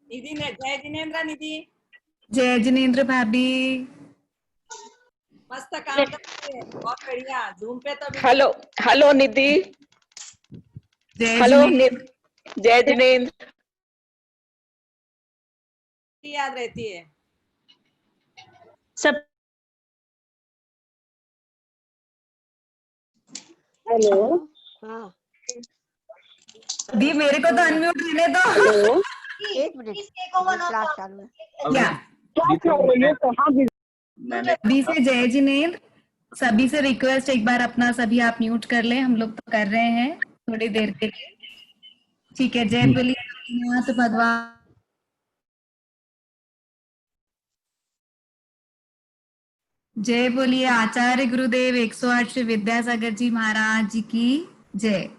निधि ने जय जिनेन्द्र निधि जय जिनेन्द्र भाभी मस्त काम करती है, बहुत बढ़िया। जूम पे तो हेलो हेलो निधि, जय हेलो जिनेन्द्र जय जिनेन्द्र याद रहती है सब। हेलो, हाँ दी मेरे को तो अनम्यूट रहने दो। हेलो, एक मिनट क्लास चालू है। या क्या कर रही हो? कहाँ बिजी? सभी से जय जिनेन्द्र, सभी से रिक्वेस्ट एक बार अपना सभी आप म्यूट कर ले, हम लोग तो कर रहे हैं थोड़ी देर के लिए। ठीक है, जय बोलिए रघुनाथ भगवान, जय बोलिए आचार्य गुरुदेव 108 श्री विद्यासागर जी महाराज जी की जय।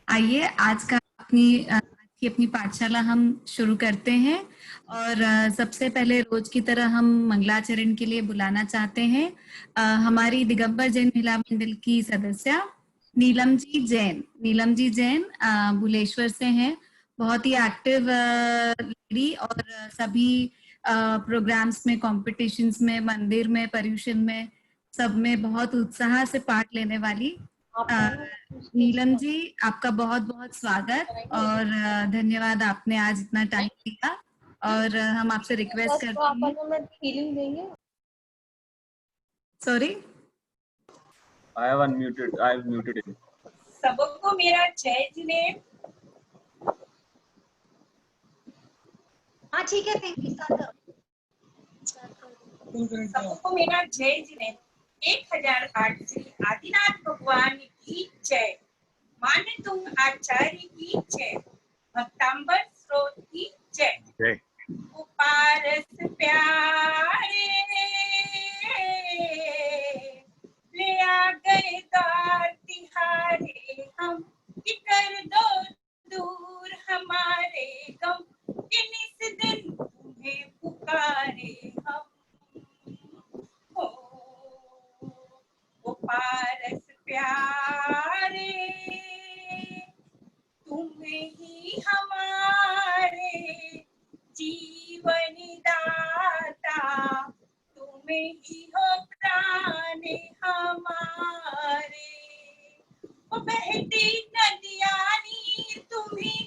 आइए आज की अपनी पाठशाला हम शुरू करते हैं और सबसे पहले रोज की तरह हम मंगलाचरण के लिए बुलाना चाहते हैं हमारी दिगंबर जैन महिला मंडल की सदस्य नीलम जी जैन। नीलम जी जैन भुलेश्वर से हैं, बहुत ही एक्टिव लेडी और सभी प्रोग्राम्स में, कॉम्पिटिशन्स में, मंदिर में, पर्यूषण में, सब में बहुत उत्साह से पार्ट लेने वाली नीलम जी, आपका बहुत बहुत स्वागत और धन्यवाद आपने आज इतना टाइम दिया। और हम आपसे रिक्वेस्ट करते हैं। Sorry, I have unmuted. I have muted him. सबको मेरा जय जिनेन्द्र। हाँ ठीक है, सबको मेरा जय जिनेन्द्र। 1008 श्री आदिनाथ भगवान की जय। मान्य तुम आचार्य की जय। भक्तांबर स्रोत की जय। जय। उपारस प्यारे ले आ गए द्वार तिहारे हम, कि कर दो दूर हमारे गम, कि निस दिन तुम्हें पुकारे हम। हो उपारस प्यारे तुम्हें ही हमारे जीवन दाता, तुम्हें ही हो प्राण हमारे। ओ बहती नदियाँ नीर तुम्ही,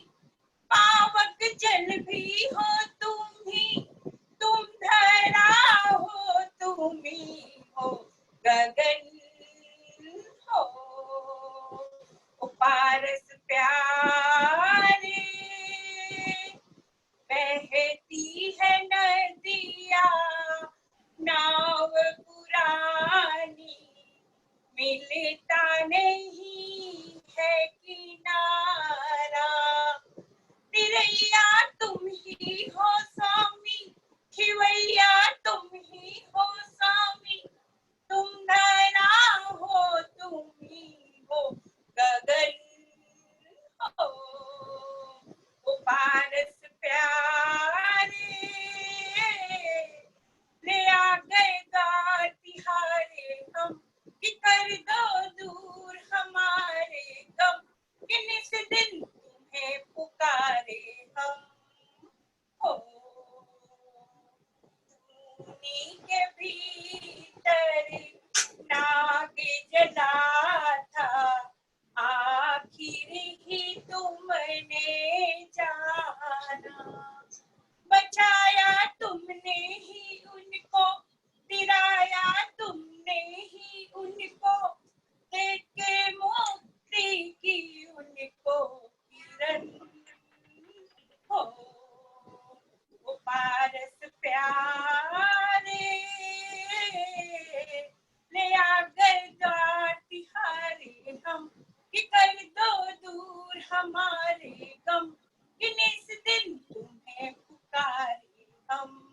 पावक जल भी हो तुम्ही, तुम धरा हो तुम्ही हो गगन हो। उपारस प्यारे बहती है नदिया नाव पुरानी, मिलता नहीं है किनारा। तिरैया तुम ही हो स्वामी, खिवैया तुम ही हो स्वामी, तुम धरा हो तुम ही हो गगन हो। उपारस प्यारे ले आ गए द्वार तिहारे हम, कि कर दो दूर हमारे गम, कि निस दिन तुम्हें पुकारे हम। हो धूनी के भीतर नाग जला था, आखिर ही तुमने जाना। बचाया तुमने ही उनको, दिलाया तुमने ही उनको, देख के मुक्ति की उनको किरण हो। उपारस प्यारे ले आ गए द्वार तिहारे हम, कि कर दो दूर हमारे गम, कि निस दिन तुम्हें पुकारे हम।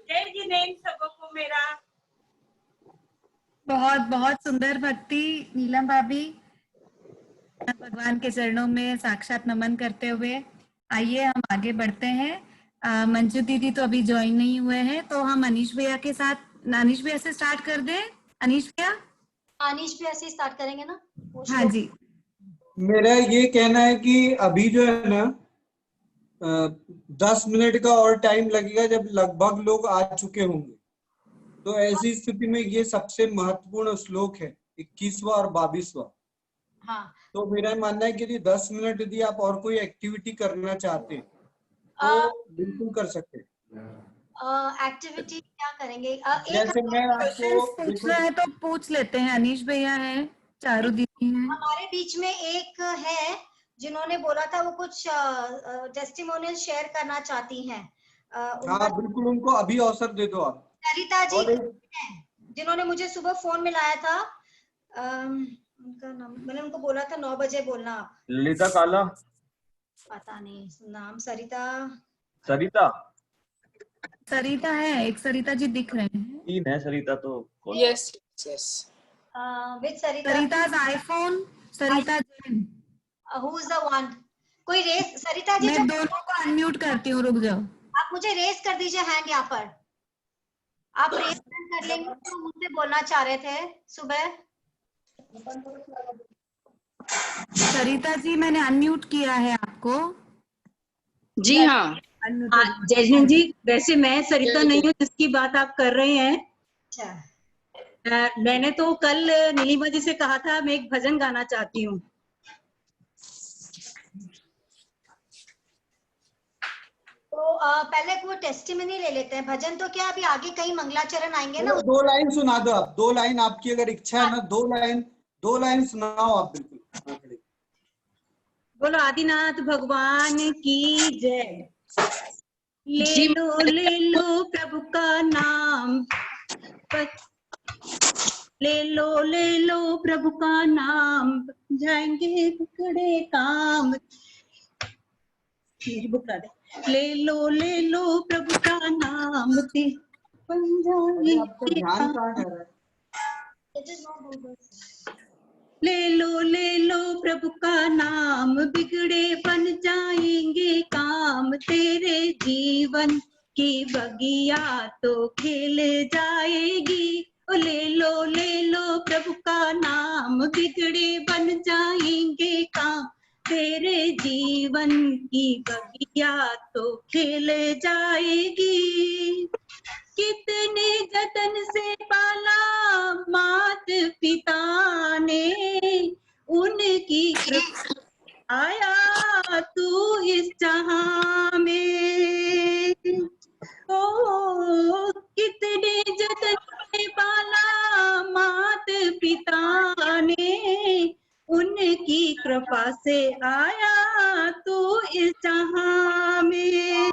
जय जिनेन्द्र सबको मेरा। बहुत बहुत सुंदर भक्ति नीलम भाभी, भगवान के चरणों में साक्षात नमन करते हुए आइए हम आगे बढ़ते हैं। मंजू दीदी तो अभी ज्वाइन नहीं हुए हैं, तो हम अनीश भैया के साथ, अनीश भैया से स्टार्ट कर दें। अनीश भैया। अनीश भी ऐसे ही स्टार्ट करेंगे ना? वो हाँ श्लोक- जी। मेरा ये कहना है कि अभी जो है ना 10 मिनट का और टाइम लगेगा जब लगभग लोग आ चुके होंगे। तो ऐसी स्थिति में ये सबसे महत्वपूर्ण श्लोक है, 21वां और 22वां। हाँ। तो मेरा मानना है कि यदि 10 मिनट यदि आप और कोई एक्टिविटी करना चाहते हैं तो बिल्कुल कर सकते हैं। एक्टिविटी क्या करेंगे? जैसे मैं क्वेश्चंस आपको पूछना है तो पूछ लेते हैं। अनीश भैया है, चारू दीदी हैं। हमारे बीच में एक है जिन्होंने बोला था वो कुछ टेस्टिमोनियल शेयर करना चाहती हैं। हाँ बिल्कुल, उनको अभी अवसर दे दो आप। सरिता जी और हैं, जिन्होंने मुझे सुबह फोन मिलाया था। उनका नाम मैंने उनको बोला था 9 बजे बोलना आप। ललिता काला, पता नहीं नाम। सरिता सरिता, सरिता है, एक सरिता जी दिख रहे हैं। 3 है सरिता तो। Yes, yes. With Sarita Sarita's iPhone, Sarita Jain. Who is the one? कोई रेस सरिता जी मैं दोनों को अनम्यूट करती हूँ, रुक जाओ। आप मुझे रेस कर दीजिए हैंड यहाँ पर। आप रेस कर लेंगे तो मुझसे बोलना चाह रहे थे सुबह। सरिता जी मैंने अनम्यूट किया है आपको। जी हाँ। Unmute हाँ, करिए। जय हिंद जी। वैसे मैं सरिता नहीं हूँ जिसकी बात आप कर रहे हैं। अच्छा, मैंने तो कल नीलिमा जी से कहा था मैं एक भजन गाना चाहती हूँ। तो पहले वो टेस्टिमनी ले लेते हैं। भजन तो क्या अभी आगे कहीं मंगलाचरण आएंगे ना। 2 लाइन सुना दो आप, 2 लाइन आपकी अगर इच्छा है ना, 2 लाइन सुनाओ आप बिल्कुल। बोलो आदिनाथ भगवान की जय। ले लो प्रभु का नाम, ले लो प्रभु का नाम, जाएंगे बिगड़े काम। मेरी बुक ला दे। ले लो प्रभु का नाम, बन जाएंगे आपका ध्यान कहाँ जा रहा है? ले लो प्रभु का नाम, बिगड़े बन जाएंगे काम। तेरे जीवन की बगिया तो खिल जाएगी। ले लो प्रभु का नाम, बिगड़े बन जाएंगे काम। तेरे जीवन की बगिया तो खिल जाएगी। कितने जतन से पाला मात पिता ने, उनकी कृपा आया तू इस जहां में। ओ कितने जतन से पाला मात पिता ने, उनकी कृपा से आया तू इस जहां में।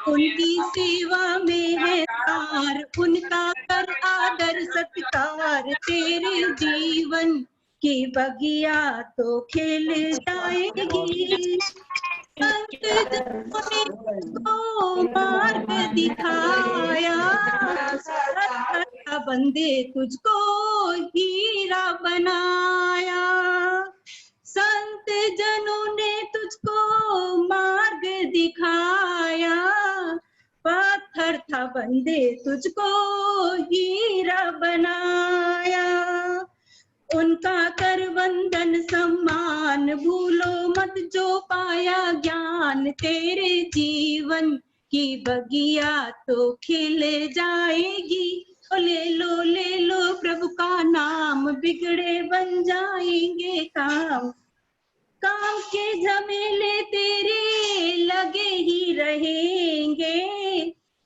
उनकी सेवा में है तार, उनका कर आदर सत्कार। तेरे जीवन की बगिया तो खिल जाएगी। संत जनों ने तुझको मार्ग दिखाया, बंदे तुझको हीरा बनाया। संत जनों ने तुझको मार्ग दिखाया, पत्थर था बंदे तुझको हीरा बनाया। उनका कर वंदन सम्मान, भूलो मत जो पाया ज्ञान। तेरे जीवन की बगिया तो खिल जाएगी। ले लो प्रभु का नाम, बिगड़े बन जाएंगे काम। काम के झमेले तेरे लगे ही रहेंगे,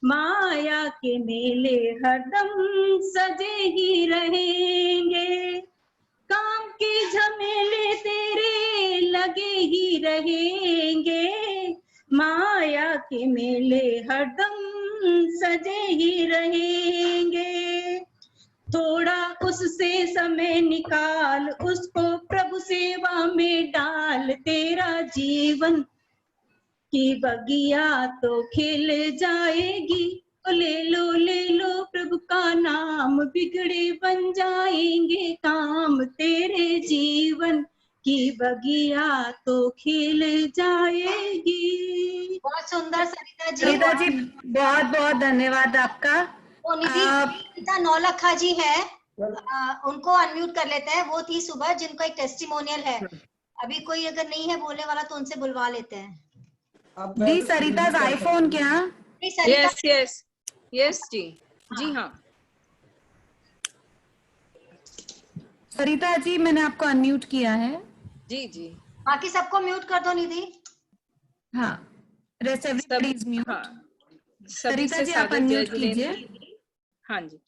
माया के मेले हरदम सजे ही रहेंगे। काम के झमेले तेरे लगे ही रहेंगे, माया के मेले हरदम सजे ही रहेंगे। थोड़ा उससे समय निकाल, उसको प्रभु सेवा में डाल। तेरा जीवन की बगिया तो खिल जाएगी। ले लो प्रभु का नाम, बिगड़े बन जाएंगे काम। तेरे जीवन की बगिया तो खिल जाएगी। बहुत सुंदर सरिता जी। सरिता जी बहुत बहुत धन्यवाद आपका। वो निधि सरिता नौलखा जी है, उनको अनम्यूट कर लेते हैं। वो थी सुबह जिनको एक टेस्टिमोनियल है। अभी कोई अगर नहीं है बोलने वाला तो उनसे बुलवा लेते हैं। दी सरिता आईफोन क्या? नहीं, सरिता यस यस यस जी, जी हाँ। सरिता जी मैंने आपको अनम्यूट किया है। जी जी, बाकी सबको म्यूट कर दो निधि। हाँ, रेस्ट एवरीबॉडी इज म्यूट। हाँ, सभी सरिता से जी आप सादर जय अनम्यूट जिनेंद्र। कीजिए। हाँ जी,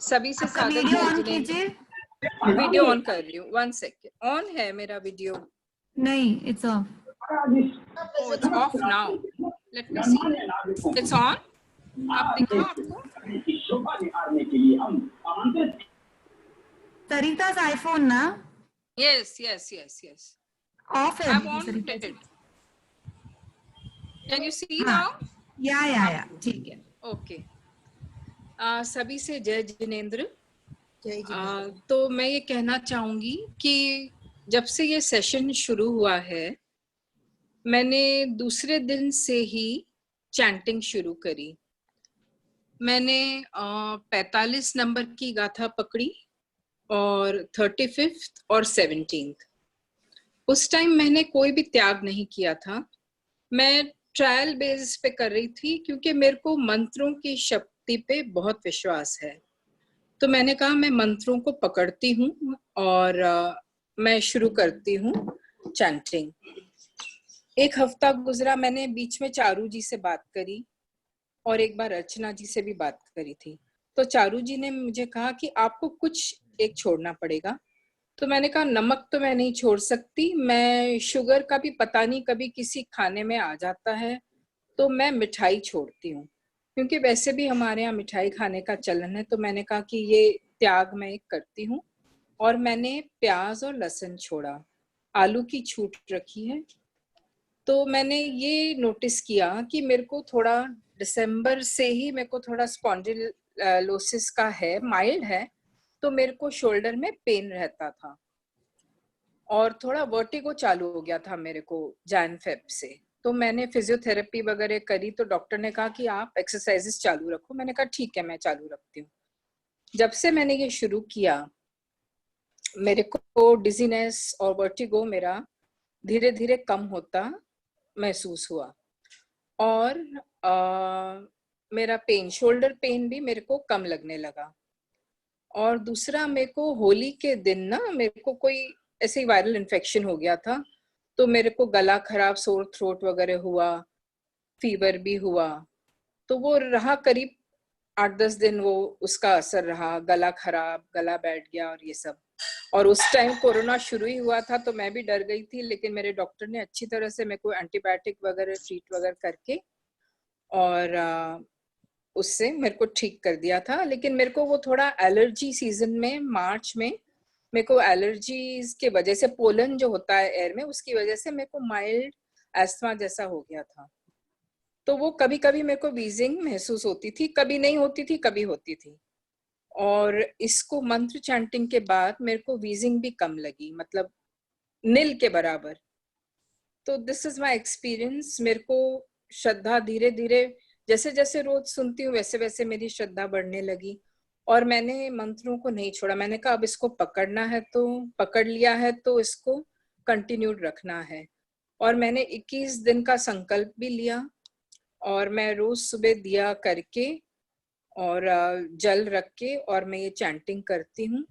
सभी से आपका सादर वीडियो जय ऑन जिनेंद्र। कीजिए। वीडियो ऑन कर रही हूँ, 1 सेकेंड। ऑन है मेरा वीडियो? नहीं, it's of. Oh, it's off now. Let me see. It's on. आप दिखा आपको? सरिता's आईफोन ना Yes, yes, yes, yes. Of है I've दीदी on Sarita it. Ji. Can you see हाँ, now? या ठीक है। Okay. सभी से जय जिनेंद्र। तो मैं ये कहना चाहूंगी कि जब से ये सेशन शुरू हुआ है, मैंने दूसरे दिन से ही चैंटिंग शुरू करी। मैंने 45 नंबर की गाथा पकड़ी और 35th और 17th। उस टाइम मैंने कोई भी त्याग नहीं किया था। मैं ट्रायल बेसिस पे कर रही थी क्योंकि मेरे को मंत्रों की शक्ति पे बहुत विश्वास है। तो मैंने कहा मैं मंत्रों को पकड़ती हूँ और मैं शुरू करती हूँ चैंटिंग। एक हफ्ता गुजरा, मैंने बीच में चारू जी से बात करी और एक बार अर्चना जी से भी बात करी थी। तो चारू जी ने मुझे कहा कि आपको कुछ एक छोड़ना पड़ेगा। तो मैंने कहा नमक तो मैं नहीं छोड़ सकती, मैं शुगर का भी पता नहीं कभी किसी खाने में आ जाता है, तो मैं मिठाई छोड़ती हूँ क्योंकि वैसे भी हमारे यहाँ मिठाई खाने का चलन है। तो मैंने कहा कि ये त्याग मैं एक करती हूँ और मैंने प्याज और लहसुन छोड़ा, आलू की छूट रखी है। तो मैंने ये नोटिस किया कि मेरे को थोड़ा दिसंबर से ही मेरे को थोड़ा स्पॉन्डिलोसिस का है, माइल्ड है, तो मेरे को शोल्डर में पेन रहता था और थोड़ा वर्टिगो चालू हो गया था मेरे को जैन फेब से। तो मैंने फिजियोथेरेपी वगैरह करी तो डॉक्टर ने कहा कि आप एक्सरसाइजेस चालू रखो। मैंने कहा ठीक है, मैं चालू रखती हूँ। जब से मैंने ये शुरू किया, मेरे को डिजीनेस और वर्टिगो मेरा धीरे धीरे कम होता महसूस हुआ और मेरा पेन, शोल्डर पेन भी मेरे को कम लगने लगा। और दूसरा, मेरे को होली के दिन ना मेरे को कोई ऐसे ही वायरल इन्फेक्शन हो गया था, तो मेरे को गला खराब, सोर थ्रोट वगैरह हुआ, फीवर भी हुआ। तो वो रहा करीब 8-10 दिन, वो उसका असर रहा, गला खराब, गला बैठ गया और ये सब। और उस टाइम कोरोना शुरू ही हुआ था तो मैं भी डर गई थी, लेकिन मेरे डॉक्टर ने अच्छी तरह से मेरे को एंटीबायोटिक वगैरह ट्रीट वगैरह करके और उससे मेरे को ठीक कर दिया था। लेकिन मेरे को वो थोड़ा एलर्जी सीजन में, मार्च में मेरे को एलर्जीज के वजह से, पोलन जो होता है एयर में, उसकी वजह से मेरे को माइल्ड एस्थमा जैसा हो गया था। तो वो कभी कभी मेरे को वीजिंग महसूस होती थी, कभी नहीं होती थी, कभी होती थी। और इसको मंत्र चैंटिंग के बाद मेरे को वीजिंग भी कम लगी, मतलब नील के बराबर। तो दिस इज माय एक्सपीरियंस। मेरे को श्रद्धा धीरे धीरे, जैसे जैसे रोज सुनती हूँ वैसे वैसे मेरी श्रद्धा बढ़ने लगी और मैंने मंत्रों को नहीं छोड़ा। मैंने कहा अब इसको पकड़ना है तो पकड़ लिया है, तो इसको कंटिन्यूड रखना है। और मैंने 21 दिन का संकल्प भी लिया और मैं रोज सुबह दिया करके और जल रख के और मैं ये चैंटिंग करती हूँ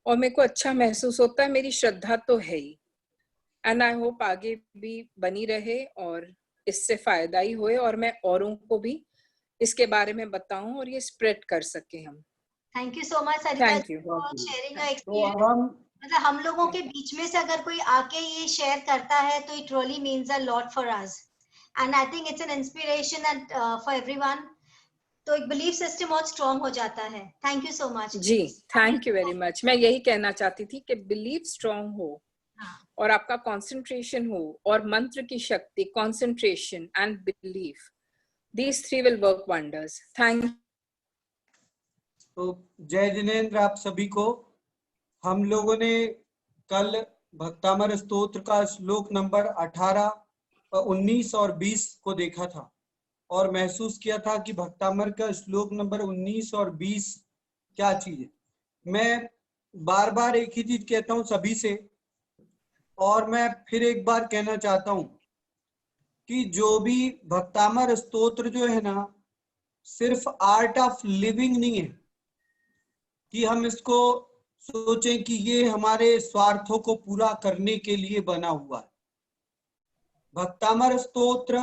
और मेरे को अच्छा महसूस होता है। मेरी श्रद्धा तो है ही, एंड आई होप आगे भी बनी रहे और इससे फायदा ही होए और मैं औरों को भी इसके बारे में बताऊं और ये स्प्रेड कर सके हम। Thank you so much Sarita Thank ji you. For sharing your तो एक्सपीरियंस। अब हम मतलब हम लोगों के बीच में से अगर कोई आके ये शेयर करता है तो it really means a lot for us, and I think it's an inspiration and for everyone. तो एक बिलीफ सिस्टम और स्ट्रॉन्ग हो जाता है। Thank you so much ji, thank you very much. मैं यही कहना चाहती थी कि बिलीफ स्ट्रॉन्ग हो और आपका कंसंट्रेशन हो और मंत्र की शक्ति, concentration and belief, these three will work wonders. Thank तो जय जिनेंद्र आप सभी को। हम लोगों ने कल भक्तामर स्तोत्र का श्लोक नंबर 18, 19 और 20 को देखा था और महसूस किया था कि भक्तामर का श्लोक नंबर 19 और 20 क्या चीज है। मैं बार बार एक ही चीज कहता हूं सभी से, और मैं फिर एक बार कहना चाहता हूं कि जो भी भक्तामर स्तोत्र जो है ना, सिर्फ आर्ट ऑफ लिविंग नहीं है कि हम इसको सोचें कि ये हमारे स्वार्थों को पूरा करने के लिए बना हुआ है। भक्तामर स्तोत्र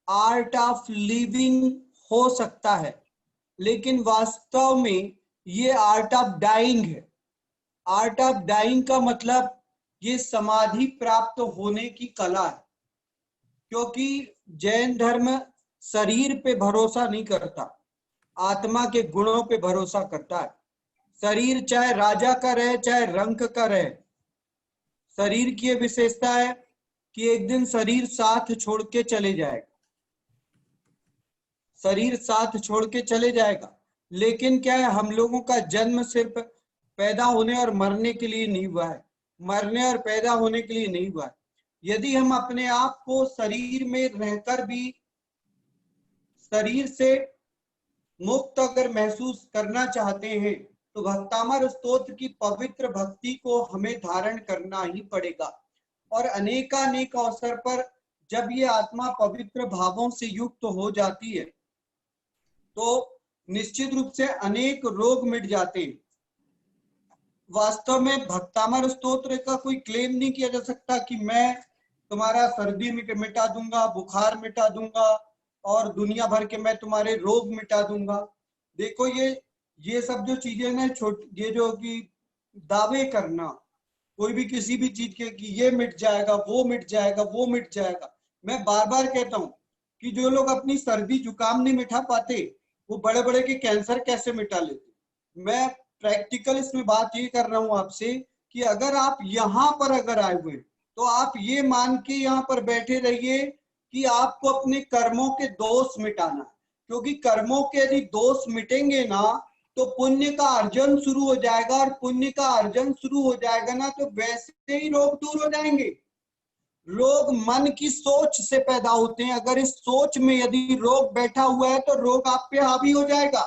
आर्ट ऑफ लिविंग हो सकता है, लेकिन वास्तव में ये आर्ट ऑफ डाइंग है। आर्ट ऑफ डाइंग का मतलब ये समाधि प्राप्त होने की कला है, क्योंकि जैन धर्म शरीर पे भरोसा नहीं करता, आत्मा के गुणों पे भरोसा करता है। शरीर चाहे राजा का रहे चाहे रंक का रहे, शरीर की यह विशेषता है कि एक दिन शरीर साथ छोड़ के चले जाएगा, शरीर साथ छोड़ के चले जाएगा। लेकिन क्या है, हम लोगों का जन्म सिर्फ पैदा होने और मरने के लिए नहीं हुआ है, मरने और पैदा होने के लिए नहीं हुआ है। यदि हम अपने आप को शरीर में रहकर भी शरीर से मुक्त अगर महसूस करना चाहते हैं तो भक्तामर स्तोत्र की पवित्र भक्ति को हमें धारण करना ही पड़ेगा। और अनेकानेक अवसर पर जब ये आत्मा पवित्र भावों से युक्त हो जाती है तो निश्चित रूप से अनेक रोग मिट जाते हैं। वास्तव में भक्तामर स्तोत्र का कोई क्लेम नहीं किया जा सकता कि मैं तुम्हारा सर्दी मिटा दूंगा, बुखार मिटा दूंगा और दुनिया भर के मैं तुम्हारे रोग मिटा दूंगा। देखो ये सब जो चीजें ना, ये जो कि दावे करना कोई भी किसी भी चीज के कि ये मिट जाएगा, वो मिट जाएगा, वो मिट जाएगा। मैं बार बार कहता हूं कि जो लोग अपनी सर्दी जुकाम नहीं मिटा पाते वो बड़े बड़े के कैंसर कैसे मिटा लेते। मैं प्रैक्टिकल इसमें बात ये कर रहा हूं आपसे कि अगर आप यहाँ पर अगर आए हुए तो आप ये मान के यहाँ पर बैठे रहिए कि आपको अपने कर्मों के दोष मिटाना, क्योंकि कर्मों के यदि दोष मिटेंगे ना तो पुण्य का अर्जन शुरू हो जाएगा, और पुण्य का अर्जन शुरू हो जाएगा ना तो वैसे ही रोग दूर हो जाएंगे। रोग मन की सोच से पैदा होते हैं। अगर इस सोच में यदि रोग बैठा हुआ है तो रोग आप पे हावी हो जाएगा,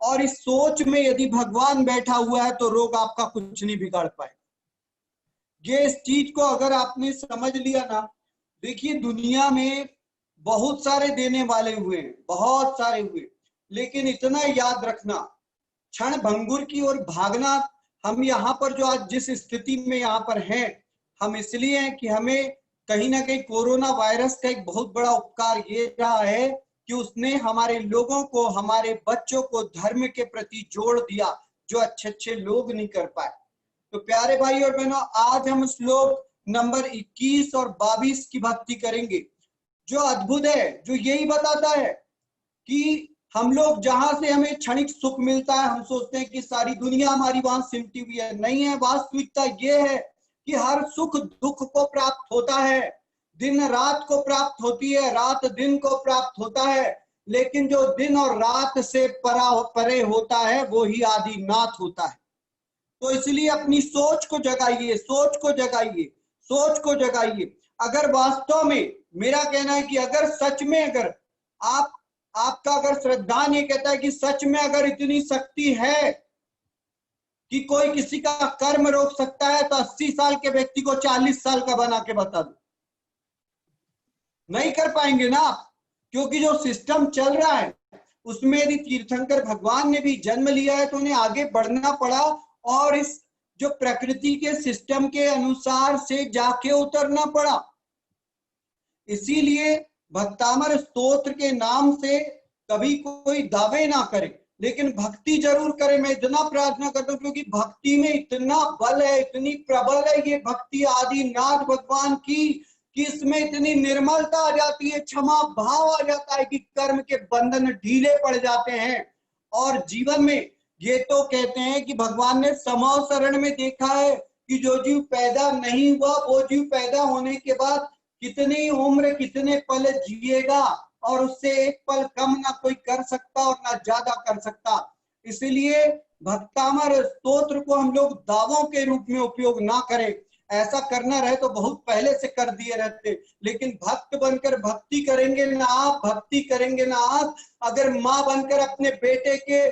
और इस सोच में यदि भगवान बैठा हुआ है तो रोग आपका कुछ नहीं बिगाड़ पाएगा। ये इस चीज को अगर आपने समझ लिया ना, देखिए दुनिया में बहुत सारे देने वाले हुए हैं, बहुत सारे हुए, लेकिन इतना याद रखना, क्षण भंगुर की ओर भागना। हम यहाँ पर जो आज जिस स्थिति में यहाँ पर हैं, हम इसलिए हैं कि हमें कहीं ना कहीं कोरोना वायरस का एक बहुत बड़ा उपकार ये रहा है कि उसने हमारे लोगों को, हमारे बच्चों को धर्म के प्रति जोड़ दिया, जो अच्छे अच्छे लोग नहीं कर पाए। तो प्यारे भाई और बहनों, आज हम श्लोक नंबर 21 और 22 की भक्ति करेंगे, जो अद्भुत है, जो यही बताता है कि हम लोग जहां से हमें क्षणिक सुख मिलता है, हम सोचते हैं कि सारी दुनिया हमारी वहां सिमटी हुई है। नहीं है, वास्तविकता ये है कि हर सुख दुख को प्राप्त होता है, दिन रात को प्राप्त होती है, रात दिन को प्राप्त होता है, लेकिन जो दिन और रात से परे होता है वो ही आदिनाथ होता है। तो इसलिए अपनी सोच को जगाइए, सोच को जगाइए, सोच को जगाइए। अगर वास्तव में, मेरा कहना है कि अगर सच में, अगर आपका अगर श्रद्धान ये कहता है कि सच में अगर इतनी शक्ति है कि कोई किसी का कर्म रोक सकता है, तो 80 साल के व्यक्ति को 40 साल का बना के बता दो। नहीं कर पाएंगे ना आप, क्योंकि जो सिस्टम चल रहा है उसमें यदि तीर्थंकर भगवान ने भी जन्म लिया है तो उन्हें आगे बढ़ना पड़ा, और इस जो प्रकृति के सिस्टम के अनुसार से जाके उतरना पड़ा। इसीलिए भक्तामर स्तोत्र के नाम से कभी कोई दावे ना करे, लेकिन भक्ति जरूर करे। मैं इतना प्रार्थना करता हूँ, क्योंकि भक्ति में इतना बल है, इतनी प्रबल है ये भक्ति आदिनाथ भगवान की, कि इसमें इतनी निर्मलता आ जाती है, क्षमा भाव आ जाता है कि कर्म के बंधन ढीले पड़ जाते हैं। और जीवन में ये तो कहते हैं कि भगवान ने समव शरण में देखा है कि जो जीव पैदा नहीं हुआ वो जीव पैदा होने के बाद कितनी उम्र, कितने पल जिएगा, और उससे एक पल कम ना कोई कर सकता और ना ज्यादा कर सकता। इसलिए भक्तामर स्तोत्र को हम लोग दावों के रूप में उपयोग ना करें। ऐसा करना रहे तो बहुत पहले से कर दिए रहते, लेकिन भक्त बनकर भक्ति करेंगे ना आप, भक्ति करेंगे ना आप, अगर माँ बनकर अपने बेटे के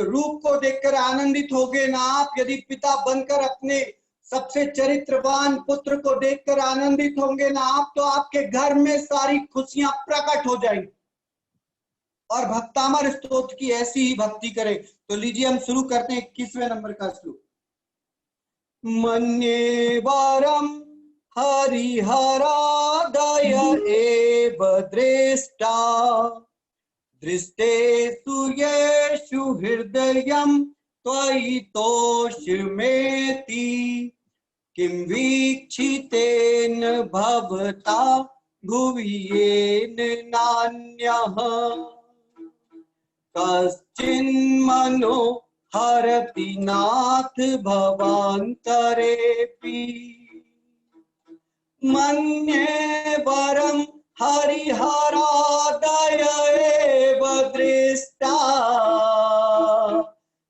रूप को देखकर आनंदित होगे ना आप, यदि पिता बनकर अपने सबसे चरित्रवान पुत्र को देखकर आनंदित होंगे ना आप, तो आपके घर में सारी खुशियां प्रकट हो जाएंगी। और भक्तामर स्तोत्र की ऐसी ही भक्ति करें। तो लीजिए हम शुरू करते हैं 21वें नंबर का श्लोक। मन्ये वरम हरिहरादय एव दृष्टा दृष्टेषु येषु हृदयं त्वयि तोषमेति किं वीक्षितेन भवता भुवि येन नान्यः कश्चिन्मनो हरति नाथ भवान्तरेऽपि मन्ये वरं हरिहरादय एव दृष्टा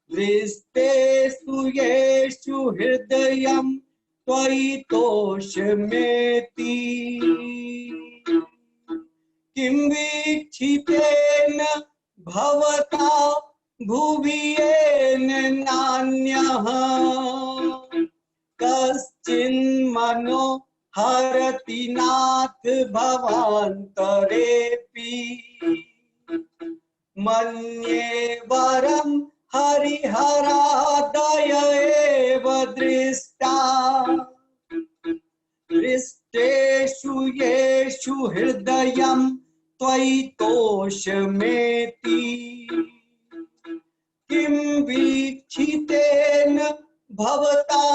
दृष्टेषु येषु हृदयं त्वयि तोषमेति किं वीक्षितेन भवता भुवि येन नान्यः कश्चिन्मनो हरति नाथ भवान्तरेऽपि मन्ये वरं हरिहरादय एव दृष्टा दृष्टेषु येषु हृदयं त्वयि तोषमेति किं वीक्षितेन भवता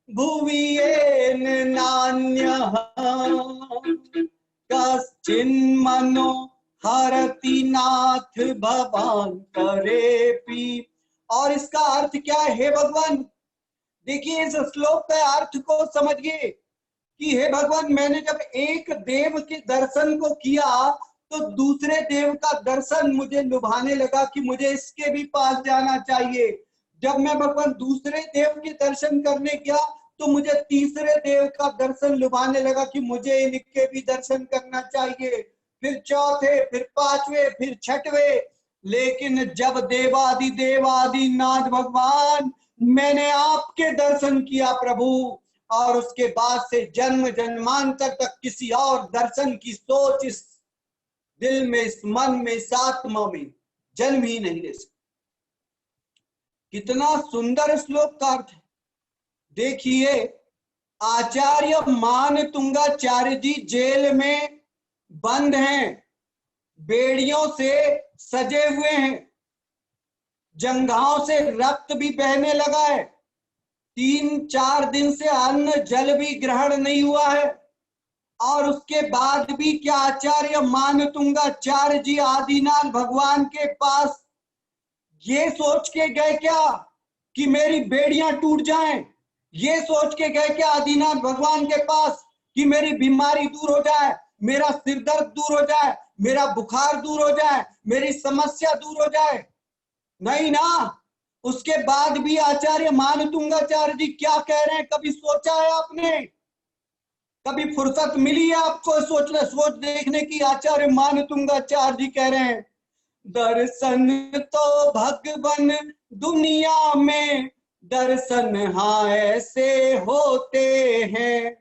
भुवि येन नान्यः कश्चिन्मनो हरति नाथ भवान्तरेऽपि। और इसका अर्थ क्या है? हे भगवान, देखिए इस श्लोक के अर्थ को समझिए कि हे भगवान, मैंने जब एक देव के दर्शन को किया तो दूसरे देव का दर्शन मुझे लुभाने लगा कि मुझे इसके भी पास जाना चाहिए। जब मैं भगवान दूसरे देव के दर्शन करने गया तो मुझे तीसरे देव का दर्शन लुभाने लगा कि मुझे इनके भी दर्शन करना चाहिए, फिर चौथे, फिर पांचवे, फिर छठवे। लेकिन जब देवादि नाथ भगवान मैंने आपके दर्शन किया प्रभु, और उसके बाद से जन्म जन्मांतर तक किसी और दर्शन की सोच इस दिल में, इस मन में, इस आत्मा में जन्म ही नहीं ले सकती। कितना सुंदर श्लोक का अर्थ है। देखिए, आचार्य मानतुंगाचार्य जी जेल में बंद हैं, बेड़ियों से सजे हुए हैं, जंघाओं से रक्त भी बहने लगा है, 3-4 दिन से अन्न जल भी ग्रहण नहीं हुआ है। और उसके बाद भी क्या आचार्य मानतुंगाचार्य जी आदिनाथ भगवान के पास ये सोच के गए क्या कि मेरी बेड़ियां टूट जाएं? ये सोच के गए क्या आदिनाथ भगवान के पास कि मेरी बीमारी दूर हो जाए, मेरा सिर दर्द दूर हो जाए, मेरा बुखार दूर हो जाए, मेरी समस्या दूर हो जाए? नहीं ना। उसके बाद भी आचार्य मानतुंगाचार्य जी क्या कह रहे हैं, कभी सोचा है आपने? कभी फुर्सत मिली है आपको सोच देखने की? आचार्य मानतुंगाचार्य जी कह रहे हैं, दर्शन तो भगवान दुनिया में दर्शन हाँ ऐसे होते हैं,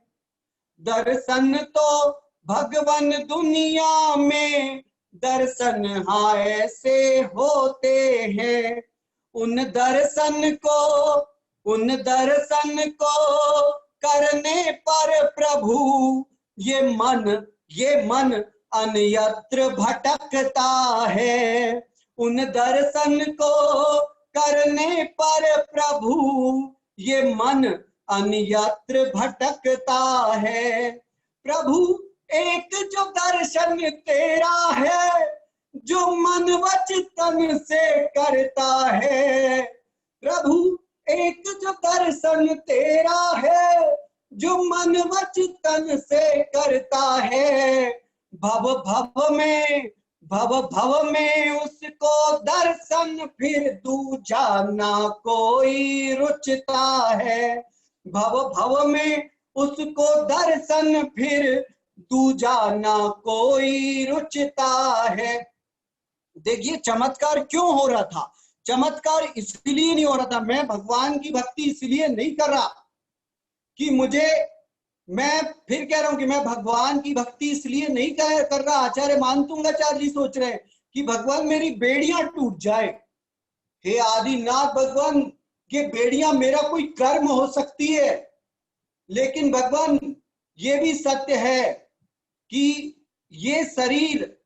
दर्शन तो भगवान दुनिया में दर्शन हाँ ऐसे होते हैं। उन दर्शन को करने पर प्रभु ये मन अन्यत्र भटकता है। उन दर्शन को करने पर प्रभु ये मन अन्यत्र भटकता है। प्रभु एक जो दर्शन तेरा है, जो मन वचन से करता है। प्रभु एक जो दर्शन तेरा है, जो मन वचन से करता है। भव भव में उसको दर्शन फिर दूजा ना कोई रुचता है। भव में उसको दर्शन फिर दूजा ना कोई रुचता है। देखिए चमत्कार क्यों हो रहा था, चमत्कार इसलिए नहीं हो रहा था, मैं भगवान की भक्ति इसलिए नहीं कर रहा कि मुझे, मैं फिर कह रहा हूं कि मैं भगवान की भक्ति इसलिए नहीं कर रहा, आचार्य मानतुंगाचार्य जी सोच रहे हैं कि भगवान मेरी बेड़ियां टूट जाए। हे आदिनाथ भगवान, ये बेड़ियां मेरा कोई कर्म हो सकती है, लेकिन भगवान ये भी सत्य है कि ये शरीर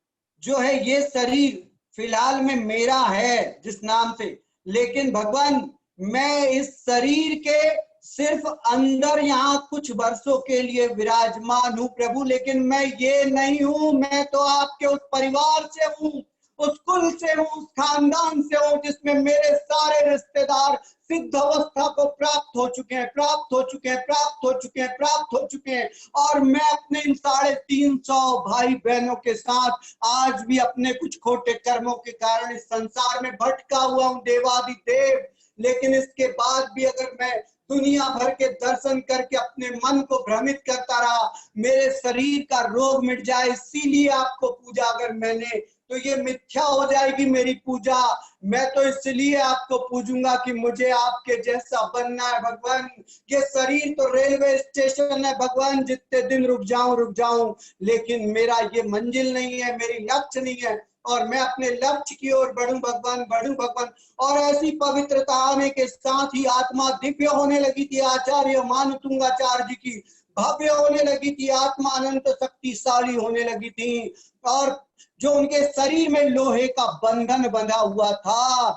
जो है, ये शरीर फिलहाल में मेरा है जिस नाम से, लेकिन भगवान मैं इस शरीर के सिर्फ अंदर यहाँ कुछ वर्षों के लिए विराजमान हूँ प्रभु, लेकिन मैं ये नहीं हूँ, मैं तो आपके उस परिवार से हूँ, उस कुल से हूँ, उस खानदान से हूँ जिसमें मेरे सारे रिश्तेदार सिद्ध अवस्था को प्राप्त हो चुके हैं, प्राप्त हो चुके हैं, प्राप्त हो चुके हैं, प्राप्त हो चुके हैं। और मैं अपने इन 350 भाई बहनों के साथ आज भी अपने कुछ खोटे कर्मों के कारण इस संसार में भटका हुआ हूँ देवादिदेव। लेकिन इसके बाद भी अगर मैं दुनिया भर के दर्शन करके अपने मन को भ्रमित करता रहा, मेरे शरीर का रोग मिट जाए इसीलिए आपको पूजा अगर मैंने, तो ये मिथ्या हो जाएगी मेरी पूजा। मैं तो इसलिए आपको पूजूंगा कि मुझे आपके जैसा बनना है भगवान। ये शरीर तो रेलवे स्टेशन है भगवान, जितने दिन रुक जाऊं, लेकिन मेरा ये मंजिल नहीं है, मेरी लक्ष्य नहीं है, और मैं अपने लक्ष्य की ओर बढ़ूं भगवान। और ऐसी पवित्रता आने के साथ ही आत्मा दिव्य होने लगी थी, आचार्य मानतुंगाचार्य जी की भव्य होने लगी थी, आत्मा अनंत शक्तिशाली होने लगी थी। और जो उनके शरीर में लोहे का बंधन बंधा हुआ था,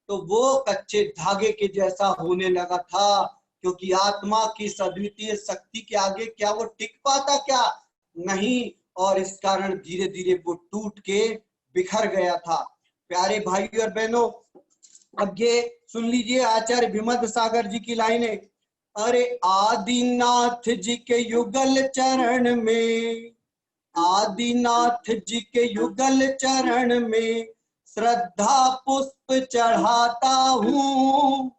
तो वो कच्चे धागे के जैसा होने लगा था, क्योंकि आत्मा की अद्वितीय शक्ति के आगे क्या वो टिक पाता, क्या नहीं। और इस कारण धीरे धीरे वो टूट के बिखर गया था। प्यारे भाई और बहनों, अब ये सुन लीजिए आचार्य विमद सागर जी की लाइनें। अरे आदिनाथ जी के युगल चरण में, आदिनाथ जी के युगल चरण में श्रद्धा पुष्प चढ़ाता हूँ।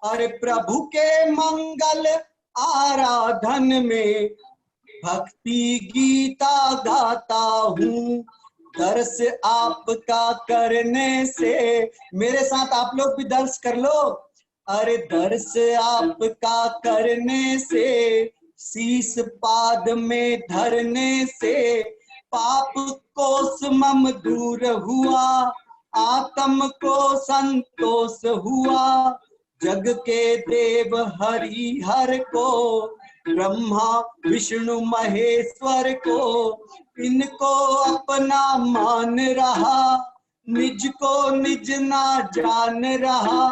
अरे प्रभु के मंगल आराधन में भक्ति गीता गाता हूँ। दर्श आपका करने से, मेरे साथ आप लोग भी दर्श कर लो। अरे दर्श आपका करने से, शीश पाद में धरने से, पाप कोस मम दूर हुआ, आत्म को संतोष हुआ। जग के देव हरि हर को, ब्रह्मा विष्णु महेश्वर को, इनको अपना मान रहा, निज को निज ना जान रहा,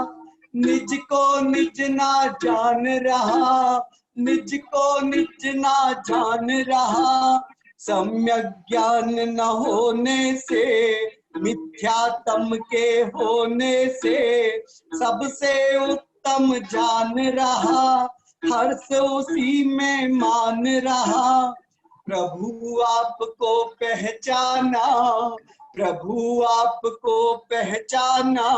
निज को निज ना जान रहा, निज को निज ना जान रहा। सम्यक ज्ञान न होने से, मिथ्यात्म के होने से, सबसे उत्तम जान रहा, हर्ष उसी में मान रहा। प्रभु आपको पहचाना, प्रभु आपको पहचाना,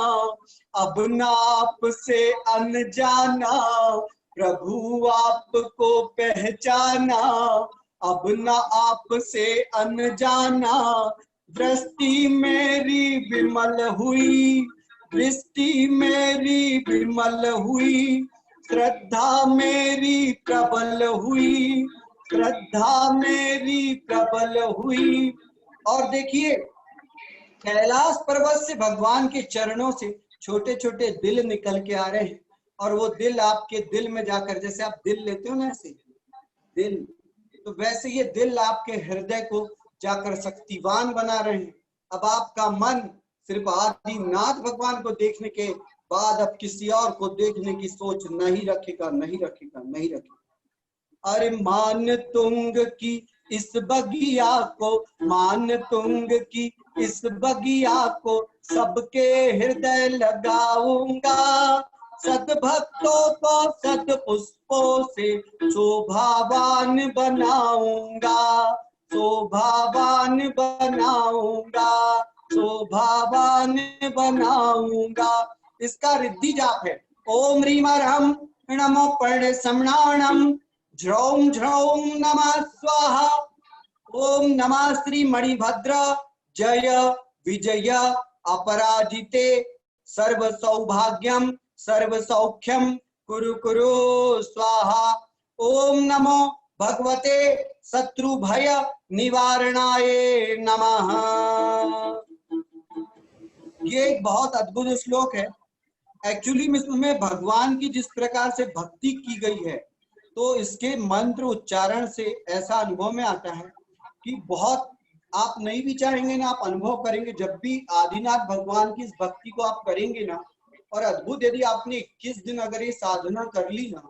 अब ना आपसे अनजाना। प्रभु आपको पहचाना, अब ना आपसे अनजाना। दृष्टि मेरी विमल हुई, दृष्टि मेरी विमल हुई, श्रद्धा मेरी प्रबल हुई, श्रद्धा मेरी प्रबल हुई। और देखिए कैलाश पर्वत से भगवान के चरणों से छोटे छोटे दिल निकल के आ रहे हैं, और वो दिल आपके दिल में जाकर, जैसे आप दिल लेते हो ना ऐसे दिल, तो वैसे ये दिल आपके हृदय को जाकर शक्तिवान बना रहे हैं। अब आपका मन सिर्फ आदिनाथ भगवान को देखने के बाद अब किसी और को देखने की सोच नहीं रखेगा, नहीं रखेगा, नहीं रखेगा। अरे मान तुंग की इस बगिया को, मान तुंग की इस बगिया को, सबके हृदय लगाऊंगा। सद्भक्तों को सद पुष्पों से शोभावान बनाऊंगा, शोभावान बनाऊंगा, शोभावान बनाऊंगा। इसका रिद्धि जाप है ओम ह्रीम अर्हम नमो पर्ण समणाणम झ्रौं झ्रौं नमः स्वाहा। ओम नमः श्री मणिभद्र जय विजय अपराजिते सर्व सौभाग्यम सर्व सौख्यम कुरु कुरु स्वाहा। ओम नमो भगवते शत्रु भय निवारणाय नमः। ये एक बहुत अद्भुत श्लोक है। एक्चुअली इसमें भगवान की जिस प्रकार से भक्ति की गई है, तो इसके मंत्र उच्चारण से ऐसा अनुभव में आता है कि बहुत आप नहीं भी चाहेंगे ना, आप अनुभव करेंगे। जब भी आदिनाथ भगवान की इस भक्ति को आप करेंगे ना, और अद्भुत, यदि आपने 21 दिन अगर ये साधना कर ली ना,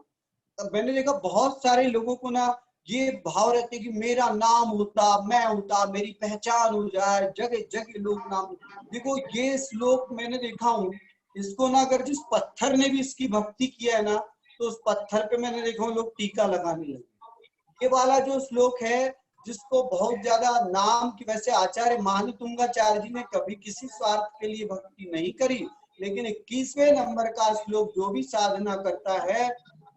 तब मैंने देखा बहुत सारे लोगों को ना ये भाव रहते कि मेरा नाम होता, मैं होता, मेरी पहचान हो जाए, जगह जगह लोग नाम। देखो ये श्लोक मैंने देखा हूँ, इसको ना अगर जिस पत्थर ने भी इसकी भक्ति किया है ना, तो उस पत्थर पे मैंने देखा हूँ लोग टीका लगाने लगे। ये वाला जो श्लोक है जिसको बहुत ज्यादा नाम की, वैसे आचार्य महानतुंगाचार्य जी ने कभी किसी स्वार्थ के लिए भक्ति नहीं करी, लेकिन 21वें नंबर का श्लोक जो भी साधना करता है,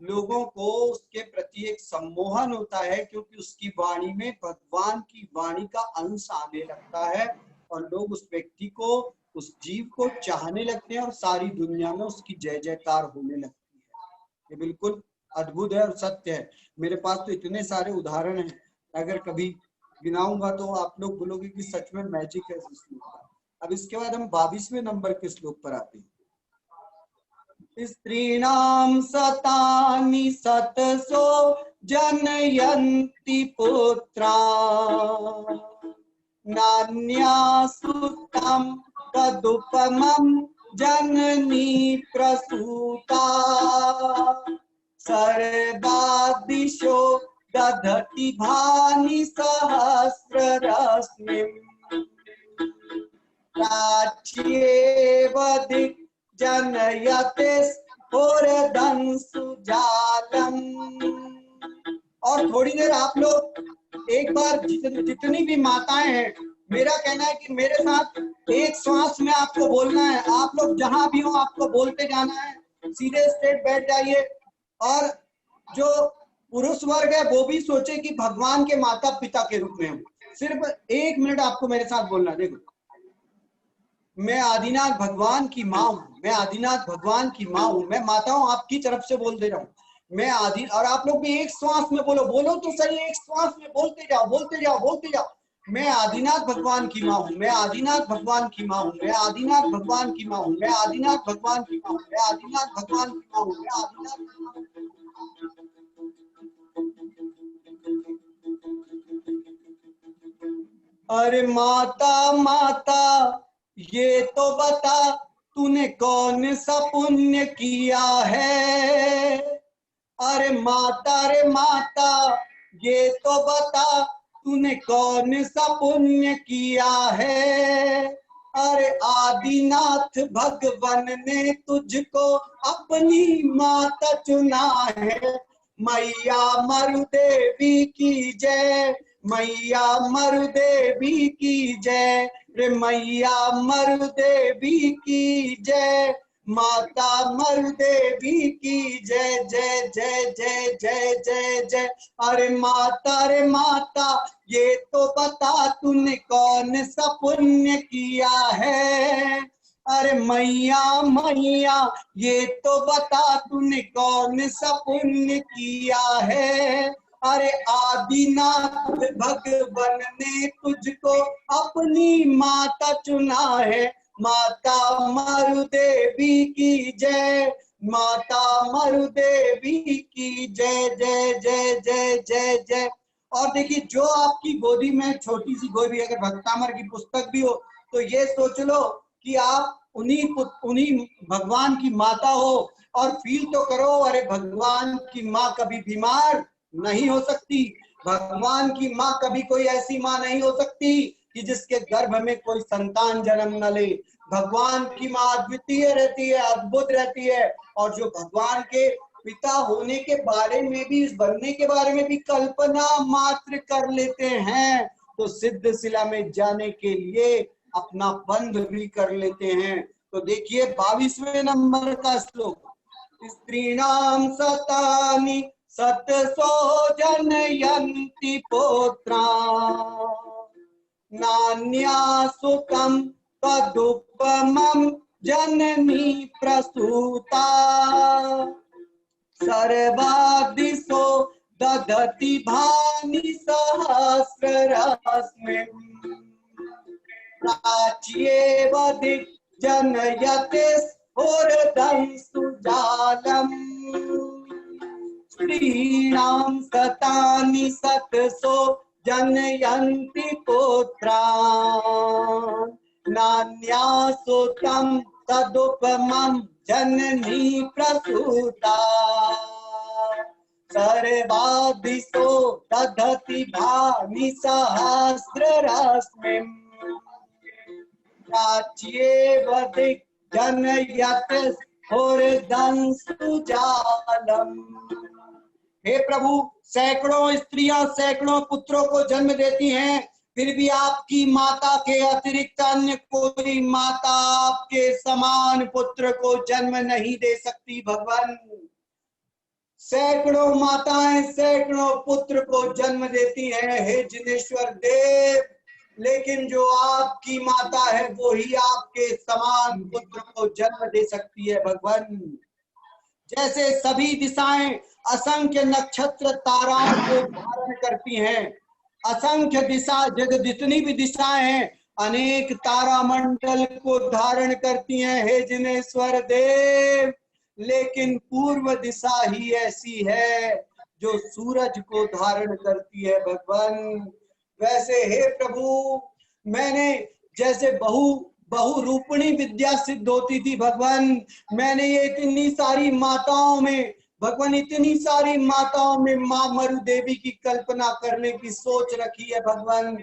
लोगों को उसके प्रति एक सम्मोहन होता है, क्योंकि उसकी वाणी में भगवान की वाणी का अंश आने लगता है और लोग उस व्यक्ति को, उस जीव को चाहने लगते हैं और सारी दुनिया में उसकी जय जयकार होने लगती है। ये बिल्कुल अद्भुत है और सत्य है। मेरे पास तो इतने सारे उदाहरण हैं, अगर कभी गिनाऊंगा तो आप लोग बोलोगे कि सच में मैजिक है इस श्लोक का। अब इसके बाद हम 22वें नंबर के श्लोक पर आते हैं। स्त्रीणां शतानि शतसो जनयन्ति पुत्रा नान्यासु तं तदुपमं जननी प्रसूता सर्वादिशो दधति भानि सहस्ररश्मिम् प्राच्येव दिक् जनयते स्फुरदंसु जालम। और थोड़ी देर आप लोग एक बार जितनी भी माताएं हैं, मेरा कहना है कि मेरे साथ एक श्वास में आपको बोलना है। आप लोग जहां भी हो आपको बोलते जाना है। सीधे स्ट्रेट बैठ जाइए और जो पुरुष वर्ग है वो भी सोचे कि भगवान के माता पिता के रूप में हम। सिर्फ 1 मिनट आपको मेरे साथ बोलना। देखो, मैं आदिनाथ भगवान की माँ हूँ, मैं आदिनाथ भगवान की माँ हूँ। मैं माता हूँ, आपकी तरफ से बोल दे रहा हूँ मैं आदि। और आप लोग भी एक श्वास में बोलो, बोलो तो सही, एक श्वास में बोलते जाओ, बोलते जाओ, बोलते जाओ। मैं आदिनाथ भगवान की माँ हूँ, मैं आदिनाथ भगवान की माँ हूँ, मैं आदिनाथ भगवान की माँ हूँ, मैं आदिनाथ भगवान की माँ हूँ, मैं आदिनाथ भगवान की माँ हूँ, मैं आदिनाथ। अरे माता माता ये तो बता, तूने कौन सा पुण्य किया है। अरे माता रे माता ये तो बता, तूने कौन सा पुण्य किया है। अरे आदिनाथ भगवान ने तुझको अपनी माता चुना है। मैया मरुदेवी की जय, मैया मरुदेवी की जय रे, मैया मरुदेवी की जय, माता मरुदेवी की जय जय जय जय जय जय जय। अरे माता रे माता ये तो बता, तूने कौन सा पुण्य किया है। अरे मैया मैया ये तो बता, तूने कौन सा पुण्य किया है। अरे आदिनाथ भगवान ने तुझको अपनी माता चुना है। माता मरुदेवी की जय, माता मरुदेवी की जय जय जय जय जय जय। और देखिए, जो आपकी गोदी में छोटी सी गोदी, अगर भक्तामर की पुस्तक भी हो, तो ये सोच लो कि आप उन्हीं भगवान की माता हो। और फील तो करो, अरे भगवान की माँ कभी बीमार नहीं हो सकती। भगवान की माँ कभी कोई ऐसी माँ नहीं हो सकती कि जिसके गर्भ में कोई संतान जन्म न ले। भगवान की माँ अद्वितीय रहती है, अद्भुत रहती है। और जो भगवान के पिता होने के बारे में भी, इस बनने के बारे में भी कल्पना मात्र कर लेते हैं, तो सिद्ध शिला में जाने के लिए अपना बंध भी कर लेते हैं। तो देखिए 22वें नंबर का श्लोक, स्त्रीणाम शतानि सतसो जनयन्ति पुत्रा नान्या सुखं तदुपमं जननी प्रसूता सर्वादिशो ददति भानि सहस्ररश्मिम् प्राच्येव दिग्जनयते स्फुरदंसु जालम् स्त्रीणां शतानि शतसो जनयन्ति पुत्रान् नान्यासु तं तदुपमं जननी प्रसूता सर्वादिशो दधति भानि सहस्ररश्मिम् प्राच्येव दिग्जनयते स्फुरदंसु जालम्। हे प्रभु, सैकड़ों स्त्रियां सैकड़ों पुत्रों को जन्म देती हैं, फिर भी आपकी माता के अतिरिक्त अन्य कोई माता आपके समान पुत्र को जन्म नहीं दे सकती। भगवान, सैकड़ों माताएं सैकड़ों पुत्र को जन्म देती हैं हे जिनेश्वर देव, लेकिन जो आपकी माता है वो ही आपके समान पुत्र को जन्म दे सकती है। भगवान, जैसे सभी दिशाएं असंख्य नक्षत्र ताराओं को धारण करती हैं, असंख्य दिशा जगत जितनी भी दिशाएं हैं अनेक तारा मंडल को धारण करती हैं हे जिनेश्वर देव, लेकिन पूर्व दिशा ही ऐसी है जो सूरज को धारण करती है। भगवान, वैसे हे प्रभु, मैंने जैसे बहुरूपिणी विद्या सिद्ध होती थी भगवान, मैंने ये इतनी सारी माताओं में भगवान, इतनी सारी माताओं में माँ मरु देवी की कल्पना करने की सोच रखी है। भगवान,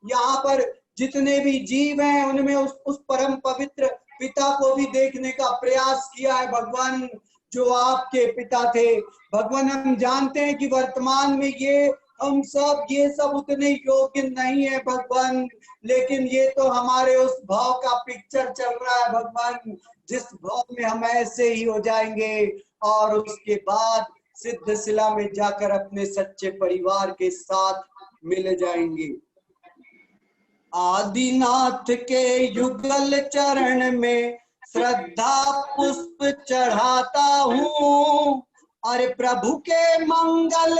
यहाँ पर जितने भी जीव हैं उनमें उस परम पवित्र पिता को भी देखने का प्रयास किया है भगवान, जो आपके पिता थे। भगवान, हम जानते हैं कि वर्तमान में ये सब उतने योग्य नहीं है भगवान, लेकिन ये तो हमारे उस भाव का पिक्चर चल रहा है भगवान, जिस भाव में हम ऐसे ही हो जाएंगे और उसके बाद सिद्ध शिला में जाकर अपने सच्चे परिवार के साथ मिल जाएंगे। आदिनाथ के युगल चरण में श्रद्धा पुष्प चढ़ाता हूँ, अरे प्रभु के मंगल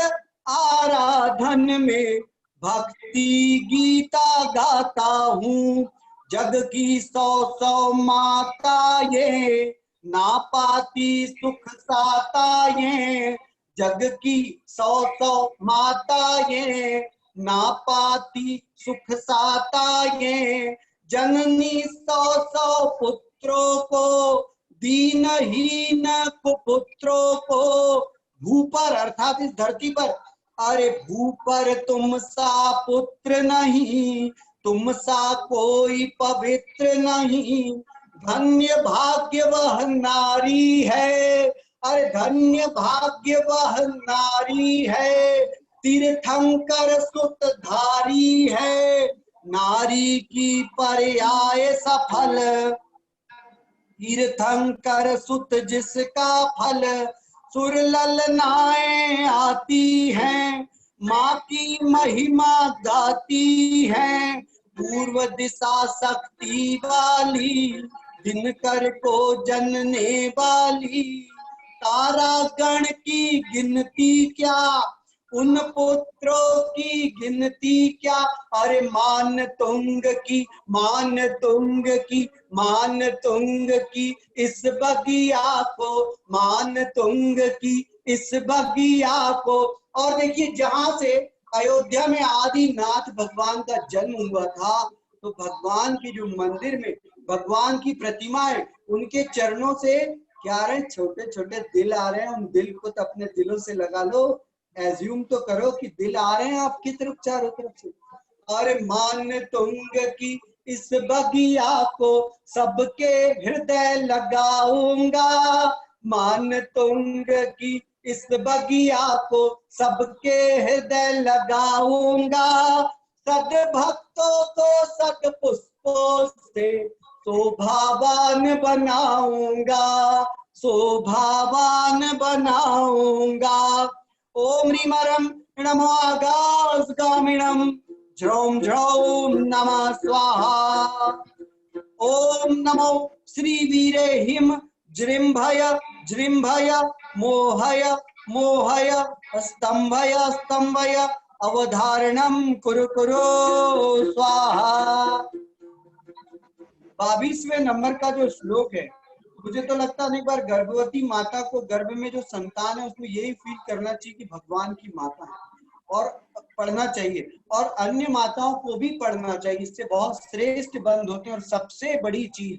आराधन में भक्ति गीता गाता हूँ। जग की 100 माता ये ना पाती सुख साता ये, जग की 100 माता ये ना पाती सुख साता ये, जननी 100 पुत्रों को दीनहीन कुपुत्रों को भू पर अर्थात इस धरती पर, अरे भू पर तुम सा पुत्र नहीं, तुम सा कोई पवित्र नहीं, धन्य भाग्य वह नारी है, अरे धन्य भाग्य वह नारी है, तीर्थंकर सुतधारी है, नारी की पर्याय सफल, तीर्थंकर सुत जिसका फल, सुर ललनाएं आती हैं, माँ की महिमा गाती हैं, पूर्व दिशा शक्ति वाली, दिनकर को जनने वाली, तारा गण की गिनती क्या, उन पुत्रों की गिनती क्या, अरे मान तुंग की, मान तुंग की, मान तुंग की इस बगिया को, मान तुंग की इस बगिया को। और देखिए, जहां से अयोध्या में आदिनाथ भगवान का जन्म हुआ था, तो भगवान की जो मंदिर में भगवान की प्रतिमा है, उनके चरणों से क्या रहे छोटे छोटे दिल आ रहे हैं, उन दिल को तो अपने दिलों से लगा लो, एज्यूम तो करो कि दिल आ रहे हैं आपकी तरफ चारों तरफ से। अरे मान तुंग की इस बगिया को सबके हृदय लगाऊंगा, मान तुंग की इस बगिया को सबके हृदय लगाऊंगा, सद भक्तों को सद पुष्पों से शोभावान बनाऊंगा, शोभावान बनाऊंगा। ओम ह्रीमरम नमो आकाशगामिणम ज्रौम ज्रौम नमः स्वाहा। ओम नमो श्री वीरे हिम जृंभय जृंभय मोहय मोहय स्तंभय स्तंभय अवधारणम कुरु कुरु स्वाहा। 22वें नंबर का जो श्लोक है, मुझे तो लगता है एक बार गर्भवती माता को गर्भ में जो संतान है उसको यही फील करना चाहिए कि भगवान की माता है, और पढ़ना चाहिए, और अन्य माताओं को भी पढ़ना चाहिए। इससे बहुत श्रेष्ठ बंध होते हैं। और सबसे बड़ी चीज,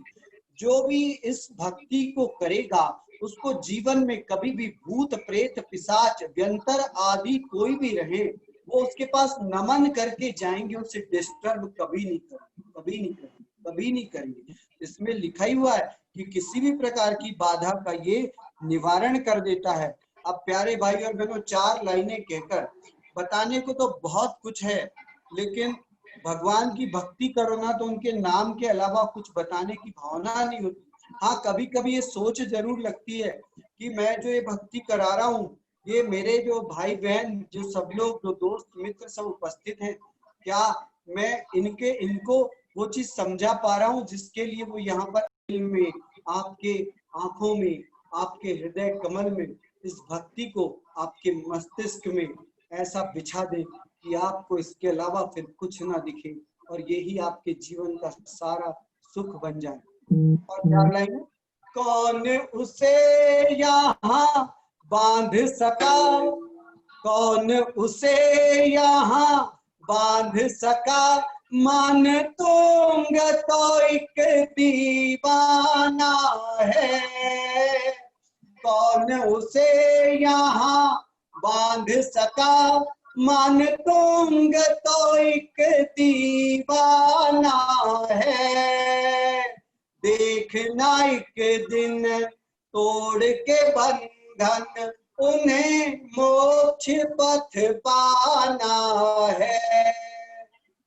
जो भी इस भक्ति को करेगा उसको जीवन में कभी भी भूत प्रेत पिशाच व्यंतर आदि कोई भी रहे, वो उसके पास नमन करके जाएंगे, उसे डिस्टर्ब कभी नहीं करेंगे, कभी नहीं करेंगे, कभी नहीं करेंगे। इसमें लिखा ही हुआ है कि किसी भी प्रकार की बाधा का ये निवारण कर देता है। अब प्यारे भाई और बहनों, 4 लाइनें कहकर बताने को तो बहुत कुछ है, लेकिन भगवान की भक्ति करो ना तो उनके नाम के अलावा कुछ बताने की भावना नहीं होती। हाँ, कभी कभी ये सोच जरूर लगती है कि मैं जो ये भक्ति करा रहा हूँ, ये मेरे जो भाई बहन, जो सब लोग, जो दोस्त मित्र सब उपस्थित हैं, क्या मैं इनको वो चीज समझा पा रहा हूँ जिसके लिए वो यहाँ पर में, आपके आंखों में, आपके हृदय कमल में इस भक्ति को आपके मस्तिष्क में ऐसा बिछा दे कि आपको इसके अलावा फिर कुछ ना दिखे, और यही आपके जीवन का सारा सुख बन जाए। और 4 लाइन, कौन उसे यहाँ बांध सका, कौन उसे यहाँ बांध सका, मान तुंग तो एक दीवाना है, कौन उसे यहाँ बांध सका, मान तुंग तो एक दीवाना है, देखना एक दिन तोड़ के बंधन, उन्हें मोक्ष पथ पाना है।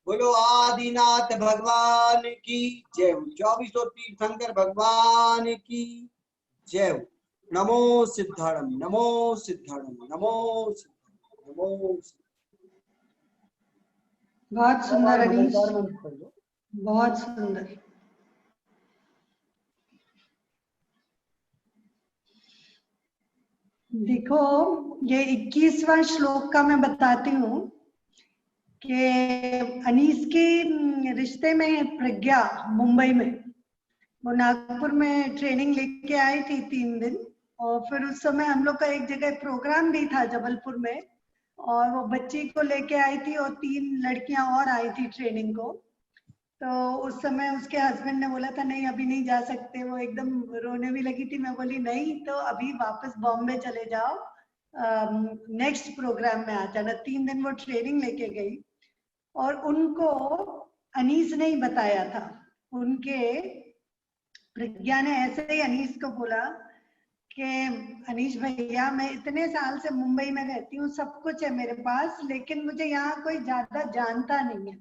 बोलो आदिनाथ भगवान की जय। 24 तीर्थंकर भगवान की जय। नमो सिद्धारम, नमो सिद्धारम, नमो सिद्धारम, नमो सिद्धारम। बहुत सुंदर अनीश, बहुत सुंदर। देखो, ये 21वां श्लोक का मैं बताती हूँ कि अनीस के रिश्ते में प्रज्ञा मुंबई में, वो नागपुर में ट्रेनिंग लेके आई थी 3 दिन, और फिर उस समय हम लोग का एक जगह प्रोग्राम भी था जबलपुर में, और वो बच्ची को लेके आई थी और 3 लड़कियां और आई थी ट्रेनिंग को। तो उस समय उसके हस्बैंड ने बोला था नहीं अभी नहीं जा सकते, वो एकदम रोने भी लगी थी। मैं बोली नहीं तो अभी वापस बॉम्बे चले जाओ, नेक्स्ट प्रोग्राम में आ जाना। 3 दिन वो ट्रेनिंग लेके गई, और उनको अनीस ने ही बताया था। उनके प्रज्ञा ने ऐसे ही अनीस को बोला कि अनीश भैया, मैं इतने साल से मुंबई में रहती हूँ, सब कुछ है मेरे पास, लेकिन मुझे यहाँ कोई ज्यादा जानता नहीं है,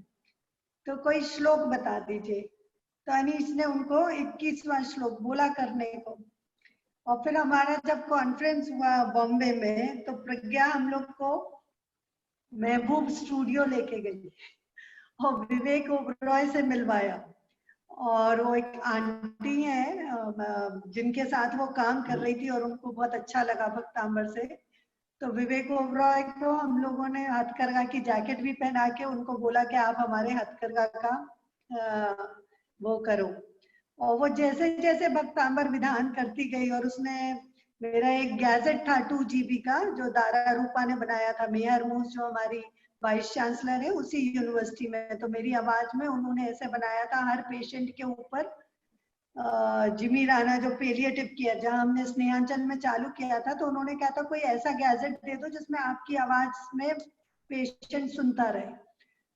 तो कोई श्लोक बता दीजिए। तो अनीश ने उनको 21वां श्लोक बोला करने को। और फिर हमारा जब कॉन्फ्रेंस हुआ बॉम्बे में, तो प्रज्ञा हम लोग को महबूब स्टूडियो लेके गई और विवेक ओबरॉय से मिलवाया। और वो एक आंटी है जिनके साथ वो काम कर रही थी, और उनको बहुत अच्छा लगा भक्तांबर से। तो विवेक ओबरॉय को हम लोगों ने हथकरघा की जैकेट भी पहना के उनको बोला कि आप हमारे हथकरघा का वो करो। और वो जैसे जैसे भक्तांबर विधान करती गई, और उसने मेरा एक गैजेट था 2 GB का, जो दारा रूपा ने बनाया था, मेयर मूस जो हमारी वाइस चांसलर है उसी यूनिवर्सिटी में, तो मेरी आवाज में उन्होंने ऐसे बनाया था हर पेशेंट के ऊपर। जिमी राणा जो पेलिएटिव केयर जहाँ हमने स्नेहांचल में चालू किया था, तो उन्होंने कहा था कोई ऐसा गैजेट दे दो जिसमें आपकी आवाज में पेशेंट सुनता रहे।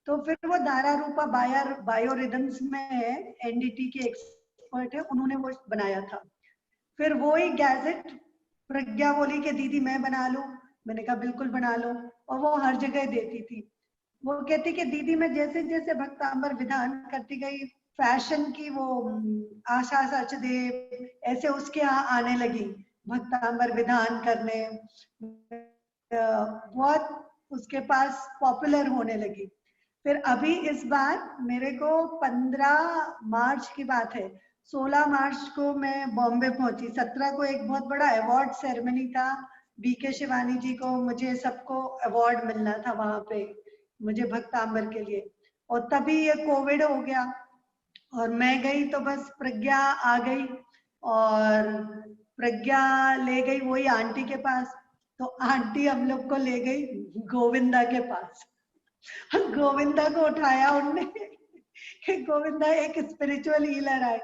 तो फिर वो दारा रूपा बायोरिदम्स में है, एनडीटी के एक्सपर्ट है, उन्होंने वो बनाया था। फिर वो ही गैजेट प्रज्ञा बोली कि दीदी मैं बना लूं, मैंने कहा बिल्कुल बना लो, और वो हर जगह देती थी। वो कहती कि दीदी मैं जैसे जैसे भक्तांबर विधान करती गई, फैशन की वो आशा सचदेव ऐसे उसके यहाँ आने लगी भक्तांबर विधान करने। बहुत उसके पास पॉपुलर होने लगी। फिर अभी इस बार मेरे को 15 मार्च की बात है, 16 मार्च को मैं बॉम्बे पहुंची। 17 को एक बहुत बड़ा अवार्ड सेरेमनी था, बीके शिवानी जी को, मुझे सबको अवार्ड मिलना था वहां पे, मुझे भक्तांबर के लिए। और तभी ये कोविड हो गया और मैं गई तो बस प्रज्ञा आ गई और प्रज्ञा ले गई वही आंटी के पास, तो आंटी हम लोग को ले गई गोविंदा के पास। गोविंदा को उठाया उनने कि गोविंदा एक स्पिरिचुअल हीलर है,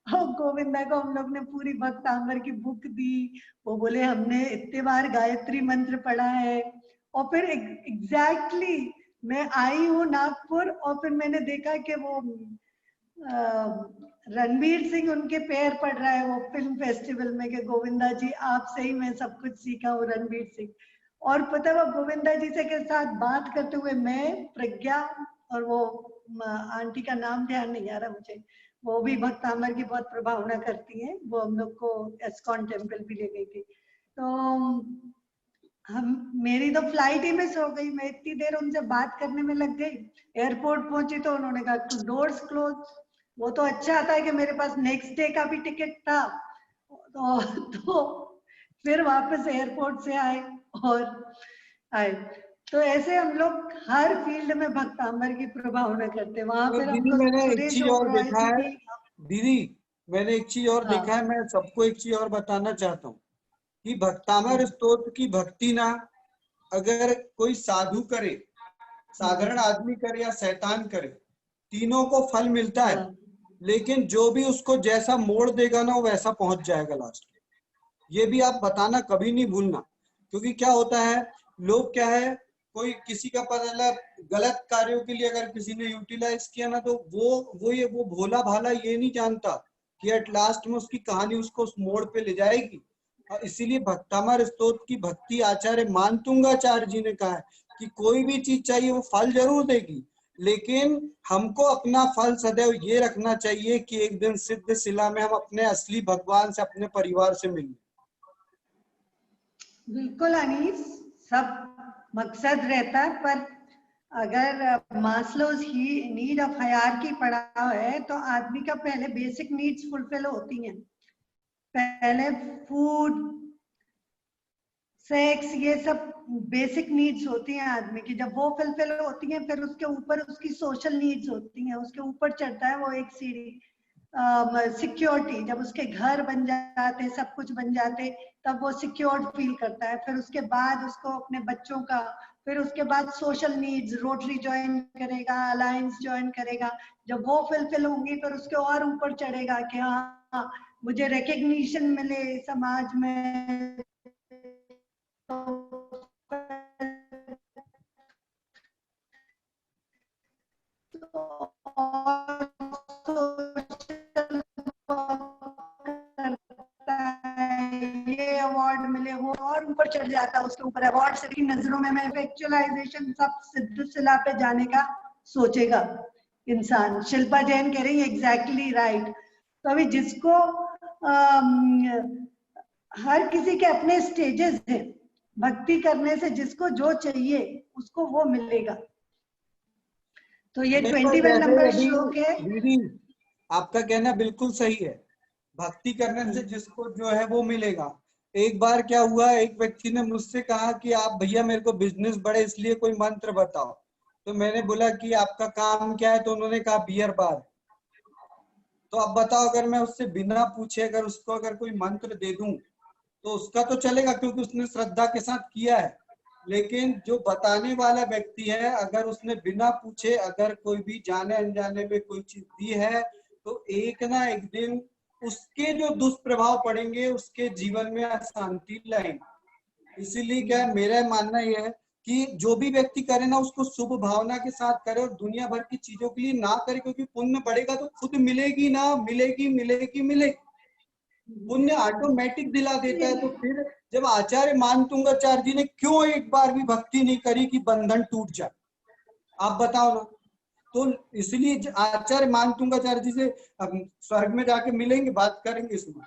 और गोविंदा को हम लोग ने पूरी भक्तांबर की बुक दी। वो बोले हमने इतने बार गायत्री मंत्र पढ़ा है। और फिर एग्जैक्टली मैं आई हूँ नागपुर और फिर मैंने देखा कि वो रणवीर सिंह उनके पैर पड़ रहा है वो फिल्म फेस्टिवल में कि गोविंदा जी आपसे ही मैं सब कुछ सीखा हूँ, रणवीर सिंह। और पता वो गोविंदा जी से के साथ बात करते हुए मैं, प्रज्ञा और वो आंटी का नाम ध्यान नहीं आ रहा मुझे, वो भी भक्तांबर की बहुत प्रभावना करती हैं, वो हम लोग को एस्कॉन टेम्पल भी ले गई थी। तो मेरी तो फ्लाइट ही मिस हो गई, मैं इतनी देर उनसे बात करने में लग गई। एयरपोर्ट पहुंची तो उन्होंने कहा डोर्स क्लोज। वो तो अच्छा था कि मेरे पास नेक्स्ट डे का भी टिकट था, तो फिर वापस एयरपोर्ट से आए और आए। तो ऐसे हम लोग हर फील्ड में भक्तांबर की प्रभावना करते हैं। वहां पर दीदी मैंने एक चीज और देखा है, दीदी मैंने एक चीज और देखा है, मैं सबको एक चीज और बताना चाहता हूँ कि भक्तांबर स्तोत्र की भक्ति ना अगर कोई साधु करे, साधारण आदमी करे या शैतान करे, तीनों को फल मिलता है, लेकिन जो भी उसको जैसा मोड़ देगा ना वो वैसा पहुंच जाएगा लास्ट में। ये भी आप बताना कभी नहीं भूलना, क्योंकि क्या होता है, लोग क्या है, कोई किसी का पता चला गलत कार्यों के लिए अगर किसी ने यूटिलाइज किया ना, तो वो भोला भाला ये नहीं जानता कि एट लास्ट में उसकी कहानी उसको उस मोड़ पे ले जाएगी। और इसीलिए भक्तांबर स्तोत्र की भक्ति आचार्य मानतुंगाचार्य जी ने कहा है कि कोई भी चीज चाहिए वो फल जरूर देगी, लेकिन हमको अपना फल सदैव ये रखना चाहिए कि एक दिन सिद्ध शिला में हम अपने असली भगवान से, अपने परिवार से मिलें। बिल्कुल अनीस, सब मकसद रहता है, पर अगर Maslow's he need of hierarchy पढ़ा है तो आदमी का पहले बेसिक नीड्स फुलफिल होती हैं। पहले फूड, सेक्स, ये सब बेसिक नीड्स होती हैं आदमी की। जब वो फुलफिल होती हैं फिर उसके ऊपर उसकी सोशल नीड्स होती हैं, उसके ऊपर चढ़ता है वो एक सीढ़ी। सिक्योरिटी, जब उसके घर बन जाते, सब कुछ बन जाते, तब वो सिक्योर्ड फील करता है। फिर उसके बाद उसको अपने बच्चों का, फिर उसके बाद सोशल नीड्स, रोटरी ज्वाइन करेगा, अलायंस ज्वाइन करेगा। जब वो फुलफिल होंगी फिर उसके और ऊपर चढ़ेगा कि हाँ मुझे रिकग्निशन मिले समाज में। ये अवार्ड मिले, वो और ऊपर चढ़ जाता है, उसके ऊपर अवार्ड से भी नजरों में एक्चुअलाइजेशन सब सिद्ध शिला पे जाने का सोचेगा इंसान। शिल्पा जैन कह रही है एग्जैक्टली राइट। तो अभी जिसको हर किसी के अपने स्टेजेस हैं, भक्ति करने से जिसको जो चाहिए उसको वो मिलेगा। तो ये 21 नंबर श्लोक है। दीदी आपका कहना बिल्कुल सही है, भक्ति करने से जिसको जो है वो मिलेगा। एक बार क्या हुआ, एक व्यक्ति ने मुझसे कहा कि आप भैया मेरे को बिजनेस बढ़े इसलिए कोई मंत्र बताओ। तो मैंने बोला कि आपका काम क्या है, तो उन्होंने कहा बियर बार। तो अब बताओ, अगर मैं उससे बिना पूछे अगर उसको अगर कोई मंत्र दे दूं तो उसका तो चलेगा क्योंकि उसने श्रद्धा के साथ किया है, लेकिन जो बताने वाला व्यक्ति है अगर उसने बिना पूछे अगर कोई भी जाने अनजाने में कोई चीज दी है तो एक ना एक दिन उसके जो दुष्प्रभाव पड़ेंगे उसके जीवन में अशांति लाएंगे। इसीलिए क्या है, मेरा मानना यह है कि जो भी व्यक्ति करे ना उसको शुभ भावना के साथ करे और दुनिया भर की चीजों के लिए ना करे, क्योंकि पुण्य बढ़ेगा तो खुद मिलेगी ना, मिलेगी मिलेगी मिलेगी, पुण्य ऑटोमेटिक दिला देता है। तो फिर जब आचार्य मानतुंगाचार्य जी ने क्यों एक बार भी भक्ति नहीं करी कि बंधन टूट जाए, आप बताओ ना। तो इसलिए आचार्य मानतुंगाचार्य जी से स्वर्ग में जाके मिलेंगे, बात करेंगे इसमें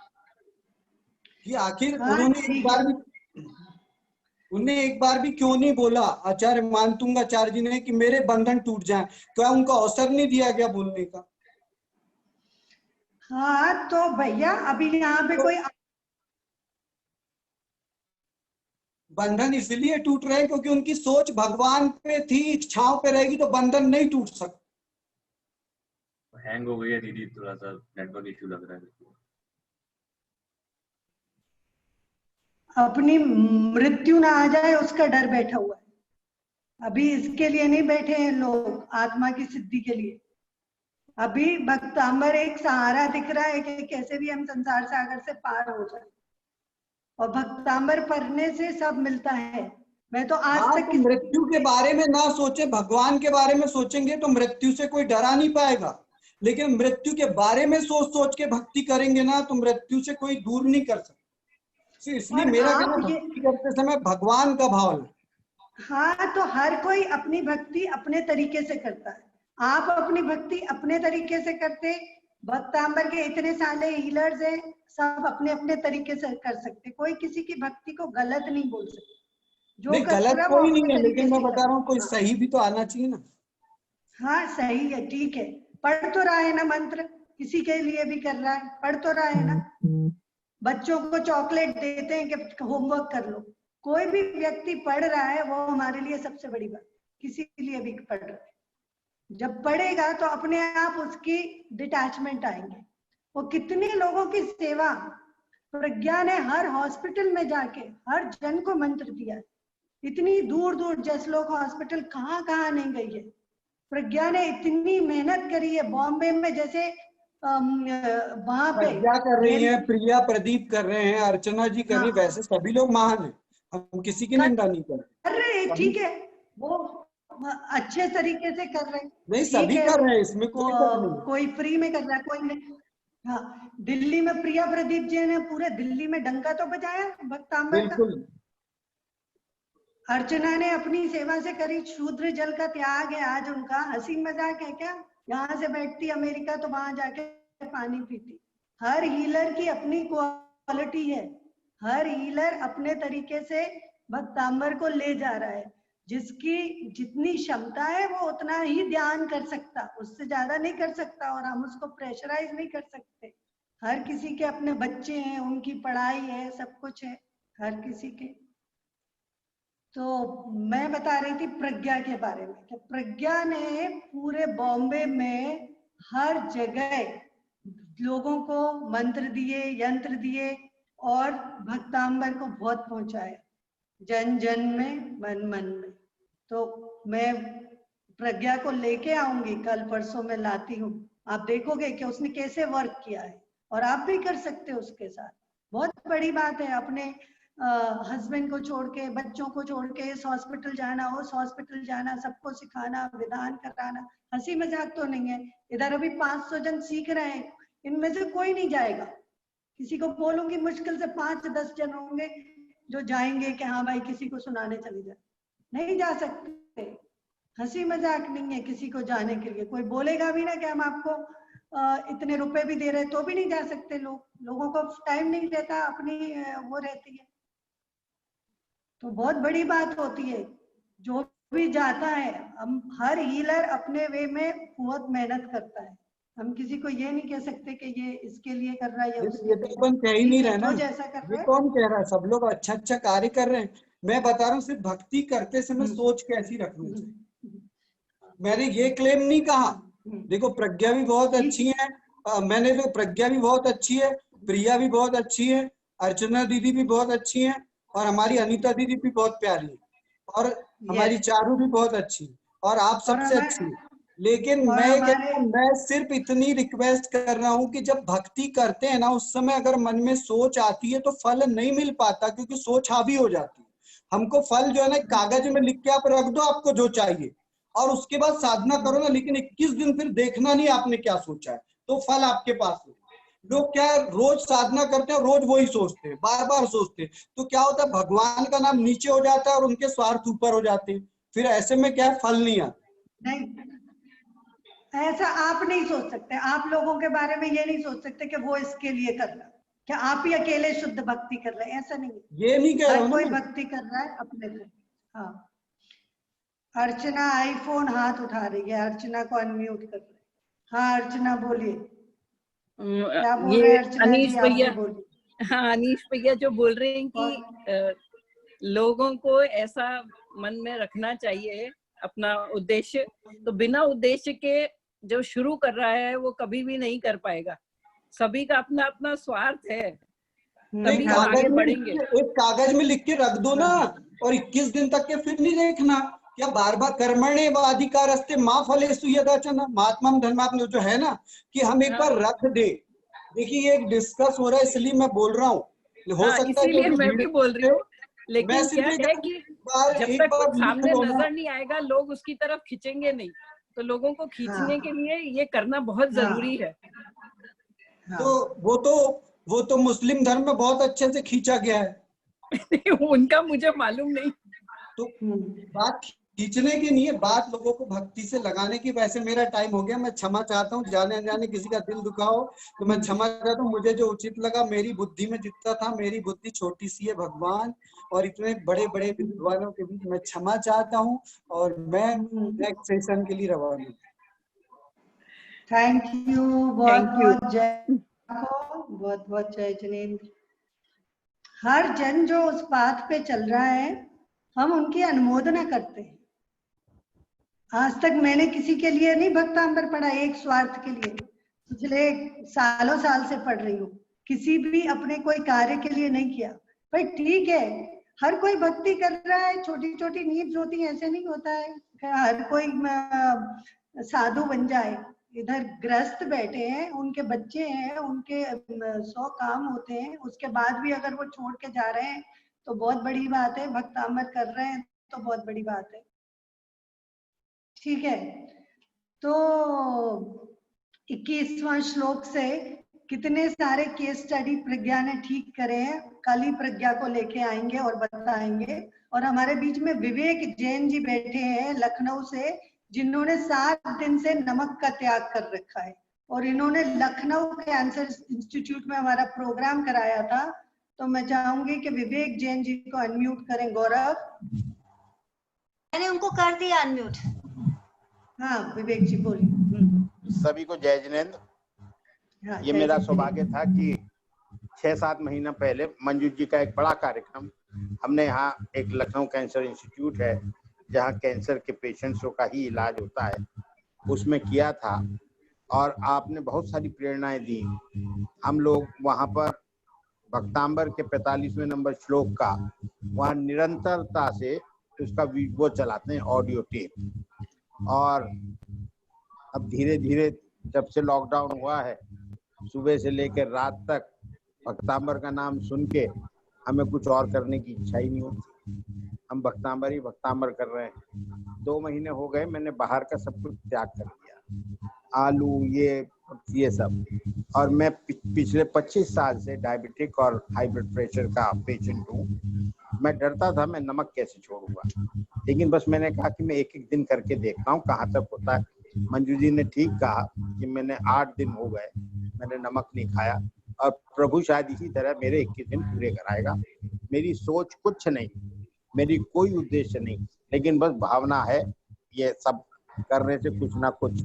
कि आखिर उन्होंने एक बार भी उन्हें एक बार भी क्यों नहीं बोला आचार्य मानतुंगाचार्य जी ने कि मेरे बंधन टूट जाएं? क्या उनको अवसर नहीं दिया गया बोलने का? हाँ तो भैया अभी यहाँ पे कोई बंधन इसलिए टूट रहे हैं क्योंकि उनकी सोच भगवान पे थी, इच्छाओं पे रहेगी तो बंधन नहीं टूट सकता। हैंग हो गई है दीदी, थोड़ा सा नेटवर्क इश्यू लग रहा है। अपनी मृत्यु ना आ जाए उसका डर बैठा हुआ है। अभी इसके लिए नहीं बैठे हैं लोग, आत्मा की सिद्धि के लिए। अभी भक्तांबर एक सहारा दिख रहा है कि कैसे भी हम संसार सागर से पार हो जाए, और भक्तांबर पढ़ने से सब मिलता है। मैं तो आज तक तो मृत्यु के बारे में ना सोचे, भगवान के बारे में सोचेंगे तो मृत्यु से कोई डरा नहीं पाएगा। लेकिन मृत्यु के बारे में सोच सोच के भक्ति करेंगे ना तो मृत्यु से कोई दूर नहीं कर सकता। इसलिए मेरा कहना भक्ति करते समय भगवान का भाव है। हाँ तो हर कोई अपनी भक्ति अपने तरीके से करता है। आप अपनी भक्ति अपने तरीके से करते, भक्तांबर के इतने सारे हीलर्स हैं, सब अपने अपने तरीके से कर सकते। कोई किसी की भक्ति को गलत नहीं बोल सकते। जो नहीं, गलत कोई नहीं है, लेकिन मैं बता रहा हूँ कोई सही भी तो आना चाहिए ना। हाँ सही है, ठीक है। पढ़ तो रहा है ना मंत्र, किसी के लिए भी कर रहा है, पढ़ तो रहा है ना। बच्चों को चॉकलेट देते हैं कि होमवर्क कर लो। कोई भी व्यक्ति पढ़ रहा है वो हमारे लिए सबसे बड़ी बात, किसी के लिए भी पढ़ रहा है। जब पढ़ेगा तो अपने आप उसकी डिटैचमेंट आएंगे। वो कितने लोगों की सेवा, प्रज्ञा ने हर हॉस्पिटल में जाके हर जन को मंत्र दिया है। इतनी दूर दूर जसलोक हॉस्पिटल कहाँ कहाँ नहीं गई है। प्रज्ञा ने इतनी मेहनत करी है। बॉम्बे में जैसे वहां पे प्रज्ञा कर रही है, प्रिया प्रदीप कर रहे हैं, अर्चना जी कर रही है, वैसे सभी लोग महान हैं, हम किसी की निंदा नहीं कर रहे। ठीक है, वो अच्छे तरीके से कर रहे हैं। नहीं, सभी कर रहे हैं, इसमें कोई कोई फ्री में कर रहा है, कोई नहीं। हाँ, दिल्ली में प्रिया प्रदीप जी ने पूरे दिल्ली में डंका तो बजाया भक्तांबर का। अर्चना ने अपनी सेवा से करी। शूद्र जल का त्याग है आज उनका। हंसी मजाक है क्या? यहाँ से बैठती अमेरिका तो वहां जाके पानी पीती। हर हीलर की अपनी क्वालिटी है। हर हीलर अपने तरीके से भक्तांबर को ले जा रहा है। जिसकी जितनी क्षमता है वो उतना ही ध्यान कर सकता, उससे ज्यादा नहीं कर सकता। और हम उसको प्रेशराइज नहीं कर सकते। हर किसी के अपने बच्चे हैं, उनकी पढ़ाई है, सब कुछ है हर किसी के। तो मैं बता रही थी प्रज्ञा के बारे में कि प्रज्ञा ने पूरे बॉम्बे में हर जगह लोगों को मंत्र दिए, यंत्र दिए और भक्तांबर को बहुत पहुंचाया, जन जन में, मन मन में। तो मैं प्रज्ञा को लेके आऊंगी, कल परसों में लाती हूँ। आप देखोगे कि उसने कैसे वर्क किया है और आप भी कर सकते हो उसके साथ। बहुत बड़ी बात है अपने हस्बैंड को छोड़ के, बच्चों को छोड़ के इस हॉस्पिटल जाना, उस हॉस्पिटल जाना, सबको सिखाना, विधान कराना। हंसी मजाक तो नहीं है। इधर अभी 500 जन सीख रहे हैं, इनमें से कोई नहीं जाएगा। किसी को बोलूंगी मुश्किल से 5-10 जन होंगे जो जाएंगे कि हाँ भाई किसी को सुनाने चले जाए। नहीं जा सकते। हंसी मजाक नहीं है किसी को जाने के लिए। कोई बोलेगा भी ना कि हम आपको इतने रुपए भी दे रहे, तो भी नहीं जा सकते। लोगों को टाइम नहीं रहता, अपनी वो रहती है। तो बहुत बड़ी बात होती है। जो भी जाता है, हम हर हीलर अपने वे में बहुत मेहनत करता है। हम किसी को ये नहीं कह सकते कि ये इसके लिए कर रहा है या उसके ये तो अपन कह ही नहीं रहे ना, जैसा कर रहा ये कौन कह रहा है? सब लोग अच्छा अच्छा कार्य कर रहे हैं। मैं बता रहा हूँ सिर्फ भक्ति करते समय सोच कैसी रखनी चाहिए। मैंने ये क्लेम नहीं कहा। देखो प्रज्ञा भी बहुत अच्छी है, मैंने तो प्रज्ञा भी बहुत अच्छी है, प्रिया भी बहुत अच्छी है, अर्चना दीदी भी बहुत अच्छी है, और हमारी अनीता दीदी भी बहुत प्यारी है, और हमारी चारू भी बहुत अच्छी है, और आप सबसे अच्छी है। लेकिन मैं सिर्फ इतनी रिक्वेस्ट कर रहा हूँ कि जब भक्ति करते हैं ना, उस समय अगर मन में सोच आती है तो फल नहीं मिल पाता, क्योंकि सोच हावी हो जाती है। हमको फल जो है ना कागज में लिख के आप रख दो आपको जो चाहिए, और उसके बाद साधना करो ना, लेकिन 21 दिन फिर देखना नहीं आपने क्या सोचा है, तो फल आपके पास है। लोग क्या रोज साधना करते हैं, रोज वही सोचते हैं, बार बार सोचते हैं, तो क्या होता है भगवान का नाम नीचे हो जाता है और उनके स्वार्थ ऊपर हो जाते हैं। फिर ऐसे में क्या है, फल नहीं आता। नहीं, ऐसा आप नहीं सोच सकते। आप लोगों के बारे में ये नहीं सोच सकते कि वो इसके लिए कर रहा। क्या आप ही अकेले शुद्ध भक्ति कर रहे हैं, ऐसा नहीं है। ये नहीं कह रहा हर हूँ कोई ना। भक्ति कर रहा है अपने से। हाँ, अर्चना आईफोन हाथ उठा रही है, अर्चना को अनम्यूट कर रहे हैं। हाँ अर्चना बोलिए, क्या बोल रहे ये हैं अर्चना अनीश जी, आप भी भैया, बोलिए। हाँ अनीश भैया जो बोल रहे हैं कि लोगों को ऐसा मन में रखना चाहिए अपना उद्देश्य, तो बिना उद्देश्य के जो शुरू कर रहा है वो कभी भी नहीं कर पाएगा। सभी का अपना अपना स्वार्थ है, तभी तो आगे बढ़ेंगे। एक कागज में लिख के रख दो ना, और 21 दिन तक के फिर नहीं देखना। क्या बार बार कर्मणे वाधिकारस्ते माँ फलेषु यदाचन महात्मा धर्मात्म जो है ना, कि हम एक बार रख दे। देखिए ये एक डिस्कस हो रहा है, इसलिए मैं बोल रहा हूँ। हो सकता है इसीलिए मैं भी बोल रही हूँ, लेकिन क्या है कि जब तक कुछ सामने नजर नहीं आएगा लोग उसकी तरफ खींचेंगे नहीं, तो लोगों को खींचने के लिए ये करना बहुत जरूरी है। तो वो तो मुस्लिम धर्म में बहुत अच्छे से खींचा गया है। उनका मुझे मालूम नहीं। तो बात खींचने की नहीं है, बात लोगों को भक्ति से लगाने की। वैसे मेरा टाइम हो गया, मैं क्षमा चाहता हूँ, जाने अनजाने किसी का दिल दुखा हो तो मैं क्षमा चाहता हूँ। मुझे जो उचित लगा, मेरी बुद्धि में जितना था, मेरी बुद्धि छोटी सी है भगवान, और इतने बड़े बड़े विद्वानों के बीच मैं क्षमा चाहता हूँ, और मैं नेक्स्ट सेशन के लिए रवाना हूँ। थैंक यू, बहुत बहुत जय को, बहुत बहुत जय जिनेंद्र। हर जन जो उस पाथ पे चल रहा है, हम उनकी अनुमोदना करते हैं। आज तक मैंने किसी के लिए नहीं भक्तांबर पढ़ा, एक स्वार्थ के लिए, पिछले सालों साल से पढ़ रही हूँ। किसी भी अपने कोई कार्य के लिए नहीं किया। भाई ठीक है, हर कोई भक्ति कर रहा है, छोटी छोटी नीड्स होती है, ऐसे नहीं होता है हर कोई साधु बन जाए। इधर गृहस्थ बैठे हैं, उनके बच्चे हैं, उनके 100 काम होते हैं, उसके बाद भी अगर वो छोड़ के जा रहे हैं तो बहुत बड़ी बात है। भक्तांबर कर रहे हैं तो बहुत बड़ी बात है। ठीक है, तो 21वां श्लोक से कितने सारे केस स्टडी प्रज्ञा ने ठीक करे हैं। कल ही प्रज्ञा को लेके आएंगे और बताएंगे। और हमारे बीच में विवेक जैन जी बैठे हैं लखनऊ से, जिन्होंने 7 दिन से नमक का त्याग कर रखा है, और इन्होंने लखनऊ कैंसर इंस्टीट्यूट में हमारा प्रोग्राम कराया था। तो मैं चाहूंगी कि विवेक जैन जी को अनम्यूट करें। गौरव, मैंने उनको कर दिया अनम्यूट। हाँ विवेक जी बोलिए। सभी को जय जिनेंद्र। ये मेरा सौभाग्य था कि 6-7 महीना पहले मंजू जी का एक बड़ा कार्यक्रम हमने यहाँ, एक लखनऊ कैंसर इंस्टीट्यूट है जहाँ कैंसर के पेशेंट्सों का ही इलाज होता है, उसमें किया था। और आपने बहुत सारी प्रेरणाएं दी। हम लोग वहाँ पर भक्तांबर के 45वें नंबर श्लोक का वहाँ निरंतरता से उसका वो चलाते हैं, ऑडियो टेप। और अब धीरे धीरे जब से लॉकडाउन हुआ है, सुबह से लेकर रात तक भक्तांबर का नाम सुन के हमें कुछ और करने की इच्छा ही नहीं होती। हम भक्तांबर ही भक्तांबर कर रहे हैं। 2 महीने हो गए, मैंने बाहर का सब कुछ त्याग कर दिया, आलू ये सब। और मैं पिछले 25 साल से डायबिटिक और हाई ब्लड प्रेशर का पेशेंट हूँ। मैं डरता था मैं नमक कैसे छोड़ूंगा, लेकिन बस मैंने कहा कि मैं एक दिन करके देखता हूँ कहाँ तक होता है। मंजू जी ने ठीक कहा कि मैंने 8 दिन हो गए मैंने नमक नहीं खाया, और प्रभु शायद इसी तरह मेरे 21 दिन पूरे कराएगा। मेरी सोच कुछ नहीं, मेरी कोई उद्देश्य नहीं, लेकिन बस भावना है ये सब करने से कुछ ना कुछ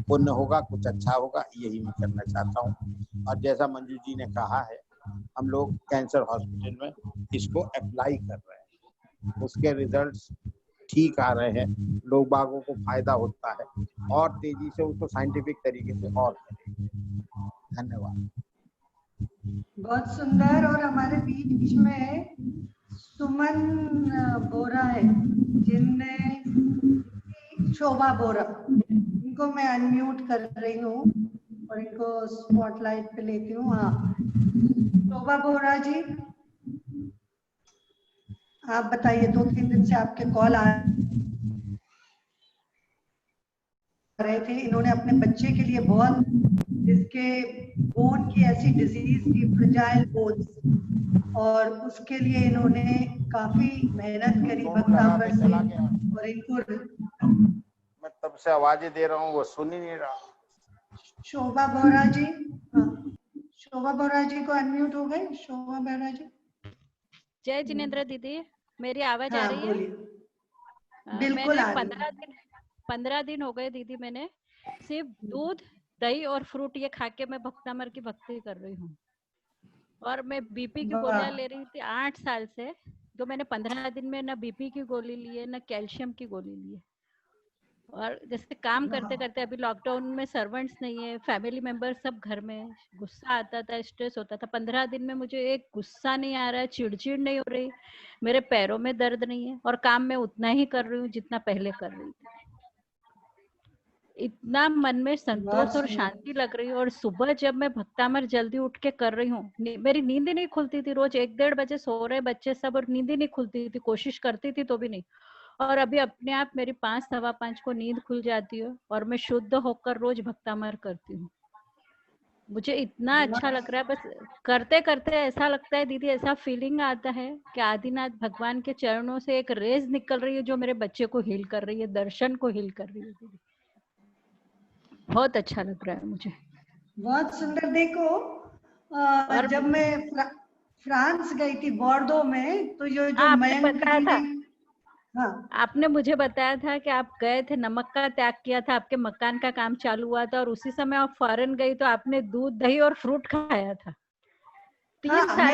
पुण्य होगा, कुछ अच्छा होगा, यही मैं करना चाहता हूँ। और जैसा मंजू जी ने कहा है, हम लोग कैंसर हॉस्पिटल में इसको अप्लाई कर रहे हैं, उसके रिजल्ट्स ठीक आ रहे हैं, लोग बागों को फायदा होता है, और तेजी से उसको साइंटिफिक तरीके से और करें। धन्यवाद। बहुत सुंदर। और हमारे बीच में सुमन बोरा है, जिनने शोभा बोरा, इनको मैं अनम्यूट कर रही हूँ और इनको स्पॉटलाइट पे लेती हूँ। हाँ शोभा बोरा जी, आप बताइए। 2-3 दिन से आपके कॉल आ रहे थे। इन्होंने अपने बच्चे के लिए बहुत, जिसके बोन की ऐसी डिजीज थी, फ्रजाइल बोन्स, और उसके लिए इन्होंने काफी मेहनत करी भक्तांबर से। और इनको मैं तब से आवाजें दे रहा हूँ, वो सुन ही नहीं रहा। शोभा बोरा जी, हाँ शोभा बोरा जी को अनम्यूट हो गए। शोभा बोरा जी, जय जिनेंद्र दीदी, मेरी आवाज आ हाँ रही है? बोलिए। बिल्कुल मैंने आ रही है। 15 दिन हो गए दीदी, मैंने सिर्फ दूध, दही और फ्रूट ये खा के मैं भक्तामर की भक्ति कर रही हूँ। और मैं बीपी की गोलियां ले रही थी 8 साल से, तो मैंने 15 दिन में ना बीपी की गोली ली है, ना कैल्शियम की गोली ली है। और जैसे काम करते करते, अभी लॉकडाउन में सर्वेंट्स नहीं है, फैमिली मेंबर सब घर में, गुस्सा आता था, स्ट्रेस होता था। 15 दिन में मुझे एक गुस्सा नहीं आ रहा है, चिड़चिड़ नहीं हो रही, मेरे पैरों में दर्द नहीं है, और काम मैं उतना ही कर रही हूँ जितना पहले कर रही थी। इतना मन में संतोष और शांति लग रही है। और सुबह जब मैं भक्तामर जल्दी उठ के कर रही हूँ, मेरी नींद ही नहीं खुलती थी। रोज 1-1:30 बजे सो रहे बच्चे सब, और नींद ही नहीं खुलती थी, कोशिश करती थी तो भी नहीं। और अभी अपने आप मेरी 5, 5:15 को नींद खुल जाती है, और मैं शुद्ध होकर रोज भक्तामर करती हूँ। मुझे इतना अच्छा लग रहा है, बस करते करते ऐसा लगता है दीदी, ऐसा फीलिंग आता है कि आदिनाथ भगवान के चरणों से एक रेज निकल रही है जो मेरे बच्चे को हील कर रही है, दर्शन को हील कर रही है दीदी। बहुत अच्छा लग रहा है मुझे। बहुत सुंदर। देखो जब मैं फ्रांस गई थी बॉर्डो में, तो जो मयंक जी ने, हाँ, आपने मुझे बताया था कि आप गए थे, नमक का त्याग किया था, आपके मकान का काम चालू हुआ था, और उसी समय आप फॉरेन गई तो आपने दूध, दही और फ्रूट खाया था। 3 साल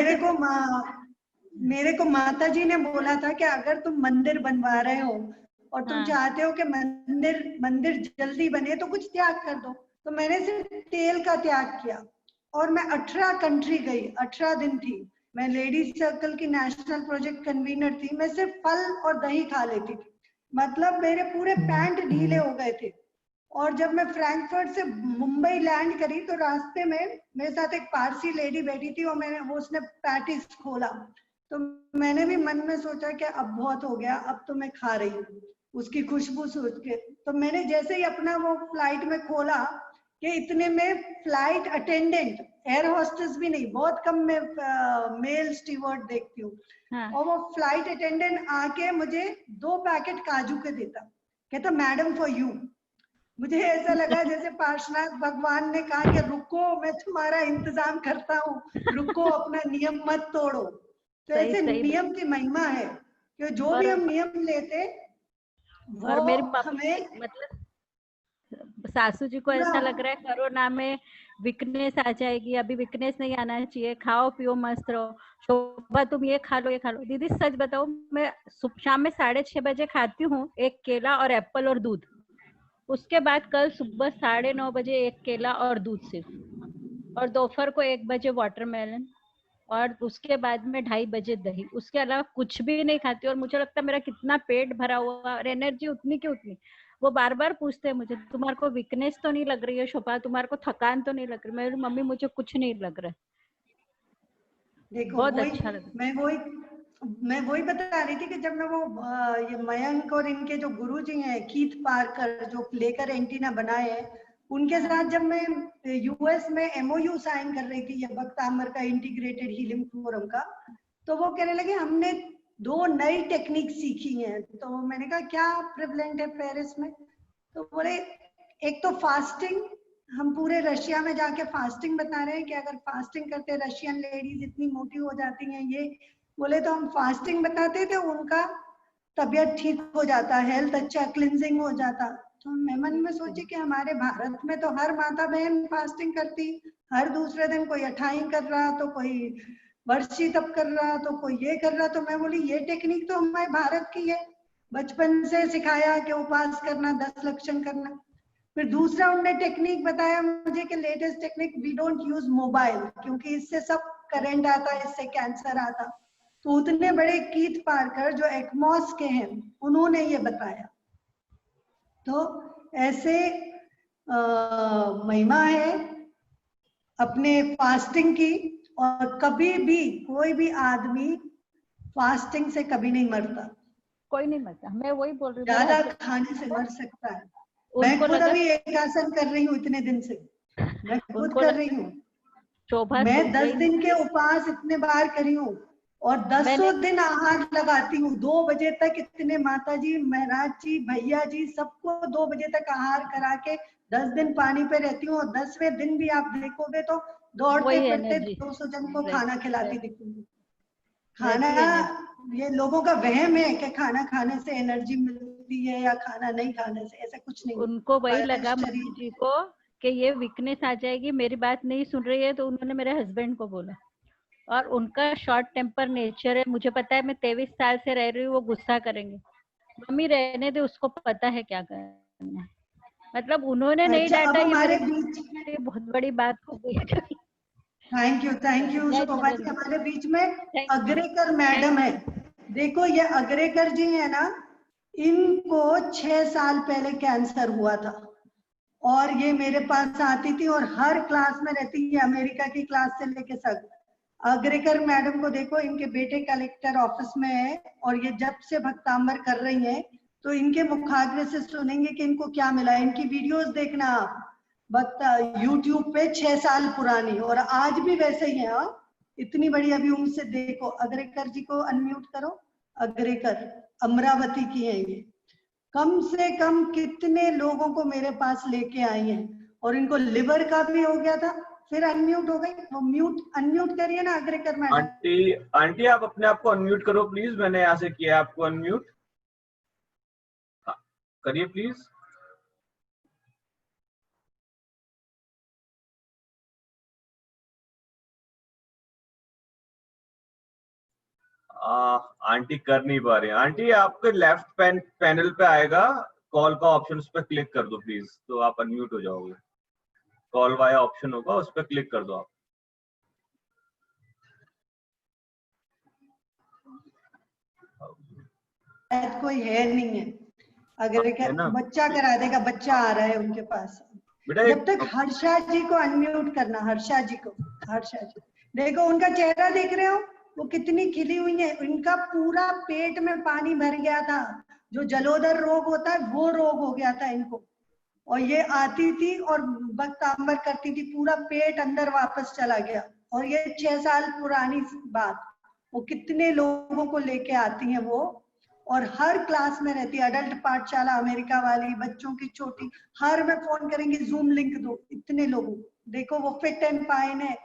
मेरे को माता जी ने बोला था कि अगर तुम मंदिर बनवा रहे हो और तुम चाहते हो कि मंदिर जल्दी बने, तो कुछ त्याग कर दो। तो मैंने सिर्फ तेल का त्याग किया, और मैं 18 कंट्री गई, 18 दिन थी। मैं लेडीज सर्कल की नेशनल प्रोजेक्ट कन्वीनर थी। मैं सिर्फ फल और दही खा लेती थी, मतलब मेरे पूरे पैंट ढीले हो गए थे। और जब मैं फ्रैंकफर्ट से मुंबई लैंड करी, तो रास्ते में मेरे साथ एक पारसी लेडी बैठी थी, और उसने पैटिस खोला। तो मैंने भी मन में सोचा कि अब बहुत हो गया, अब तो मैं खा रही हूँ, उसकी खुशबू सोच के। तो मैंने जैसे ही अपना वो फ्लाइट में खोला, कि इतने में फ्लाइट अटेंडेंट, एयर होस्टेस भी नहीं, बहुत कम मैं मेल स्टीवर्ड देखती हूँ, और वो फ्लाइट अटेंडेंट आके मुझे 2 पैकेट काजू के देता, कहता मैडम फॉर यू। मुझे ऐसा लगा जैसे पार्श्वनाथ भगवान ने कहा कि रुको, मैं तुम्हारा इंतजाम करता हूँ, रुको, अपना नियम मत तोड़ो। तो ऐसे नियम की महिमा है कि जो भी हम नियम लेते, और मेरी हमें, मतलब सासू जी को ऐसा लग रहा है कोरोना में वीकनेस आ जाएगी, अभी वीकनेस नहीं आना चाहिए, खाओ पियो मस्त रहो, शोभा तुम ये खा लो, ये खा लो। दीदी सच बताओ, मैं शाम में 6:30 बजे खाती हूँ एक केला और एप्पल और दूध। उसके बाद कल सुबह 9:30 बजे एक केला और दूध सिर्फ, और दोपहर को 1 बजे वाटरमेलन, और उसके बाद में 2:30 बजे दही। उसके अलावा कुछ भी नहीं खाती। और मुझे लगता है मेरा कितना पेट भरा हुआ, और एनर्जी उतनी की उतनी। वो बार बार पूछते हैं मुझे, तुम्हारे को वीकनेस तो नहीं लग रही है शोभा, तुम्हारे को थकान तो नहीं लग रही? मेरी मम्मी, मुझे कुछ नहीं लग रहा है। देखो बहुत अच्छा लग रहा है। मैं वही बता रही थी कि जब मैं वो ये मयंक और इनके जो गुरुजी हैं कीथ पार्कर, जो लेकर एंटीना बनाए हैं, उनके साथ जब मैं यूएस में एमओयू साइन कर रही थी, ये भक्तामर का इंटीग्रेटेड हीलिंग फोरम का, तो वो कहने लगे हमने 2 नई टेक्निक सीखी हैं। तो मैंने कहा क्या प्रिवलेंट है पेरिस में? तो बोले एक तो फास्टिंग, हम पूरे रशिया में जाके फास्टिंग बता रहे हैं कि अगर फास्टिंग करते रशियन लेडीज इतनी मोटी हो जाती हैं, ये बोले तो हम फास्टिंग बताते थे, उनका तबीयत ठीक हो जाता, हेल्थ अच्छा, क्लिनजिंग हो जाता। तो मैं मन में सोची कि हमारे भारत में तो हर माता बहन फास्टिंग करती, हर दूसरे दिन कोई अठाई कर रहा, तो कोई वर्षी तप कर रहा, तो कोई ये कर रहा। तो मैं बोली ये टेक्निक तो हमारे भारत की है, बचपन से सिखाया कि उपवास करना, 10 लक्षण करना। फिर दूसरा उन्होंने टेक्निक बताया मुझे कि latest technique, we don't use mobile, क्योंकि इससे सब करंट आता है, इससे कैंसर आता। तो उतने बड़े कीथ पार्कर जो एक्मॉस के हैं, उन्होंने ये बताया। तो ऐसे महिमा है अपने फास्टिंग की, और कभी भी कोई भी आदमी फास्टिंग से कभी नहीं मरता, कोई नहीं मरता। मैं वही बोल रही हूँ, ज्यादा खाने से मर सकता है। मैं खुद अभी एक आसन कर रही हूँ इतने दिन से, मैं खुद कर रही हूँ। मैं 10 दिन के उपवास इतने बार करी हूँ, और 10 दिन आहार लगाती हूँ 2 बजे तक। इतने माता जी, महाराज जी, भैया जी, सबको 2 बजे तक आहार करा के 10 दिन पानी पे रहती हूँ। और 10वें दिन भी आप देखोगे तो दौड़ते वही फिरते एनर्जी 200 जन को Right, खाना खिलाती right. दिखूंगी। वैसी खाना, एनर्जी ये लोगों का वहम है कि खाना खाने से एनर्जी मिलती है या खाना नहीं खाने से, ऐसा कुछ नहीं। उनको वही हमारे लगा शरीर मम्मी जी को कि ये वीकनेस आ जाएगी, मेरी बात नहीं सुन रही है, तो उन्होंने मेरे हस्बैंड को बोला। और उनका शॉर्ट टेम्पर नेचर है, मुझे पता है, मैं 23 साल से रह रही हूँ, वो गुस्सा करेंगे। मम्मी रहने दे, उसको पता है क्या करना है। मतलब उन्होंने नहीं अच्छा, अब डांटा, ये हमारे मेरे बीच, लिए बहुत बड़ी बात हो गई। थैंक यू जय शोभा जी। जिनेंद्र। हमारे बीच में Thank you. अग्रेकर मैडम है। देखो ये अग्रेकर जी है ना, इनको 6 साल पहले कैंसर हुआ था और ये मेरे पास आती थी और हर क्लास में रहती है, अमेरिका की क्लास से लेके सब। अग्रेकर मैडम को देखो, इनके बेटे कलेक्टर ऑफिस में है और ये जब से भक्तांबर कर रही हैं तो इनके मुखाग्र से सुनेंगे कि इनको क्या मिला। इनकी वीडियोस देखना आप, यूट्यूब पे 6 साल पुरानी, और आज भी वैसे ही है। इतनी बड़ी अभी उम्र से देखो। अग्रेकर जी को अनम्यूट करो। अग्रेकर अमरावती की है ये। कम से कम कितने लोगों को मेरे पास लेके आई हैं, और इनको लिवर का भी हो गया था, फिर अनम्यूट हो गई। वो अनम्यूट करिए ना अग्रेकर मैडम। आंटी आप अपने आप को अनम्यूट करो प्लीज, मैंने यहाँ से किया आपको अनम्यूट, करिए प्लीज। आंटी कर नहीं पा रही। आंटी आपके लेफ्ट पैनल पे आएगा कॉल का ऑप्शन, उस पर क्लिक कर दो प्लीज, तो आप अनम्यूट हो जाओगे। कॉल वाया ऑप्शन होगा, उस पर क्लिक कर दो आप। कोई है नहीं है। अगर है ना? बच्चा करा देगा, बच्चा आ रहा है उनके पास। जब तक हर्षा जी को अनम्यूट करना, हर्षा जी को। हर्षा जी देखो, उनका चेहरा देख रहे हो, वो कितनी खिली हुई है। इनका पूरा पेट में पानी भर गया था, जो जलोदर रोग होता है वो रोग हो गया था इनको। और ये आती थी और भक्तांबर करती थी, पूरा पेट अंदर वापस चला गया। और ये 6 साल पुरानी बात। वो कितने लोगों को लेके आती हैं वो, और हर क्लास में रहती है। अडल्ट पाठशाला अमेरिका वाली, बच्चों की छोटी, हर में फोन करेंगे, जूम लिंक दो। इतने लोगों देखो, वो फिट एंड फाइन है,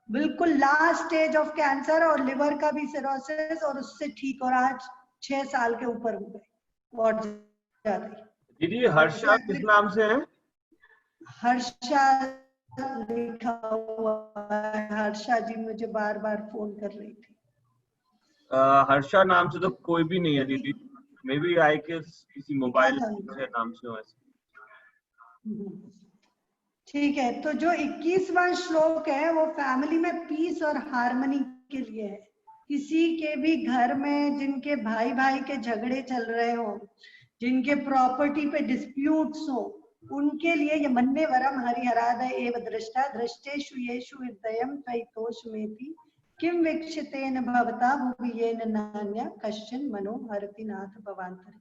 बिल्कुल लास्ट स्टेज ऑफ कैंसर और लिवर का भी सिरोसिस, और उससे ठीक, और आज 6 साल के ऊपर हो गए और ज्यादा। दीदी हर्षा किस नाम से है? हर्षा लिखा हुआ है। हर्षा जी मुझे बार बार फोन कर रही थी। हर्षा नाम से तो कोई भी नहीं है दीदी, मे बी आई के किसी मोबाइल नाम से हो ऐसे। ठीक है, तो जो 21वां श्लोक है वो फैमिली में पीस और हार्मनी के लिए है। किसी के भी घर में जिनके भाई भाई के झगड़े चल रहे हो, जिनके प्रॉपर्टी पे डिस्प्यूट्स हो, उनके लिए ये मन्ने वरम हरिहरादय एव दृष्टा दृष्टेषु येषु हृदयं त्वयितोषमेति किम वीक्षितेन भवता भुवि येन नान्या कश्चन मनो हरति नाथ भवान्तरे।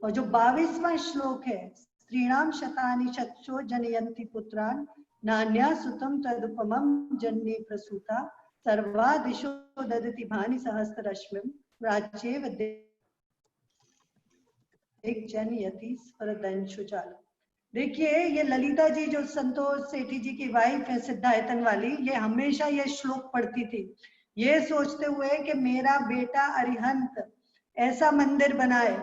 और जो 22वां श्लोक है, स्त्रीणाम शतानि शतशो जनयन्ति पुत्रान् नान्या सुतं तदुपमं जन्ये प्रसूता सर्वा दिशो ददति भानि सहस्ररश्मिं प्राच्येव जनयति स्फुरदंशुजालम्। देखिए, ये ललिता जी जो संतोष सेठी जी की वाइफ है, सिद्धायतन वाली, ये हमेशा ये श्लोक पढ़ती थी, ये सोचते हुए कि मेरा बेटा अरिहंत ऐसा मंदिर बनाए।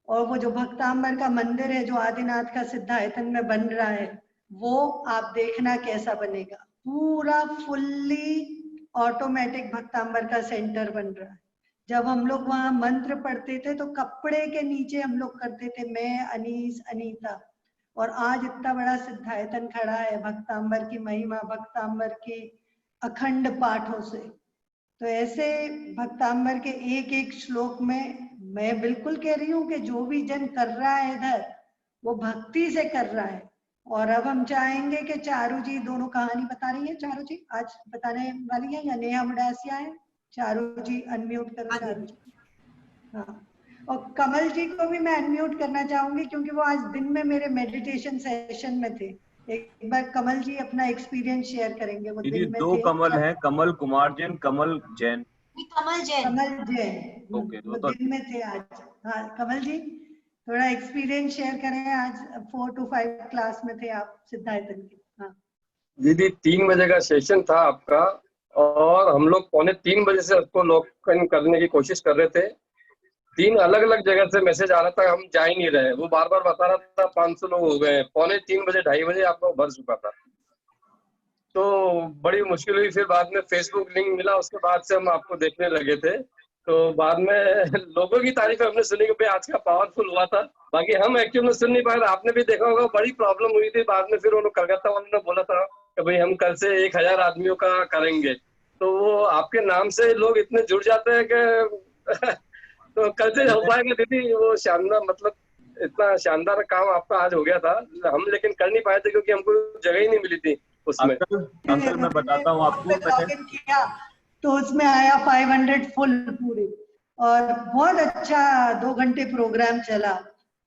और वो जो भक्तांबर का मंदिर है जो आदिनाथ का सिद्धायतन में बन रहा है, वो आप देखना कैसा बनेगा। पूरा फुल्ली ऑटोमेटिक भक्तांबर का सेंटर बन रहा है। जब हम लोग वहां मंत्र पढ़ते थे तो कपड़े के नीचे हम लोग करते थे, मैं, अनीस, अनीता। और आज इतना बड़ा सिद्धायतन खड़ा है भक्तांबर की महिमा, भक्तांबर के अखंड पाठों से। तो ऐसे भक्तांबर के एक एक श्लोक में मैं बिल्कुल कह रही हूँ कि जो भी जन कर रहा है इधर, वो भक्ति से कर रहा है। और अब हम चाहेंगे कि चारू जी दोनों कहानी बता रही है। चारू जी आज बताने वाली है या नेहा मुडासिया है? चारू जी अनम्यूट करो। चारू जी, हाँ। और कमल जी को भी मैं अनम्यूट करना चाहूंगी क्योंकि वो आज दिन में मेरे मेडिटेशन सेशन में थे। एक बार कमल जी अपना एक्सपीरियंस शेयर करेंगे। वो दीदी दिन में 2 थे। कमल हैं, कमल कुमार जैन, कमल जैन। कमल जैन। कमल जैन ओके, वो दिन में थे आज। हाँ कमल जी, थोड़ा एक्सपीरियंस शेयर करें। आज 4 to 5 क्लास में थे आप सिद्धायतन के। हाँ दीदी 3 बजे का सेशन था आपका और हम लोग 2:45 से उसको लॉक इन करने की कोशिश कर रहे थे। 3 अलग अलग जगह से मैसेज आ रहा था, हम जा ही नहीं रहे। वो बार बार बता रहा था 500 लोग हो गए। 2:45 बजे 2:30 बजे आपको भर चुका था, तो बड़ी मुश्किल हुई। फिर बाद में फेसबुक लिंक मिला, उसके बाद से हम आपको देखने लगे थे। तो बाद में लोगों की तारीफ हमने सुनी कि भाई आज का पावरफुल हुआ था। बाकी हम एक्चुअली में सुन नहीं पाए। आपने भी देखा होगा बड़ी प्रॉब्लम हुई थी। बाद में फिर उन्होंने कलकत्ता वालों ने बोला था कि भाई हम कल से 1000 आदमियों का करेंगे। तो वो आपके नाम से लोग इतने जुड़ जाते हैं कि तो कल से हो पाएगा दीदी। वो शानदार, मतलब इतना शानदार काम आपका आज हो गया था। हम लेकिन कर नहीं पाए थे क्योंकि हमको जगह ही नहीं मिली थी उसमें। अंकल मैं बताता हूँ आपको, लॉगिन किया तो उसमें आया 500 फुल पूरे, और बहुत अच्छा 2 घंटे प्रोग्राम चला।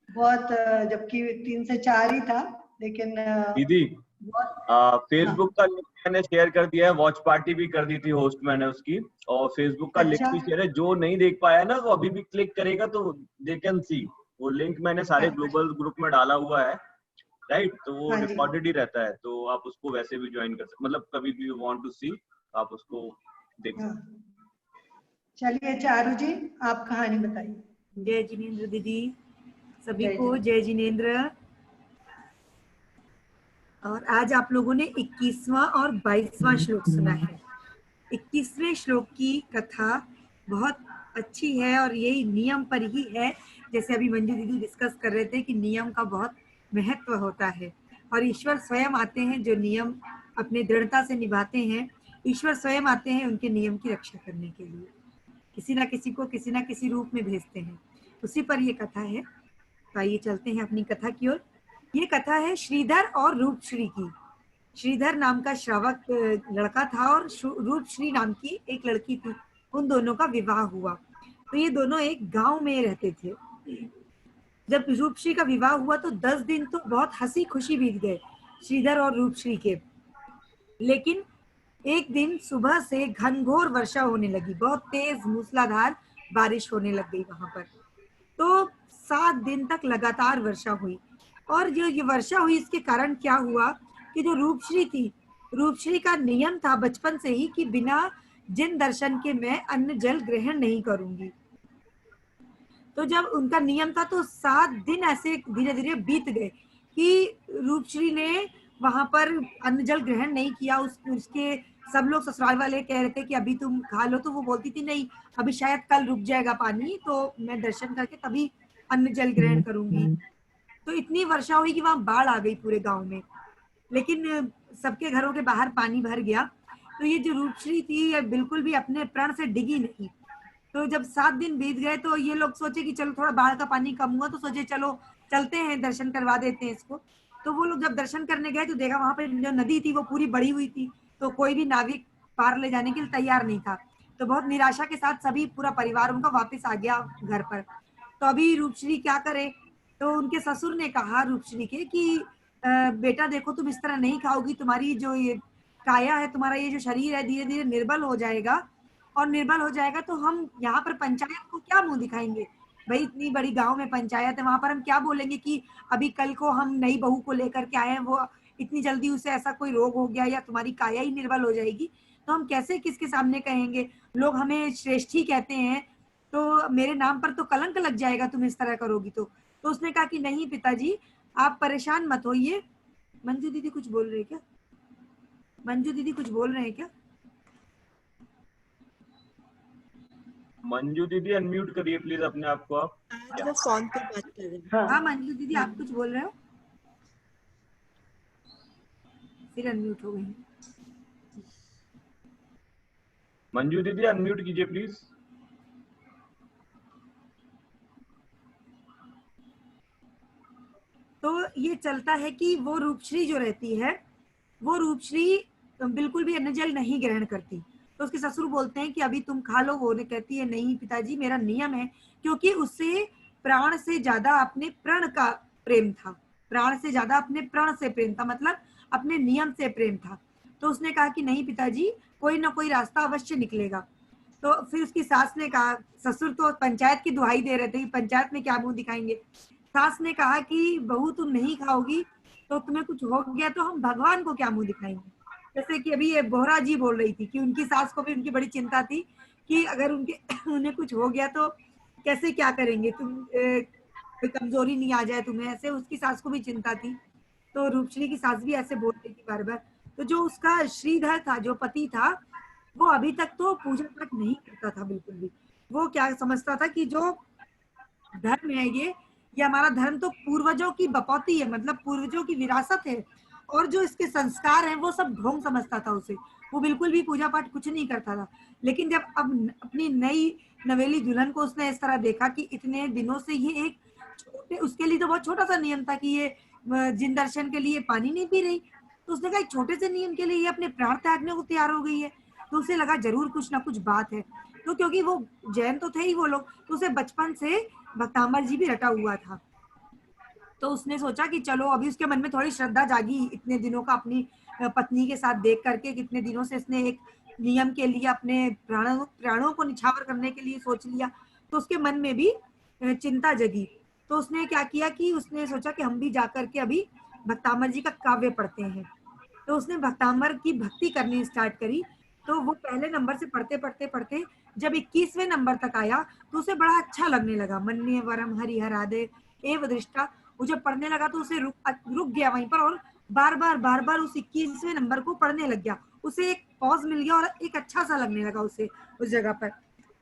बहुत, जबकि 3 से 4 ही था, लेकिन दीदी फेसबुक का लिंक मैंने शेयर कर दिया है। वॉच पार्टी भी कर दी थी होस्ट मैंने उसकी, और फेसबुक का लिंक भी शेयर है। जो नहीं देख पाया ना वो अभी भी क्लिक करेगा तो दे कैन सी। वो लिंक मैंने सारे ग्लोबल ग्रुप में डाला हुआ है, राइट। तो वो रिकॉर्डेड ही रहता है, तो आप उसको वैसे भी ज्वाइन कर सकते, मतलब कभी भी वांट टू सी आप उसको देख सकते। चलिए चारू जी, आप कहानी बताइए। जय जिनेंद्र दीदी, सभी को जय जिनेंद्र। और आज आप लोगों ने 21वां और 22वां श्लोक सुना है। 21वें श्लोक की कथा बहुत अच्छी है और यही नियम पर ही है। जैसे अभी मंजू दीदी डिस्कस कर रहे थे कि नियम का बहुत महत्व होता है और ईश्वर स्वयं आते हैं जो नियम अपने दृढ़ता से निभाते हैं। ईश्वर स्वयं आते हैं उनके नियम की रक्षा करने के लिए, किसी ना किसी को किसी ना किसी रूप में भेजते हैं। उसी पर ये कथा है। तो आइए चलते हैं अपनी कथा की ओर। ये कथा है श्रीधर और रूपश्री की। श्रीधर नाम का श्रावक लड़का था और रूपश्री नाम की एक लड़की थी। उन दोनों का विवाह हुआ। तो ये दोनों एक गांव में रहते थे। जब रूपश्री का विवाह हुआ तो 10 दिन तो बहुत हंसी खुशी बीत गए श्रीधर और रूपश्री के। लेकिन एक दिन सुबह से घनघोर वर्षा होने लगी, बहुत तेज मूसलाधार बारिश होने लग गई वहां पर। तो 7 दिन तक लगातार वर्षा हुई। और जो ये वर्षा हुई इसके कारण क्या हुआ कि जो रूपश्री थी, रूपश्री का नियम था बचपन से ही कि बिना जिन दर्शन के मैं अन्न जल ग्रहण नहीं करूंगी। तो जब उनका नियम था तो 7 दिन ऐसे धीरे धीरे बीत गए कि रूपश्री ने वहां पर अन्न जल ग्रहण नहीं किया। उसके सब लोग ससुराल वाले कह रहे थे कि अभी तुम खा लो, तो वो बोलती थी नहीं अभी शायद कल रुक जाएगा पानी, तो मैं दर्शन करके तभी अन्न जल ग्रहण करूंगी। तो इतनी वर्षा हुई कि वहां बाढ़ आ गई पूरे गांव में। लेकिन सबके घरों के बाहर पानी भर गया। तो ये जो रूपश्री थी बिल्कुल भी अपने प्राण से डिगी नहीं। तो जब 7 दिन बीत गए तो ये लोग सोचे कि चलो थोड़ा बाढ़ का पानी कम हुआ तो सोचे चलो चलते हैं दर्शन करवा देते हैं इसको। तो वो लोग जब दर्शन करने गए तो देखा वहां पर जो नदी थी वो पूरी बढ़ी हुई थी, तो कोई भी नाविक पार ले जाने के लिए तैयार नहीं था। तो बहुत निराशा के साथ सभी पूरा परिवार उनका वापस आ गया घर पर। तो अभी रूपश्री क्या करे, तो उनके ससुर ने कहा रूपश्री के कि बेटा देखो तुम इस तरह नहीं खाओगी, तुम्हारी जो ये काया है, तुम्हारा ये जो शरीर है धीरे धीरे निर्बल हो जाएगा, और निर्बल हो जाएगा तो हम यहाँ पर पंचायत को क्या मुंह दिखाएंगे। भाई इतनी बड़ी गांव में पंचायत है, वहां पर हम क्या बोलेंगे कि अभी कल को हम नई बहू को लेकर के आए हैं, वो इतनी जल्दी उसे ऐसा कोई रोग हो गया या तुम्हारी काया ही निर्बल हो जाएगी, तो हम कैसे किसके सामने कहेंगे। लोग हमें श्रेष्ठी कहते हैं, तो मेरे नाम पर तो कलंक लग जाएगा तुम इस तरह करोगी तो उसने कहा कि नहीं पिताजी आप परेशान मत होइए। मंजू दीदी कुछ बोल रहे हैं क्या? मंजू दीदी कुछ बोल रहे हैं क्या? मंजू दीदी अनम्यूट करिए प्लीज अपने आप को। आप फोन पर बात कर रहे हैं। हाँ मंजू दीदी आप कुछ बोल रहे हो, फिर अनम्यूट हो गई। मंजू दीदी अनम्यूट कीजिए प्लीज। तो ये चलता है कि वो रूपश्री जो रहती है वो रूपश्री बिल्कुल भी अन्न जल नहीं ग्रहण करती। तो उसके ससुर बोलते हैं कि अभी तुम खा लो। वो कहती है नहीं पिताजी मेरा नियम है, क्योंकि उससे प्राण से ज्यादा अपने प्रण का प्रेम था, प्राण से ज्यादा अपने प्रण से प्रेम था, मतलब अपने नियम से प्रेम था। तो उसने कहा कि नहीं पिताजी कोई ना कोई रास्ता अवश्य निकलेगा। तो फिर उसकी सास ने कहा, ससुर तो पंचायत की दुहाई दे रहे थे कि पंचायत में क्या मुंह दिखाएंगे। सास ने कहा कि बहू तुम नहीं खाओगी तो तुम्हें कुछ हो गया तो हम भगवान को क्या मुंह दिखाएंगे। जैसे कि अभी ये बोहरा जी बोल रही थी कि उनकी सास को भी उनकी बड़ी चिंता थी कि अगर उनके उन्हें कुछ हो गया तो कैसे क्या करेंगे, तुम कोई कमजोरी नहीं आ जाए तुम्हें, ऐसे उसकी सास को भी चिंता थी। तो रूपश्री की सास भी ऐसे बोल रही थी बार बार। तो जो उसका श्रीधर था, जो पति था, वो अभी तक तो पूजा पाठ नहीं करता था बिल्कुल भी। वो क्या समझता था कि जो धर्म है ये हमारा धर्म तो पूर्वजों की बपौती है, मतलब पूर्वजों की विरासत है, और जो इसके संस्कार हैं वो सब ढोंग समझता था उसे। वो बिल्कुल भी पूजा पाठ कुछ नहीं करता था। लेकिन जब अब अपनी नई नवेली दुल्हन को उसने इस तरह देखा कि इतने दिनों से ये एक छोटे, उसके लिए तो बहुत छोटा सा नियम था कि ये जिन दर्शन के लिए पानी नहीं पी रही, तो उसने कहा एक छोटे से नियम के लिए ये अपने प्राण त्यागने को तैयार हो गई है। तो उसे लगा जरूर कुछ ना कुछ बात है। तो क्योंकि वो जैन तो थे ही वो लोग, तो उसे बचपन से भक्तांबर जी भी रटा हुआ था। तो उसने सोचा कि चलो, अभी उसके मन में थोड़ी श्रद्धा जागी इतने दिनों का अपनी पत्नी के साथ देख करके, कितने दिनों से इसने एक नियम के लिए अपने प्राणों को निछावर करने के लिए सोच लिया। तो उसके मन में भी चिंता जगी। तो उसने क्या किया कि उसने सोचा कि हम भी जाकर के अभी भक्तांबर जी का काव्य पढ़ते हैं। तो उसने भक्तांबर की भक्ति करनी स्टार्ट करी। तो वो पहले नंबर से पढ़ते पढ़ते पढ़ते जब 21वें नंबर तक आया तो उसे बड़ा अच्छा लगने लगा। मन्ये वरम हरिहरादे एव दृष्टा, वो जब पढ़ने लगा तो उसे रुक गया वहीं पर, और बार बार उस 21वें नंबर को पढ़ने लग गया। उसे एक पॉज मिल गया और एक अच्छा सा लगने लगा उसे उस जगह पर।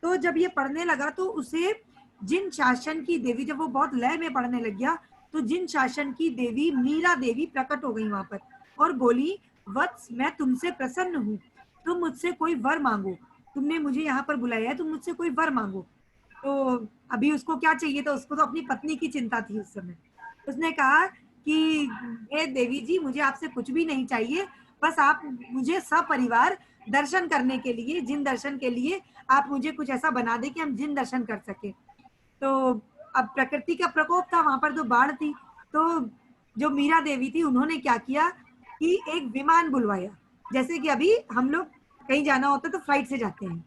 तो जब ये पढ़ने लगा तो उसे जिन शासन की देवी, जब वो बहुत लय में पढ़ने लग गया तो जिन शासन की देवी मीरा देवी प्रकट हो गई वहां पर और बोली, वत्स मैं तुमसे प्रसन्न हूँ, तुम मुझसे कोई वर मांगो, तुमने मुझे यहाँ पर बुलाया है, तुम मुझसे कोई वर मांगो। तो अभी उसको क्या चाहिए था, उसको तो अपनी पत्नी की चिंता थी उस समय। उसने कहा कि हे देवी जी, मुझे आपसे कुछ भी नहीं चाहिए, बस आप मुझे सपरिवार दर्शन करने के लिए, जिन दर्शन के लिए आप मुझे कुछ ऐसा बना दे कि हम जिन दर्शन कर सके। तो अब प्रकृति का प्रकोप था वहां पर, तो बाढ़ थी। तो जो मीरा देवी थी उन्होंने क्या किया कि एक विमान बुलवाया। जैसे कि अभी हम लोग कहीं जाना होता तो फ्लाइट से जाते हैं,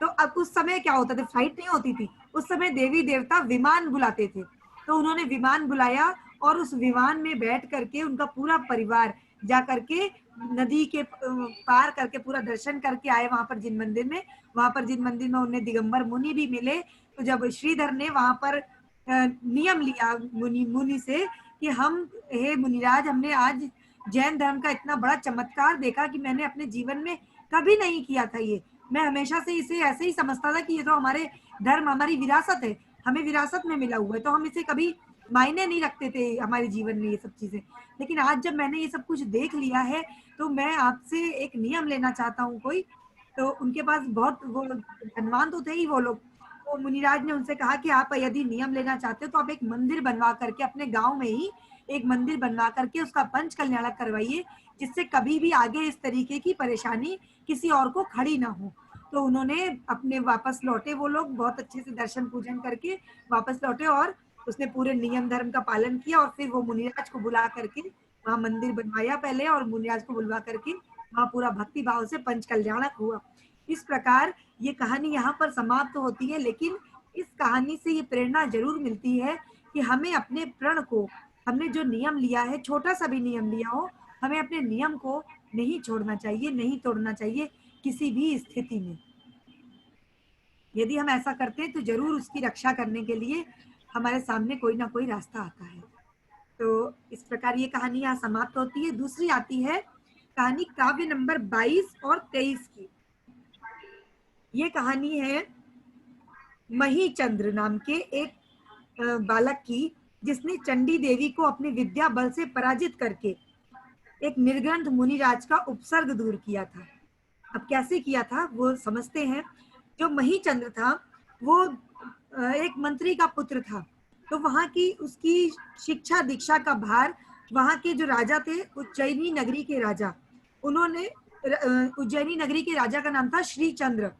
तो अब उस समय क्या होता था, फ्लाइट नहीं होती थी उस समय, देवी देवता विमान बुलाते थे। तो उन्होंने विमान बुलाया और उस विमान में बैठ करके उनका पूरा परिवार जा करके नदी के पार करके पूरा दर्शन करके आए वहां पर जिन मंदिर में। वहां पर जिन मंदिर में उन्हें दिगंबर मुनि भी मिले। तो जब श्रीधर ने वहां पर नियम लिया मुनि से कि हम, हे मुनिराज, हमने आज जैन धर्म का इतना बड़ा चमत्कार देखा कि मैंने अपने जीवन में कभी नहीं किया था ये। मैं हमेशा से इसे ऐसे ही समझता था कि ये तो हमारे धर्म, हमारी विरासत है, हमें विरासत में मिला हुआ है, तो हम इसे कभी मायने नहीं रखते थे हमारे जीवन में ये सब चीजें। लेकिन आज जब मैंने ये सब कुछ देख लिया है तो मैं आपसे एक नियम लेना चाहता हूँ कोई। तो उनके पास बहुत वो धनवान तो थे ही वो लोग। तो मुनिराज ने उनसे कहा कि आप यदि नियम लेना चाहते हो तो आप एक मंदिर बनवा करके, अपने गांव में ही एक मंदिर बनवा करके उसका पंच कल्याणक करवाइए, जिससे कभी भी आगे इस तरीके की परेशानी किसी और को खड़ी ना हो। तो उन्होंने अपने वापस लौटे, वो लोग बहुत अच्छे से दर्शन पूजन करके वापस लौटे और उसने पूरे नियम धर्म का पालन किया। और फिर वो मुनिराज को बुला करके वहां मंदिर बनवाया पहले, और मुनिराज को बुलवा करके वहां पूरा भक्ति भाव से पंच कल्याणक हुआ। इस प्रकार ये कहानी यहाँ पर समाप्त होती है। लेकिन इस कहानी से ये प्रेरणा जरूर मिलती है कि हमें अपने प्रण को, हमने जो नियम लिया है, छोटा सा भी नियम लिया हो, हमें अपने नियम को नहीं छोड़ना चाहिए, नहीं तोड़ना चाहिए किसी भी स्थिति में। यदि हम ऐसा करते हैं तो जरूर उसकी रक्षा करने के लिए हमारे सामने कोई ना कोई रास्ता आता है। तो इस प्रकार ये कहानी यहाँ समाप्त होती है। दूसरी आती है कहानी काव्य नंबर 22 और 23 की। ये कहानी है महीचंद्र नाम के एक बालक की, जिसने चंडी देवी को अपनी विद्या बल से पराजित करके एक निर्ग्रंथ मुनिराज का उपसर्ग दूर किया था। अब कैसे किया था वो समझते हैं। जो महीचंद्र था वो एक मंत्री का पुत्र था। तो वहां की उसकी शिक्षा दीक्षा का भार वहां के जो राजा थे, उज्जैनी नगरी के राजा, उन्होंने, उज्जैनी नगरी के राजा का नाम था श्रीचंद्र,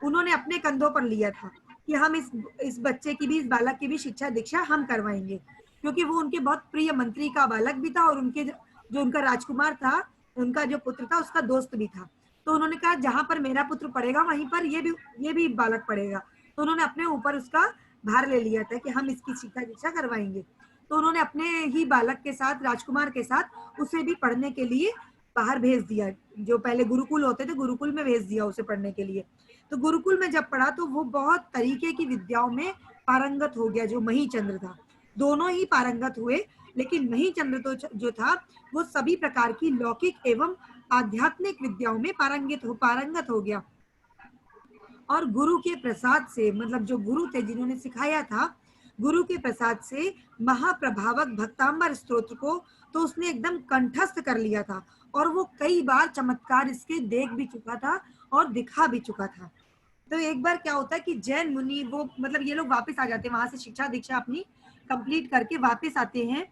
उन्होंने अपने कंधों पर लिया था कि हम इस बच्चे की भी, इस बालक की भी शिक्षा दीक्षा हम करवाएंगे, क्योंकि वो उनके बहुत प्रिय मंत्री का बालक भी था और उनके जो उनका राजकुमार था, उनका जो पुत्र था उसका दोस्त भी था। तो उन्होंने कहा जहां पर मेरा पुत्र पढ़ेगा वहीं पर ये भी बालक पढ़ेगा। तो उन्होंने अपने ऊपर उसका भार ले लिया था कि हम इसकी शिक्षा दीक्षा करवाएंगे। तो उन्होंने अपने ही बालक के साथ, राजकुमार के साथ, उसे भी पढ़ने के लिए बाहर भेज दिया, जो पहले गुरुकुल होते थे गुरुकुल में भेज दिया उसे पढ़ने के लिए। तो गुरुकुल में जब पढ़ा तो वो बहुत तरीके की विद्याओं में पारंगत हो गया। जो महीचंद्र था, दोनों ही पारंगत हुए, लेकिन महीचंद्र तो जो था वो सभी प्रकार की लौकिक एवं आध्यात्मिक विद्याओं में पारंगत हो गया। और गुरु के प्रसाद से, मतलब जो गुरु थे जिन्होंने सिखाया था, गुरु के प्रसाद से महाप्रभावक भक्तांबर स्तोत्र को तो उसने एकदम कंठस्थ कर लिया था, और वो कई बार चमत्कार इसके देख भी चुका था और दिखा भी चुका था। तो एक बार क्या होता है कि जैन मुनि, वो मतलब ये लोग वापस आ जाते हैं वहां से, शिक्षा दीक्षा अपनी कंप्लीट करके वापस आते हैं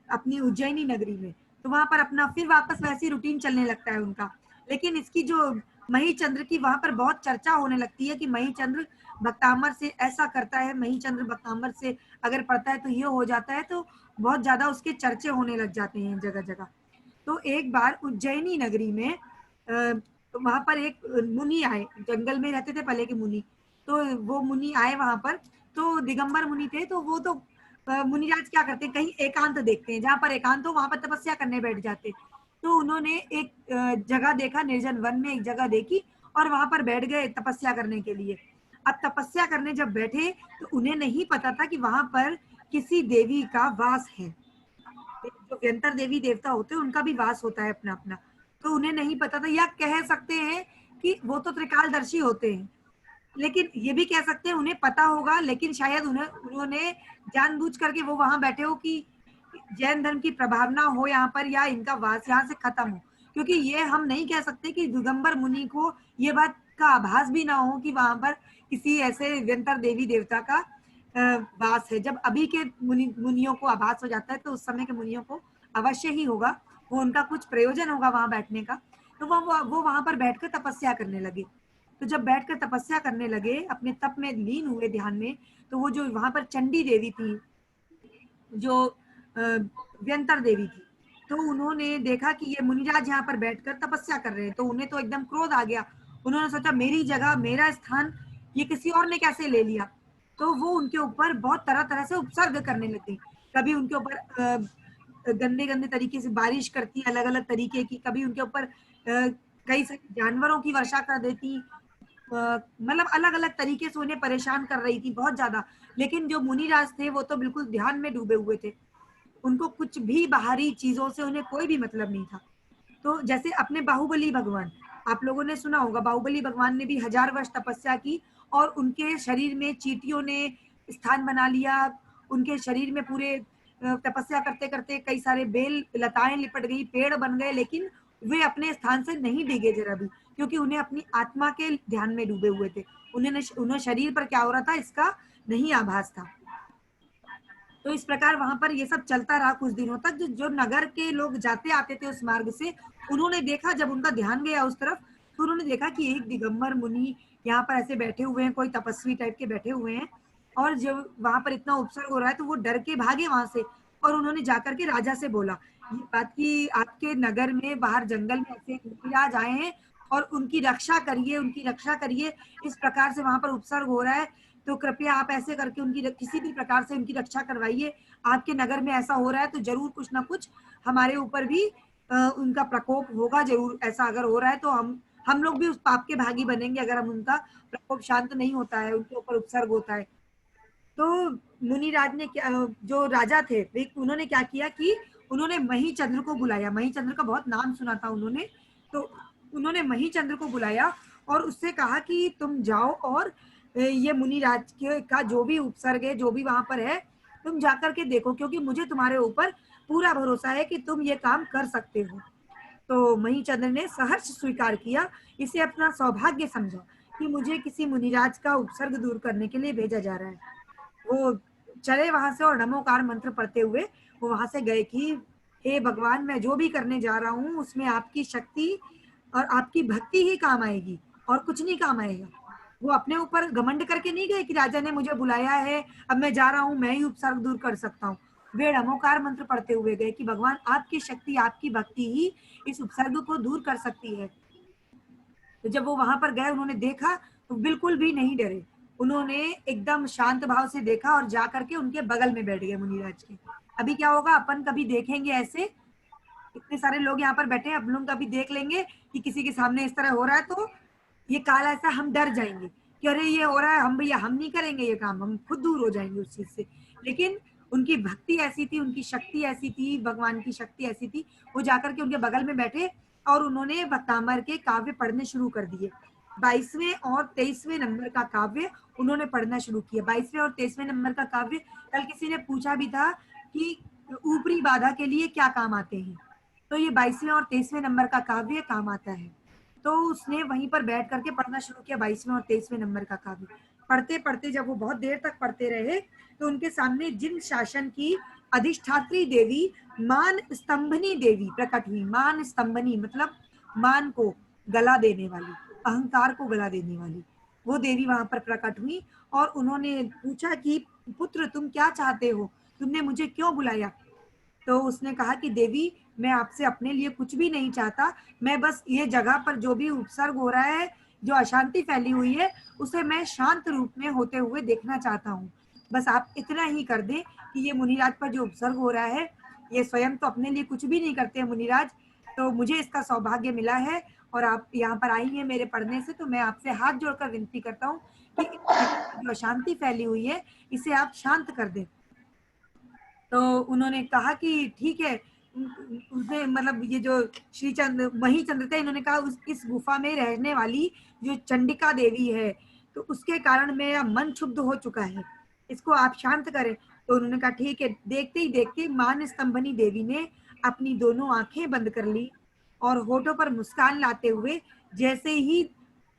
अपनी उज्जैनी नगरी में। तो वहां पर अपना फिर वापस वैसी रूटीन चलने लगता है उनका। लेकिन इसकी जो महीचंद्र की वहां पर बहुत चर्चा होने लगती है कि महीचंद्र भक्तांबर से ऐसा करता है, महीचंद्र भक्तांबर से अगर पढ़ता है तो ये हो जाता है। तो बहुत ज्यादा उसके चर्चे होने लग जाते हैं जगह जगह। तो एक बार उज्जैनी नगरी में वहां पर एक मुनि आए, जंगल में रहते थे पहले के मुनि। तो वो मुनि आए वहां पर, तो दिगंबर मुनि थे। तो वो तो मुनिराज क्या करते हैं, कहीं एकांत देखते हैं, जहां पर एकांत हो वहां पर तपस्या करने बैठ जाते। तो उन्होंने एक जगह देखा, निर्जन वन में एक जगह देखी और वहां पर बैठ गए तपस्या करने के लिए। अब तपस्या करने जब बैठे तो उन्हें नहीं पता था कि वहां पर किसी देवी का वास है। जो व्यंतर देवी देवता होते हैं उनका भी वास होता है अपना अपना। तो उन्हें नहीं पता था, या कह सकते हैं कि वो तो त्रिकालदर्शी होते हैं, लेकिन ये भी कह सकते हैं उन्हें पता होगा, लेकिन शायद उन्होंने जानबूझ करके वो वहां बैठे हो कि जैन धर्म की प्रभावना हो यहाँ पर, या इनका वास यहाँ से खत्म हो। क्योंकि ये हम नहीं कह सकते कि दिगंबर मुनि को ये बात का आभास भी ना हो कि वहां पर किसी ऐसे व्यंतर देवी देवता का वास है। जब अभी के मुनियों को आभास हो जाता है तो उस समय के मुनियों को अवश्य ही होगा, वो उनका कुछ प्रयोजन होगा वहां बैठने का। तो वो वहां पर बैठकर तपस्या करने लगे। तो जब बैठकर तपस्या करने लगे, अपने तप में लीन हुए, ध्यान में, तो वो जो वहां पर चंडी देवी थी, जो व्यंतर देवी थी, तो उन्होंने देखा कि ये मुनिराज यहाँ पर बैठकर तपस्या कर रहे हैं। तो उन्हें तो एकदम क्रोध आ गया। उन्होंने सोचा मेरी जगह, मेरा स्थान ये किसी और ने कैसे ले लिया। तो वो उनके ऊपर बहुत तरह तरह से उपसर्ग करने लगी। कभी उनके ऊपर गंदे गंदे तरीके से बारिश करती, अलग अलग तरीके की, कभी उनके ऊपर कई सारे जानवरों की वर्षा कर देती, मतलब अलग अलग तरीके से उन्हें परेशान कर रही थी बहुत ज्यादा। लेकिन जो मुनिराज थे वो तो बिल्कुल ध्यान में डूबे हुए थे, उनको कुछ भी बाहरी चीजों से उन्हें कोई भी मतलब नहीं था। तो जैसे अपने बाहुबली भगवान, आप लोगों ने सुना होगा, बाहुबली भगवान ने भी 1000 वर्ष तपस्या की और उनके शरीर में चींटियों ने स्थान बना लिया। उनके शरीर में पूरे तपस्या करते करते कई सारे बेल लताएं लिपट गई, पेड़ बन गए, लेकिन वे अपने स्थान से नहीं डिगे जरा भी, क्योंकि उन्हें अपनी आत्मा के ध्यान में डूबे हुए थे। उन्हें शरीर पर क्या हो रहा था इसका नहीं आभास था। तो इस प्रकार वहां पर ये सब चलता रहा कुछ दिनों तक। जो नगर के लोग जाते आते थे उस मार्ग से, उन्होंने देखा, जब उनका ध्यान गया उस तरफ, तो उन्होंने देखा कि एक दिगंबर मुनि यहाँ पर ऐसे बैठे हुए हैं, कोई तपस्वी टाइप के बैठे हुए हैं, और जब वहां पर इतना उपसर्ग हो रहा है तो वो डर के भागे वहां से। और उन्होंने जाकर के राजा से बोला ये बात कि आपके नगर में बाहर जंगल में ऐसे मुनिराज आए हैं और उनकी रक्षा करिए, उनकी रक्षा करिए, इस प्रकार से वहां पर उपसर्ग हो रहा है, तो कृपया आप ऐसे करके उनकी किसी भी प्रकार से उनकी रक्षा करवाइए। आपके नगर में ऐसा हो रहा है तो जरूर कुछ ना कुछ हमारे ऊपर भी उनका प्रकोप होगा जरूर। ऐसा अगर हो रहा है तो हम लोग भी उस पाप के भागी बनेंगे अगर हम उनका प्रकोप शांत नहीं होता है, उनके ऊपर उपसर्ग होता है। तो मुनिराज ने क्या, जो राजा थे उन्होंने क्या किया कि उन्होंने महीचंद्र को बुलाया। महीचंद्र का बहुत नाम सुना था उन्होंने। तो उन्होंने महीचंद्र को बुलाया और उससे कहा कि तुम जाओ और ये मुनिराज का जो भी उपसर्ग है, जो भी वहां पर है, तुम जाकर के देखो, क्योंकि मुझे तुम्हारे ऊपर पूरा भरोसा है कि तुम ये काम कर सकते हो। तो महीचंद्र ने सहर्ष स्वीकार किया, इसे अपना सौभाग्य समझा कि मुझे किसी मुनिराज का उपसर्ग दूर करने के लिए भेजा जा रहा है। वो चले वहां से और नमोकार मंत्र पढ़ते हुए वो वहां से गए कि हे भगवान, मैं जो भी करने जा रहा हूँ उसमें आपकी शक्ति और आपकी भक्ति ही काम आएगी और कुछ नहीं काम आएगा। वो अपने ऊपर घमंड करके नहीं गए कि राजा ने मुझे बुलाया है, अब मैं जा रहा हूँ, मैं ही उपसर्ग दूर कर सकता हूँ। वे नमोकार मंत्र पढ़ते हुए गए कि भगवान, आपकी शक्ति, आपकी भक्ति ही इस उपसर्ग को दूर कर सकती है। तो जब वो वहां पर गए, उन्होंने देखा तो बिल्कुल भी नहीं डरे। उन्होंने एकदम शांत भाव से देखा और जाकर के उनके बगल में बैठ गए मुनिराज के। अभी क्या होगा अपन कभी देखेंगे ऐसे इतने सारे लोग यहाँ पर बैठे हैं, अब लोग कभी देख लेंगे कि किसी के सामने इस तरह हो रहा है तो ये काल ऐसा हम डर जाएंगे कि अरे ये हो रहा है, हम भैया हम नहीं करेंगे ये काम, हम खुद दूर हो जाएंगे उस चीज से। लेकिन उनकी भक्ति ऐसी थी, उनकी शक्ति ऐसी थी, भगवान की शक्ति ऐसी थी, वो जाकर के उनके बगल में बैठे और उन्होंने भक्तामर के काव्य पढ़ने शुरू कर दिए। 22वें और 23वें नंबर का काव्य उन्होंने पढ़ना शुरू किया। 22वें और 23वें नंबर का काव्य, कल किसी ने पूछा भी था कि ऊपरी बाधा के लिए क्या काम आते हैं, तो ये 22वें और 23वें नंबर का काव्य काम आता है। तो उसने वहीं पर बैठ करके पढ़ना शुरू किया 22वें और 23वें नंबर का काव्य। पढ़ते पढ़ते जब वो बहुत देर तक पढ़ते रहे तो उनके सामने जिन शासन की अधिष्ठात्री देवी मान स्तंभनी देवी प्रकट हुई। मान स्तंभनी मतलब मान को गला देने वाली, अहंकार को गला देने वाली वो देवी वहां पर प्रकट हुई और उन्होंने पूछा कि पुत्र तुम क्या चाहते हो, तुमने मुझे क्यों बुलाया? तो उसने कहा कि देवी मैं आपसे अपने लिए कुछ भी नहीं चाहता, मैं बस ये जगह पर जो भी उपसर्ग हो रहा है, जो अशांति फैली हुई है, उसे मैं शांत रूप में होते हुए देखना चाहता हूँ। बस आप इतना ही कर दें कि ये मुनिराज पर जो उपसर्ग हो रहा है, ये स्वयं तो अपने लिए कुछ भी नहीं करते हैं मुनिराज, तो मुझे इसका सौभाग्य मिला है और आप यहाँ पर आई हैं मेरे पढ़ने से, तो मैं आपसे हाथ जोड़कर विनती करता हूँ कि जो अशांति फैली हुई है इसे आप शांत कर दें। तो उन्होंने कहा कि ठीक है। उसने मतलब ये जो श्री चंद्र मही चंद्र थे, इन्होंने कहा इस गुफा में रहने वाली जो चंडिका देवी है तो उसके कारण मेरा मन क्षुब्ध हो चुका है, इसको आप शांत करें। तो उन्होंने कहा ठीक है। देखते ही देखते मान स्तंभनी देवी ने अपनी दोनों आंखें बंद कर ली और होठों पर मुस्कान लाते हुए जैसे ही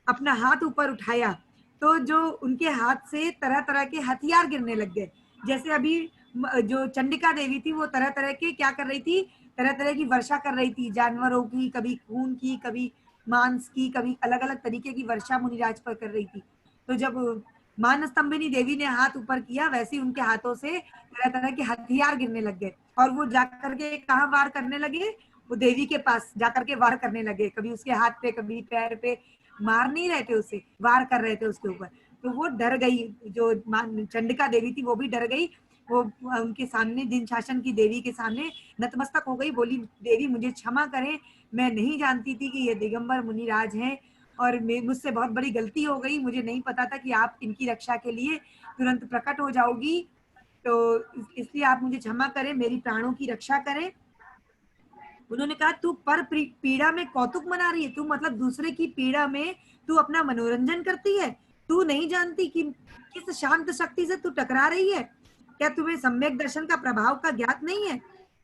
अपना हाथ ऊपर उठाया तो जो उनके हाथ से तरह तरह के हथियार गिरने लग गए। जैसे अभी जो चंडिका देवी थी वो तरह तरह के क्या कर रही थी, तरह तरह की वर्षा कर रही थी, जानवरों की, कभी खून की, कभी मांस की, कभी अलग अलग तरीके की वर्षा मुनिराज पर कर रही थी। तो जब मान स्तंभिनी देवी ने हाथ ऊपर किया वैसे उनके हाथों से तरह तरह के हथियार गिरने लग गए और वो जाकर के कहाँ वार करने लगे, वो देवी के पास जाकर के वार करने लगे, कभी उसके हाथ पे कभी पैर पे, मार नहीं रहे थे उसे, वार कर रहे थे उसके ऊपर। तो वो डर गई, जो चंडिका देवी थी वो भी डर गई, वो उनके सामने दिन शासन की देवी के सामने नतमस्तक हो गई, बोली देवी मुझे क्षमा करें, मैं नहीं जानती थी कि ये दिगंबर मुनिराज हैं और मुझसे बहुत बड़ी गलती हो गई, मुझे नहीं पता था कि आप इनकी रक्षा के लिए तुरंत प्रकट हो जाओगी, तो इसलिए आप मुझे क्षमा करें, मेरी प्राणों की रक्षा करें। उन्होंने कहा तू पर पीड़ा में कौतुक मना रही है, तू मतलब दूसरे की पीड़ा में तू अपना मनोरंजन करती है, तू नहीं जानती कि किस शांत शक्ति से तू टकरा रही है, क्या तुम्हें सम्यक दर्शन का प्रभाव का ज्ञात नहीं है?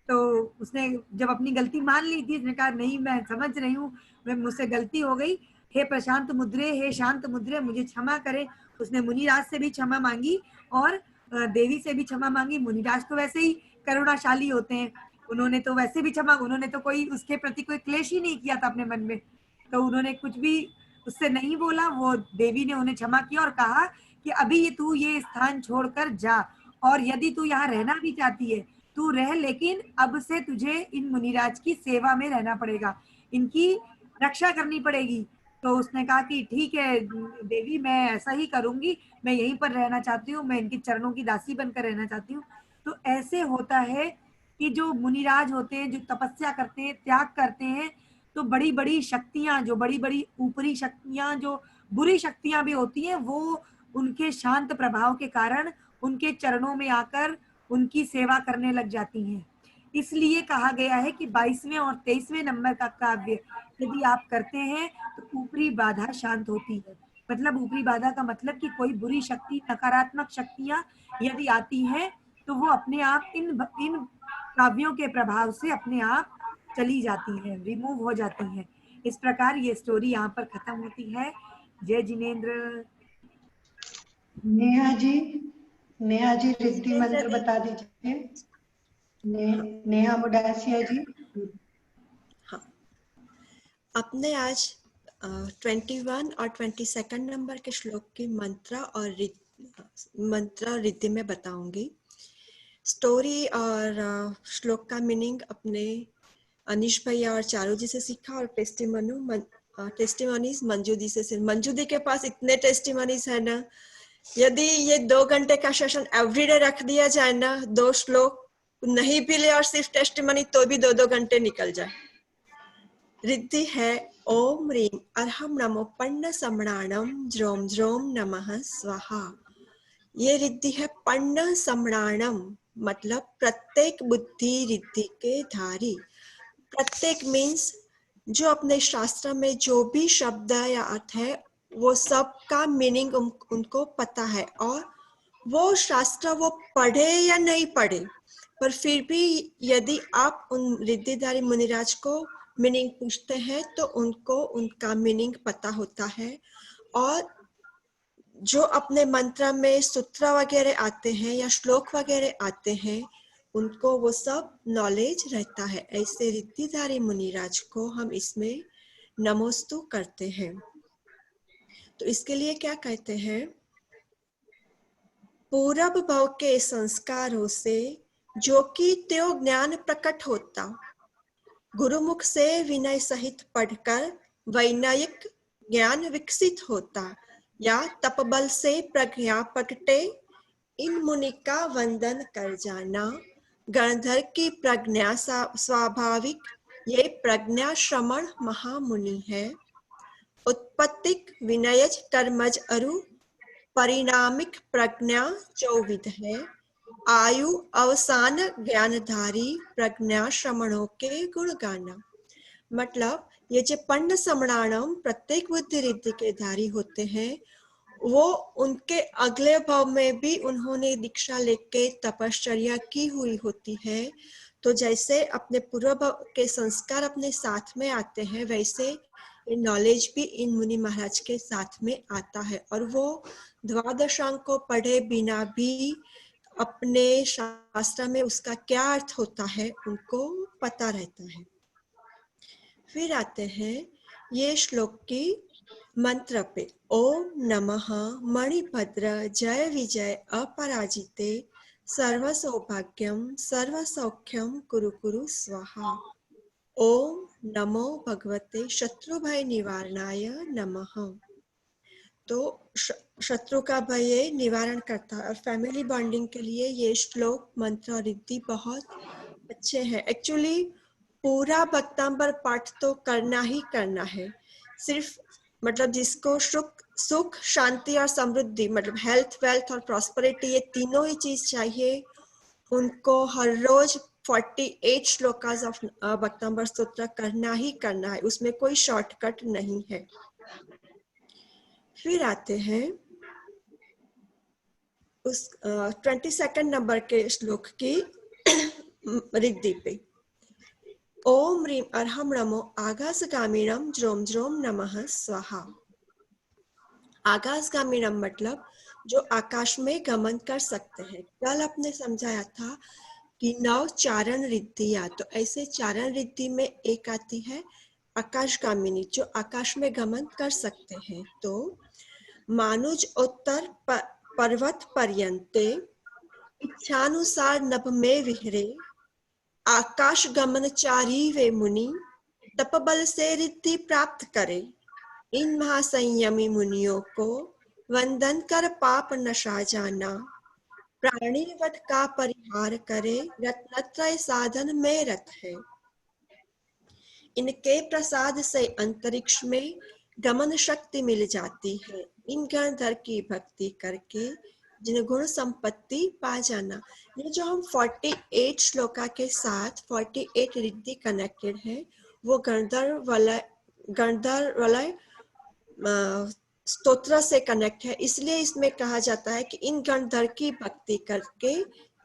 तो उसने जब अपनी गलती मान ली थी, उसने कहा नहीं मैं समझ रही हूँ, मुझसे गलती हो गई, हे प्रशांत मुद्रे, हे शांत मुद्रे, मुझे क्षमा करे। उसने मुनिराज से भी क्षमा मांगी और देवी से भी क्षमा मांगी। मुनिराज तो वैसे ही करुणाशाली होते हैं, उन्होंने तो वैसे भी क्षमा, उन्होंने तो कोई उसके प्रति कोई क्लेश ही नहीं किया था अपने मन में, तो उन्होंने कुछ भी उससे नहीं बोला। वो देवी ने उन्हें क्षमा किया और कहा कि अभी तू ये स्थान छोड़कर जा और यदि तू यहाँ रहना भी चाहती है तू रह, लेकिन अब से तुझे इन मुनिराज की सेवा में रहना पड़ेगा, इनकी रक्षा करनी पड़ेगी। तो उसने कहा कि ठीक है देवी मैं ऐसा ही करूंगी, मैं यहीं पर रहना चाहती हूँ, मैं इनके चरणों की दासी बनकर रहना चाहती हूँ। तो ऐसे होता है कि जो मुनिराज होते हैं, जो तपस्या करते हैं, त्याग करते हैं, तो बड़ी बड़ी शक्तियां, जो बड़ी बड़ी ऊपरी शक्तियां, जो बुरी शक्तियां भी होती हैं, वो उनके शांत प्रभाव के कारण उनके चरणों में आकर उनकी सेवा करने लग जाती हैं। इसलिए कहा गया है कि 22वें और 23वें नंबर का काव्य यदि आप करते हैं तो ऊपरी बाधा शांत होती है। मतलब ऊपरी बाधा का मतलब कि कोई बुरी शक्ति, नकारात्मक शक्तियां यदि आती हैं तो वो अपने आप इन काव्यों के प्रभाव से अपने आप चली जाती हैं, रिमूव हो जाती हैं। इस प्रकार ये स्टोरी यहाँ पर खत्म होती है। जय जिनेंद्र। नेहा जी रिद्धि मंत्र बता दीजिए। नेहा मुडासिया जी। हाँ, अपने आज 21 और 22 नंबर के श्लोक की मंत्र रिद्धि में बताऊंगी। स्टोरी और श्लोक का मीनिंग अपने अनिश भैया और चारू जी से सीखा और टेस्टिमोनीज मंजू दी से। मंजू दी के पास इतने टेस्टिमोनीज है ना, यदि ये 2 घंटे का सेशन एवरीडे रख दिया जाए ना, 2 श्लोक नहीं भी ले और सिर्फ टेस्टिमनी तो भी 2-2 घंटे निकल जाए। रिद्धि है ओम ह्रीम अर्हम नमो पन्न समणाणम ज्रोम ज्रोम नमः स्वाहा। ये रिद्धि है पन्न समणाणम, मतलब प्रत्येक बुद्धि रिद्धि के धारी। प्रत्येक मीन्स जो अपने शास्त्र में जो भी शब्द या अर्थ है वो सब का मीनिंग उनको पता है, और वो शास्त्र वो पढ़े या नहीं पढ़े, पर फिर भी यदि आप उन रिद्धिधारी मुनिराज को मीनिंग पूछते हैं तो उनको उनका मीनिंग पता होता है। और जो अपने मंत्र में सूत्र वगैरह आते हैं या श्लोक वगैरह आते हैं उनको वो सब नॉलेज रहता है। ऐसे रिद्धिधारी मुनिराज को हम इसमें नमोस्तु करते हैं। तो इसके लिए क्या कहते हैं, पूरब भाव के संस्कारों से जो कि त्यो ज्ञान प्रकट होता, गुरुमुख से विनय सहित पढ़कर वैनयिक ज्ञान विकसित होता, या तपबल से प्रज्ञा प्रकटे, इन मुनि का वंदन कर जाना। गणधर की प्रज्ञा स्वाभाविक, ये प्रज्ञा श्रमण महामुनि है। उत्पत्तिक विनयज कर्मज अरु, परिणामिक प्रज्ञा चौविध है। आयु अवसान ज्ञानधारी, प्रज्ञा श्रमणों के गुण गाना। मतलब ये जो पंड समणाणम प्रत्येक बुद्धि रिद्धि के धारी होते हैं, वो उनके अगले भाव में भी उन्होंने दीक्षा लेके तपश्चर्या की हुई होती है। तो जैसे अपने पूर्व भाव के संस्कार अपने साथ में आते हैं, वैसे नॉलेज भी इन मुनि महाराज के साथ में आता है, और वो द्वादशांग को पढ़े बिना भी अपने शास्त्र में उसका क्या अर्थ होता है उनको पता रहता है। फिर आते हैं ये श्लोक की मंत्र पे। ओम नमः मणिभद्र जय विजय अपराजिते, सर्व सौभाग्यम सर्व सौख्यम कुरु कुरु स्वाहा। ओम नमो भगवते शत्रु भय निवारणाय नमः। तो शत्रु का भय निवारण करता है, और फैमिली बॉन्डिंग के लिए ये श्लोक मंत्र और रिद्धि बहुत अच्छे हैं। एक्चुअली पूरा भक्तांबर पाठ तो करना ही करना है। सिर्फ मतलब जिसको सुख शांति और समृद्धि, मतलब हेल्थ वेल्थ और प्रॉस्पेरिटी, ये तीनों ही चीज चाहिए, उनको हर रोज 48 श्लोकास ऑफ भक्तांबर स्तोत्र करना ही करना है, उसमें कोई शॉर्टकट नहीं है। फिर आते हैं उस 22 नंबर के श्लोक की रिद्धि पे। ओम ह्रीम अर्हम नमो आकाशगामिनम ज्रोम ज्रोम नमः स्वाहा। आकाशगामिनम मतलब जो आकाश में गमन कर सकते हैं। कल आपने समझाया था कि 9 चारण रिद्धियां, तो ऐसे चारण रिद्धि में एक आती है आकाशगामिनी, जो आकाश में गमन कर सकते हैं। तो मानुज उत्तर पर्वत पर्यंते, इच्छानुसार नभ में विहरे, आकाश गमनचारी वे मुनि, तपबल से रिद्धि प्राप्त करे। इन महासंयमी मुनियों को वंदन कर पाप नशा जाना, प्राणी वध का परिहार करे, रत्नत्रय साधन में रत है। इनके प्रसाद से अंतरिक्ष में गमन शक्ति मिल जाती है। इन गणधर की भक्ति करके जिन गुण संपत्ति पा जाना। ये जो हम 48 श्लोका के साथ 48 रिद्धि कनेक्टेड है, वो गणधर वाला स्तोत्र से कनेक्ट है। इसलिए इसमें कहा जाता है कि इन गणधर की भक्ति करके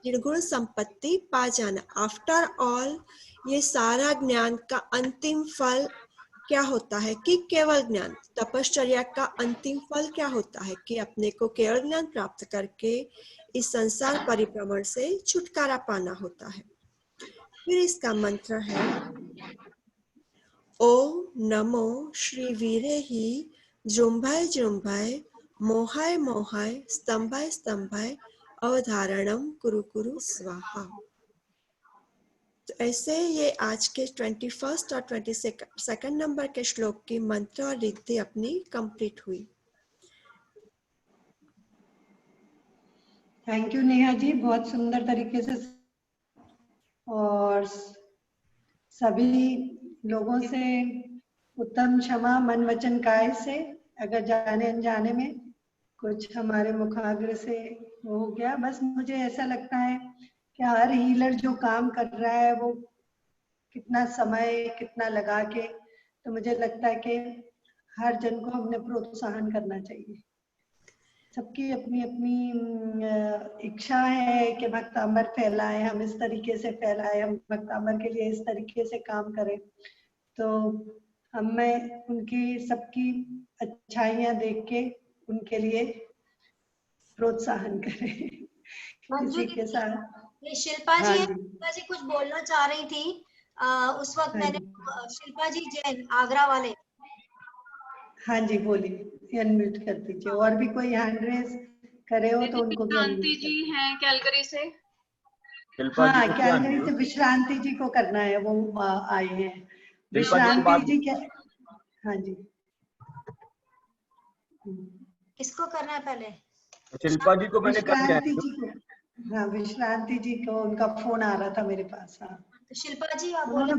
जिन गुण संपत्ति पा जाना। आफ्टर ऑल ये सारा ज्ञान का अंतिम फल क्या होता है कि केवल ज्ञान। तपश्चर्या का अंतिम फल क्या होता है कि अपने को केवल ज्ञान प्राप्त करके इस संसार परिभ्रमण से छुटकारा पाना होता है। फिर इसका मंत्र है ओम नमो श्री वीरे ही जृंभाय जृंभाय मोहाय मोहाय स्तंभाय स्तंभाय अवधारणम कुरु कुरु स्वाहा। तो ऐसे ये आज के 21 और 22 नंबर के श्लोक की मंत्र और रिद्धि अपनी कंप्लीट हुई। थैंक यू नेहा जी, बहुत सुंदर तरीके से और सभी लोगों से उत्तम क्षमा मन वचन काय से, अगर जाने अनजाने में कुछ हमारे मुखाग्र से हो गया। बस मुझे ऐसा लगता है कि हर हीलर जो काम कर रहा है वो कितना समय कितना लगा के, तो मुझे लगता है कि हर जन को हमने प्रोत्साहन करना चाहिए। सबकी अपनी अपनी इच्छा है कि भक्तांबर फैलाएं, हम इस तरीके से फैलाएं, हम भक्तांबर के लिए इस तरीके से काम करें। तो हमें उनकी सबकी अच्छाइयाँ देख के उनके लिए प्रोत्साहन करें। इसी के साथ ये शिल्पा जी हाँ हैं, जी। शिल्पा जी कुछ बोलना चाह रही थी। उस वक्त मैंने शिल्पा जी जैन आगरा वाले। हाँ जी बोलिए, अनम्यूट कर दीजिए। और भी कोई हैंड रेज करे हो तो उनको भी शांति अनम्यूट जी हैं कैलगरी से। हाँ, कैलगरी से विश्रांति जी को करना है, वो आए हैं। विश्रांति जी क्या? हाँ जी, किसको करना है पहले? शिल्पा जी को मैंने कर दिया विश्रांति जी को। हाँ, विश्रांति जी को, उनका फोन आ रहा था मेरे पास। हाँ, तो शिल्पा जी आप बोले।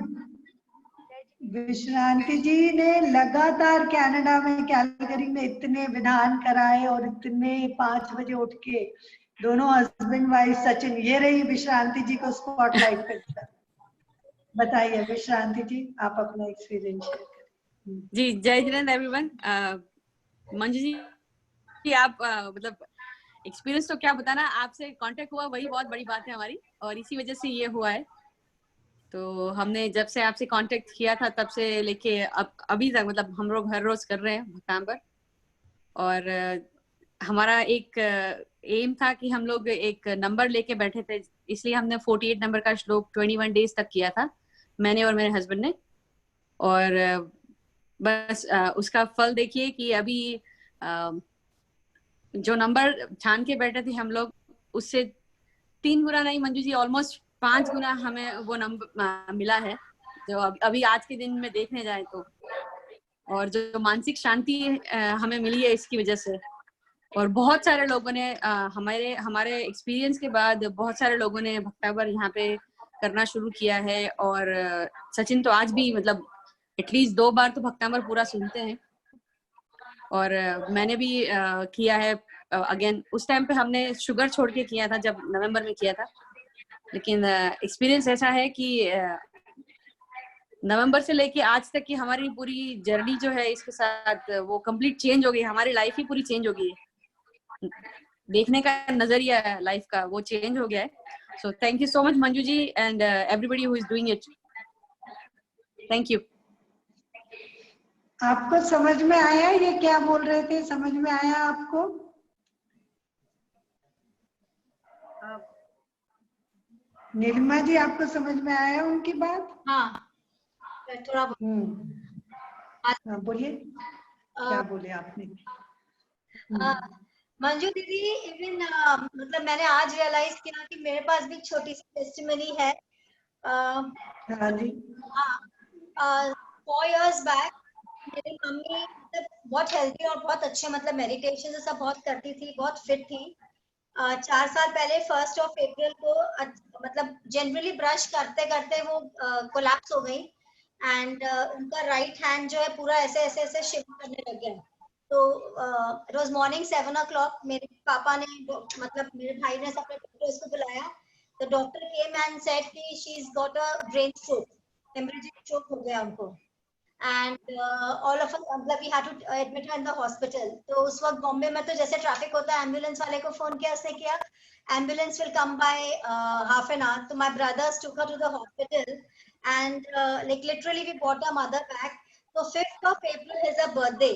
विश्रांति जी ने लगातार कनाडा में कैलगरी में इतने विधान कराए और इतने 5 बजे उठ के दोनों हस्बैंड वाइफ सचिन, ये रही विश्रांति जी को स्पॉटलाइट पे। बताइए विश्रांति जी, आप अपना एक्सपीरियंस शेयर करें। जी, जय जिनेंद्र एवरीवन। मंजू जी आप मतलब एक्सपीरियंस तो क्या बताना, आपसे कांटेक्ट हुआ वही बहुत बड़ी बात है हमारी, और इसी वजह से ये हुआ है। तो हमने जब से आपसे कांटेक्ट किया था तब से लेके अभी तक मतलब हम लोग हर रोज कर रहे हैं भक्तांबर। और हमारा एक एम था कि हम लोग एक नंबर लेके बैठे थे, इसलिए हमने 48 नंबर का श्लोक 21 डेज तक किया था, मैंने और मेरे हस्बैंड ने। और बस उसका फल देखिए कि अभी जो नंबर छान के बैठे थे हम लोग, उससे 3 गुना नहीं मंजू जी, ऑलमोस्ट 5 गुना हमें वो नंबर मिला है, जो अभी आज के दिन में देखने जाए तो। और जो मानसिक शांति हमें मिली है इसकी वजह से। और बहुत सारे लोगों ने हमारे एक्सपीरियंस के बाद बहुत सारे लोगों ने भक्तांबर यहाँ पे करना शुरू किया है। और सचिन तो आज भी मतलब एटलीस्ट 2 बार तो भक्तांबर पूरा सुनते हैं। और मैंने भी किया है अगेन। उस टाइम पे हमने शुगर छोड़ के किया था जब नवंबर में किया था, लेकिन एक्सपीरियंस ऐसा है कि नवंबर से लेके आज तक की हमारी पूरी जर्नी जो है इसके साथ वो कंप्लीट चेंज हो गई। हमारी लाइफ ही पूरी चेंज हो गई है, देखने का नजरिया है लाइफ का वो चेंज हो गया है। So thank you so much Manju ji and everybody who is doing it, thank you. आपको समझ में आया ये क्या बोल रहे थे? समझ में आया आपको? नीलिमा जी आपको समझ में आया उनकी बात? हाँ थोड़ा। हाँ बोलिए, क्या बोले आपने? मंजू दीदी, इवन मतलब मैंने आज रियलाइज किया कि मेरे पास भी छोटी सी टेस्टिमनी है। हाँ जी। 4 years बैक मेरी मम्मी मतलब बहुत हेल्थी और बहुत अच्छे मतलब मेडिटेशन सब बहुत करती थी, बहुत फिट थी। 4 साल पहले 1 अप्रैल को मतलब जनरली ब्रश करते करते वो कोलैप्स हो गई एंड उनका राइट हैंड जो है पूरा ऐसे ऐसे ऐसे शिवर करने लग गया। तो इट वाज मॉर्निंग 7 o'clock। मेरे पापा ने मतलब मेरे भाई ने अपने डॉक्टर्स को बुलाया। तो डॉक्टर केम एंड सेड कि she is got a brain stroke, haemorrhagic stroke हो गया उनको। एंड ऑल ऑफ अस मतलब we had to admit her in the hospital. तो उस वक्त बॉम्बे में तो जैसे ट्रैफिक होता है, एम्बुलेंस वाले को फोन किया, उसने किया ambulance will come by half an hour. तो my brothers took her to the hospital and like literally we bought a mother back. तो 5th of April is a birthday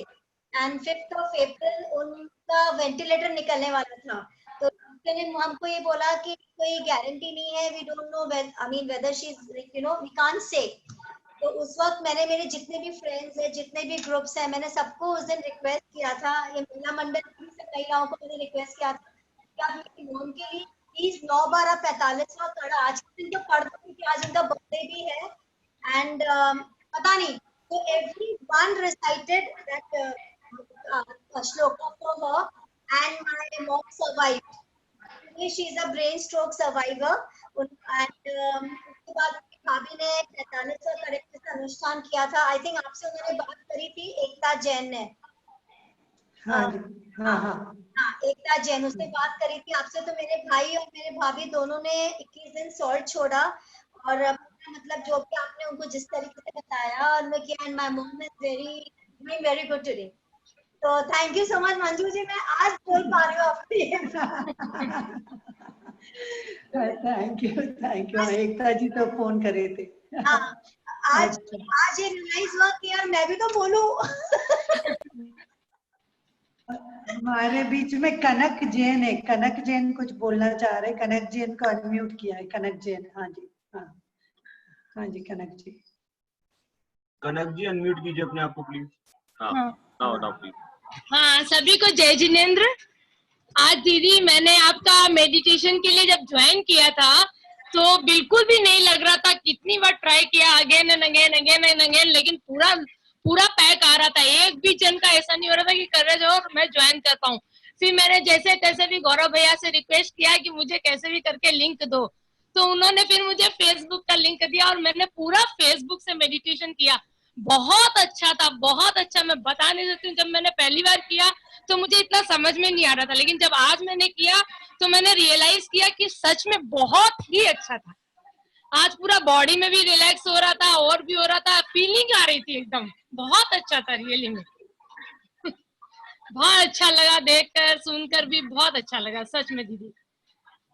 and 5th of April उनका ventilator निकलने वाला था। तो doctor ने हमको ये बोला कि कोई गारंटी नहीं है, we don't know I mean whether she is you know we can't say. तो उस वक्त मैंने मेरे जितने भी फ्रेंड्स है, जितने भी ग्रुप्स हैं, मैंने सबको उस दिन रिक्वेस्ट किया था, ये महिला मंडल की सब महिलाओं को मैंने रिक्वेस्ट किया था कि आप मेरी मॉम के लिए प्लीज 9/12-45 कड़ा आज के दिन तो पढ़ दो क्योंकि आज उनका बर्थडे भी है। एंड पता नहीं, तो everyone recited that shloka for her and my mom survived. She is a brain stroke survivor and उसके बाद भाभी ने 45 और करेक्ट से अनुष्ठान किया था। आई थिंक आपसे उन्होंने बात करी थी, एकता जैन ने। हाँ जी, हाँ हाँ हाँ, एकता जैन, उसने बात करी थी आपसे। तो मेरे भाई और मेरे भाभी दोनों ने 21 दिन सॉल्ट छोड़ा, और मतलब जो भी आपने उनको जिस तरीके से बताया और मैं किया, and my mom is very good today. तो thank you so much Manju ji, मैं आज बोल पा रही हूँ आपसे। Thank you. एकता जी तो फोन करे थे। हाँ, आज ये रियलाइज हुआ कि यार मैं भी तो बोलूं। हमारे बीच में कनक जैन है, कनक जैन कुछ बोलना चाह रहे हैं। कनक जैन को अनम्यूट किया है। कनक जैन, हाँ जी, हाँ जी कनक जी। कनक जी अनम्यूट कीजिए अपने आप को प्लीज। हाँ नाउ प्लीज। हाँ, सभी को जय जिनेंद्र। आज दीदी मैंने आपका मेडिटेशन के लिए जब ज्वाइन किया था तो बिल्कुल भी नहीं लग रहा था, कितनी बार ट्राई किया अगेन एंड अगेन, लेकिन पूरा पैक आ रहा था। एक भी जन का ऐसा नहीं हो रहा था कि कर रहे और मैं ज्वाइन कर पाऊँ। फिर मैंने जैसे तैसे भी गौरव भैया से रिक्वेस्ट किया कि मुझे कैसे भी करके लिंक दो, तो उन्होंने फिर मुझे फेसबुक का लिंक दिया और मैंने पूरा फेसबुक से मेडिटेशन किया। बहुत अच्छा था, बहुत अच्छा। मैं बता नहीं सकती हूँ, जब मैंने पहली बार किया तो मुझे इतना समझ में नहीं आ रहा था, लेकिन जब आज मैंने किया तो मैंने रियलाइज किया कि सच में बहुत ही अच्छा था। आज पूरा बॉडी में भी रिलैक्स हो रहा था और भी हो रहा था, फीलिंग आ रही थी एकदम। बहुत अच्छा था रियली में। बहुत अच्छा लगा, देखकर सुनकर भी बहुत अच्छा लगा सच में दीदी।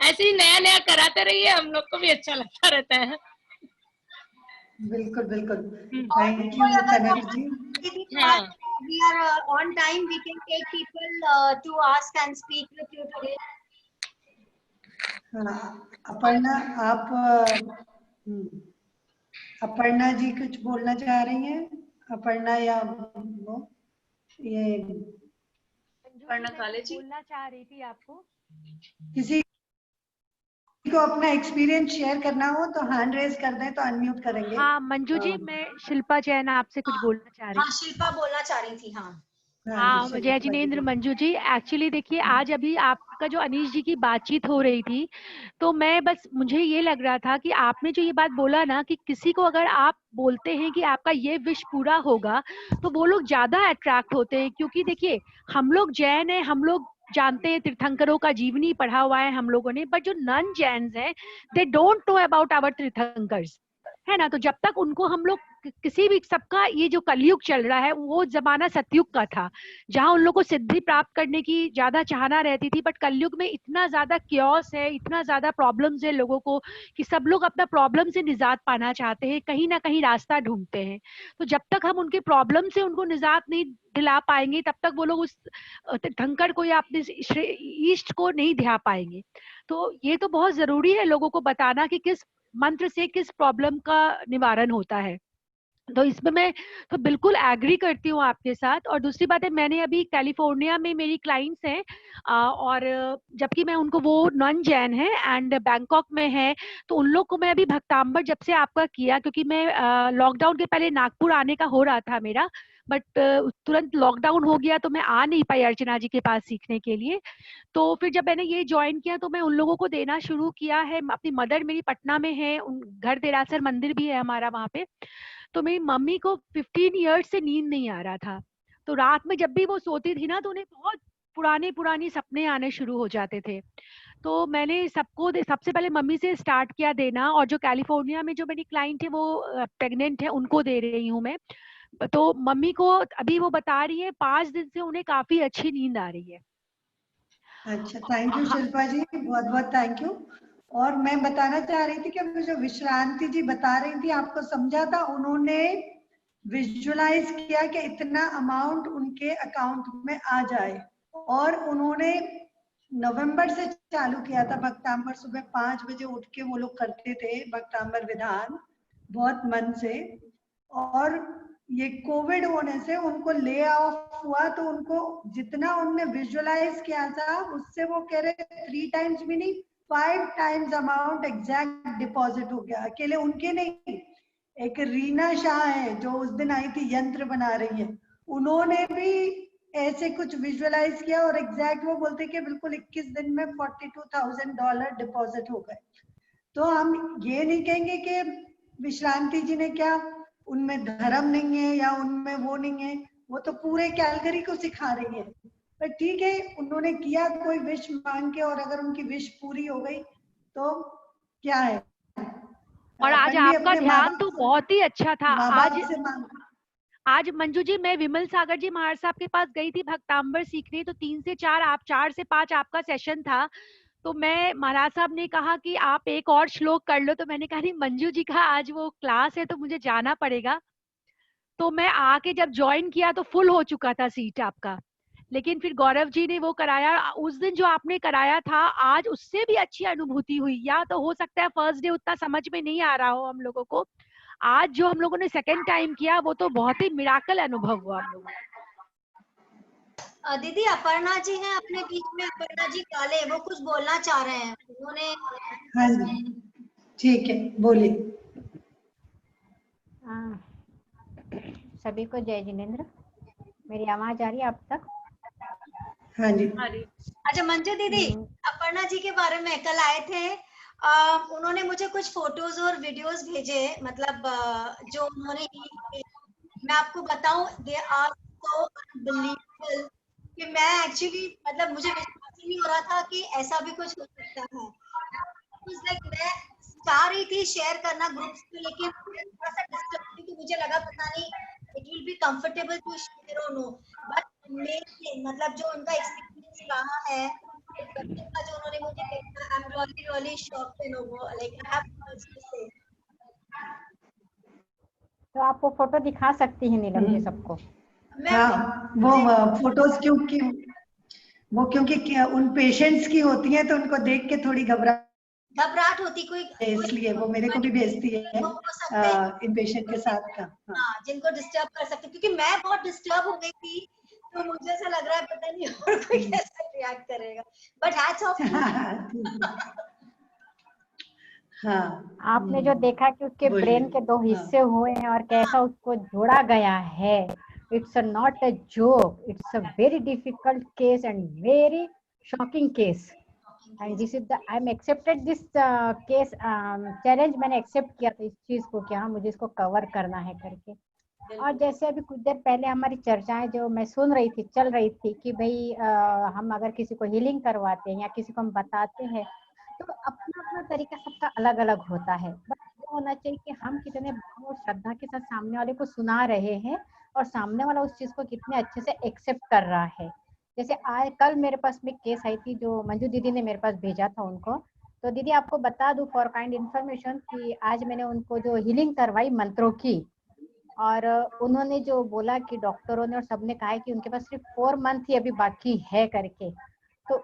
ऐसे ही नया नया कराते रहिए, हम लोग को भी अच्छा लगता रहता है। बिल्कुल बिल्कुल, thank you Kanak ji. We are on time. We can take people to ask and speak with you today. Aparna, आप अपर्णा जी कुछ बोलना चाह रही हैं? अपर्णा या वो ये अपर्णा काले जी बोलना चाह रही थी आपको। किसी को अपना एक्सपीरियंस शेयर करना हो तो हैंड रेज कर दें तो अनम्यूट करेंगे। हाँ मंजू जी, मैं शिल्पा जैन आपसे कुछ बोलना चाह रही थी। हाँ, शिल्पा बोलना चाह रही थी। हाँ जय जिनेंद्र मंजू जी। एक्चुअली देखिए, आज अभी आपका जो अनीश जी की बातचीत हो रही थी, तो मैं बस मुझे ये लग रहा था कि आपने जो ये बात बोला ना कि किसी को अगर आप बोलते हैं कि आपका ये विश पूरा होगा तो वो लोग ज्यादा अट्रैक्ट होते हैं। क्योंकि देखिए, हम लोग जैन हैं, हम लोग जानते हैं तीर्थंकरों का जीवनी पढ़ा हुआ है हम लोगों ने, बट जो नन जैन्स हैं they don't know about our Tirthankars, है ना। तो जब तक उनको हम लोग किसी भी, सबका ये जो कलयुग चल रहा है वो जमाना सतयुग का था, जहां उन लोगों को सिद्धि प्राप्त करने की ज्यादा चाहना रहती थी। बट कलयुग में इतना ज्यादा क्योस है, इतना ज्यादा प्रॉब्लम्स है लोगों को कि सब लोग अपना प्रॉब्लम से निजात पाना चाहते हैं, कहीं ना कहीं रास्ता ढूंढते हैं। तो जब तक हम उनके प्रॉब्लम से उनको निजात नहीं दिला पाएंगे तब तक वो लोग उस तीर्थंकर को या अपने इष्ट को नहीं ध्या पाएंगे। तो ये तो बहुत जरूरी है लोगों को बताना कि किस मंत्र से किस प्रॉब्लम का निवारण होता है। तो इसमें मैं तो बिल्कुल एग्री करती हूँ आपके साथ। और दूसरी बात है, मैंने अभी कैलिफोर्निया में मेरी क्लाइंट्स हैं और जबकि मैं उनको, वो नॉन जैन है एंड बैंकॉक में है, तो उन लोग को मैं अभी भक्तांबर जब से आपका किया, क्योंकि मैं लॉकडाउन के पहले नागपुर आने का हो रहा था मेरा, बट तुरंत लॉकडाउन हो गया तो मैं आ नहीं पाई अर्चना जी के पास सीखने के लिए। तो फिर जब मैंने ये ज्वाइन किया तो मैं उन लोगों को देना शुरू किया है। अपनी मदर मेरी पटना में है, घर देरासर मंदिर भी है हमारा वहाँ पे। तो मेरी मम्मी को 15 इयर्स से नींद नहीं आ रहा था, तो रात में जब भी वो सोती थी ना तो उन्हें बहुत पुराने सपने आने शुरू हो जाते थे। तो मैंने सबसे पहले मम्मी से स्टार्ट किया देना, और जो कैलिफोर्निया में जो मेरी क्लाइंट है वो प्रेग्नेंट है, उनको दे रही हूँ मैं। तो मम्मी को अभी वो बता रही है 5 दिन से उन्हें काफी अच्छी नींद आ रही है। अच्छा, थैंक यू शिल्पा जी, बहुत बहुत थैंक यू। और मैं बताना चाह रही थी कि जो विश्रांति जी बता रही थी, आपको समझा था, उन्होंने विजुअलाइज किया कि इतना अमाउंट उनके अकाउंट में आ जाए, और उन्होंने नवंबर से चालू किया था भक्तांबर। सुबह 5 बजे उठ के वो लोग करते थे भक्तांबर विधान, बहुत मन से। और ये कोविड होने से उनको ले ऑफ हुआ, तो उनको जितना उनने विजुअलाइज किया था उससे वो कह रहे 3 टाइम्स भी नहीं, 5 टाइम्स अमाउंट एग्जैक्ट डिपॉजिट हो गया। अकेले उनके नहीं, एक रीना शाह है जो उस दिन आई थी, यंत्र बना रही है, उन्होंने भी ऐसे कुछ विजुअलाइज किया और एग्जैक्ट वो बोलते कि बिल्कुल 21 दिन में $42,000 डिपॉजिट हो गए। तो हम ये नहीं कहेंगे कि विश्रांति जी ने क्या, उनमें धर्म नहीं है या उनमें वो नहीं है, वो तो पूरे कैलगरी को सिखा रही है। पर ठीक है, उन्होंने किया कोई विश मांग के, और अगर उनकी विश पूरी हो गई तो क्या है। और आज अपन भी आपका अपने ध्यान तो बहुत ही अच्छा था। माँ-बाप से मांग। आज मंजू जी, मैं विमल सागर जी महाराज साहब के पास गई थी भक्तांबर सीखने, तो 3 से 4 आप 4 से 5 आपका सेशन था। तो मैं, महाराज साहब ने कहा कि आप एक और श्लोक कर लो, तो मैंने कहा नहीं, मंजू जी का आज वो क्लास है तो मुझे जाना पड़ेगा। तो मैं आके जब ज्वाइन किया तो फुल हो चुका था सीट आपका, लेकिन फिर गौरव जी ने वो कराया। उस दिन जो आपने कराया था, आज उससे भी अच्छी अनुभूति हुई। या तो हो सकता है फर्स्ट डे उतना समझ में नहीं आ रहा हो हम लोगों को, आज जो हम लोगों ने सेकंड टाइम किया वो तो बहुत ही मिराकल अनुभव हुआ हम लोगों को। दीदी अपर्णा जी हैं अपने बीच में, अपर्णा जी काले, वो कुछ बोलना चाह रहे हैं, उन्होंने। हाँ जी, ठीक है, बोलिए। सभी को जय जिनेंद्र। मेरी आवाज आ रही है आप तक? हाँ जी। अच्छा मंजू दीदी, अपर्णा जी के बारे में कल आए थे, उन्होंने मुझे कुछ फोटोज और वीडियोस भेजे, मतलब जो उन्होंने, मैं आपको बताऊं, दे आर सो अनबिलीवेबल कि मैं एक्चुअली, मतलब मुझे विश्वास ही नहीं हो रहा था कि ऐसा भी कुछ हो सकता है। मैं चाह रही थी शेयर करना ग्रुप्स पे, लेकिन थोड़ा सा डिस्टर्ब थी, तो मुझे लगा पता नहीं it will be comfortable to share और नो, बट मतलब जो उनका एक्सपीरियंस रहा है, जो उन्होंने मुझे देखा, I am really shocked to know, like I have to say. तो आप वो फोटो दिखा सकती हैं नीलम जी सबको? हाँ, वो फोटोज क्योंकि उन पेशेंट्स की होती हैं, तो उनको देख के थोड़ी घबराहट होती कोई, इसलिए वो मेरे को भी भेजती है इन पेशेंट के साथ का। हाँ, जिनको डिस्टर्ब कर सकते, क्योंकि मैं बहुत डिस्टर्ब हो गई थी, तो मुझे ऐसा लग रहा है पता नहीं और कोई कैसे रिएक्ट करेगा, बट हैट्स ऑफ। हाँ, आपने जो देखा कि उसके ब्रेन के 2 हिस्से हुए हैं और कैसा उसको जोड़ा गया है, it's not a joke, it's a very difficult case and very shocking case, and this is the, I am accepted this case challenge, मैंने एक्सेप्ट किया था इस चीज को कि हाँ मुझे इसको कवर करना है करके। और जैसे अभी कुछ देर पहले हमारी चर्चाएं जो मैं सुन रही थी, चल रही थी कि भाई हम अगर किसी को हीलिंग करवाते हैं या किसी को हम बताते हैं, तो अपना अपना तरीका सबका अलग अलग होता है, बट ये होना चाहिए कि हम कितने भाव और श्रद्धा के साथ सामने वाले को सुना रहे हैं और सामने वाला उस चीज को कितने अच्छे से एक्सेप्ट कर रहा है। जैसे आज कल मेरे पास में केस आई थी, जो मंजू दीदी ने मेरे पास भेजा था उनको, तो दीदी आपको बता दूं फॉर काइंड इन्फॉर्मेशन कि आज मैंने उनको जो हीलिंग करवाई मंत्रों की, और उन्होंने जो बोला कि डॉक्टरों ने और सबने कहा है कि उनके पास सिर्फ 4 मंथ ही अभी बाकी है करके, तो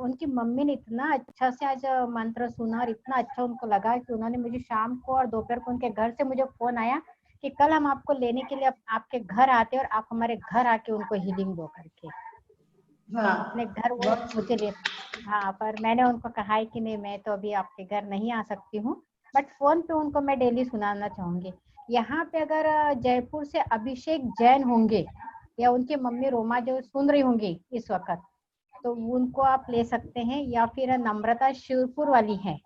उनकी मम्मी ने इतना अच्छा से आज मंत्र सुना और इतना अच्छा उनको लगा कि उन्होंने मुझे शाम को और दोपहर को उनके घर से मुझे फोन आया कि कल हम आपको लेने के लिए आपके घर आते हैं और आप हमारे घर आके उनको हीलिंग दो करके। अपने घर वो मुझे ले, हाँ, पर मैंने उनको कहा है कि नहीं, मैं तो अभी आपके घर नहीं आ सकती हूँ, बट फोन पे उनको मैं डेली सुनाना चाहूंगी। यहाँ पे अगर जयपुर से अभिषेक जैन होंगे या उनकी मम्मी रोमा जो सुन रही होंगी इस वक्त, तो उनको आप ले सकते हैं, या फिर नम्रता शिरपुर वाली है,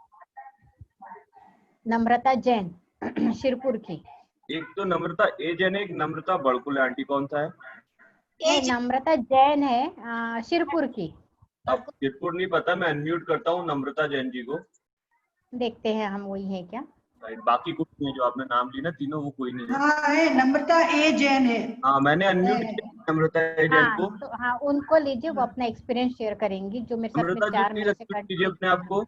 नम्रता जैन शिरपुर की। एक तो नम्रता ए जैन है, एक नम्रता बड़कुल है। आंटी कौन सा है? नम्रता जैन है शिरपुर की। अब शिरपुर नहीं पता, मैं अनम्यूट करता हूँ नम्रता जैन जी को, देखते हैं हम वही है क्या। बाकी कुछ नहीं, जो आपने नाम ली ना तीनों, वो कोई नहीं है। हाँ है, नम्रता ए जैन है। हाँ, मैंने अनम्यूट किया नम्रता ए जैन को। तो हाँ, उनको लीजिए, वो अपना एक्सपीरियंस शेयर करेंगी जो मेरे साथ में 4 महीने से कर लीजिए अपने आप को।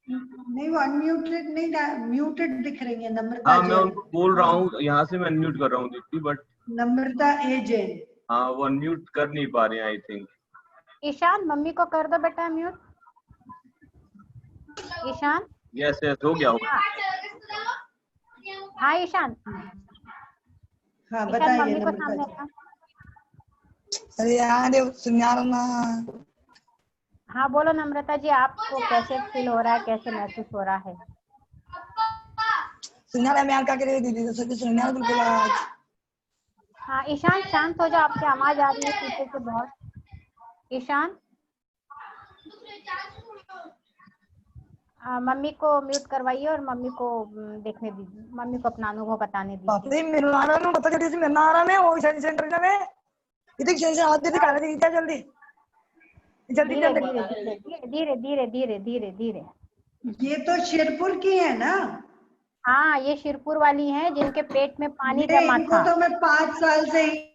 नहीं, वो अनम्यूटेड नहीं, म्यूटेड दिख रही है नम्रता। हाँ, मैं उनको बोल रहा हूँ, यहाँ से मैं अनम्यूट कर रहा हूँ दीप्ति, बट नम्रता ए जैन, हाँ वो अनम्यूट कर नहीं पा रहे हैं आई थिंक। ईशान मम्मी को कर दो बेटा म्यूट। ईशान, यस यस, हो गया होगा। हाँ ईशान, हाँ बताइए मम्मी को सामने रखा। अरे यार सुना रहा ना। हाँ बोलो नम्रता जी, आपको कैसे फील हो रहा है, कैसे महसूस हो रहा है? सुना रहा, मैं क्या करे दीदी, तो सच सुना बिल्कुल आज। हाँ ईशान शांत हो जाओ, आपकी आवाज आ रही है पीछे से बहुत। ईशान मम्मी को म्यूट करवाइए और मम्मी को देखने दीजिए, मम्मी को अपना अनुभव बताने दीजिए। बापरे मिलनारा पता चली मिलनारा में वो सेंटर में इतनी टेंशन आती थी काले दिन क्या जल्दी जल्दी धीरे जल्दी धीरे धीरे धीरे धीरे धीरे। ये तो शिरपुर की है ना? हाँ, ये शिरपुर वाली हैं जिनके पेट में पानी ये जमा इनको था। तो मैं 5 साल से ही।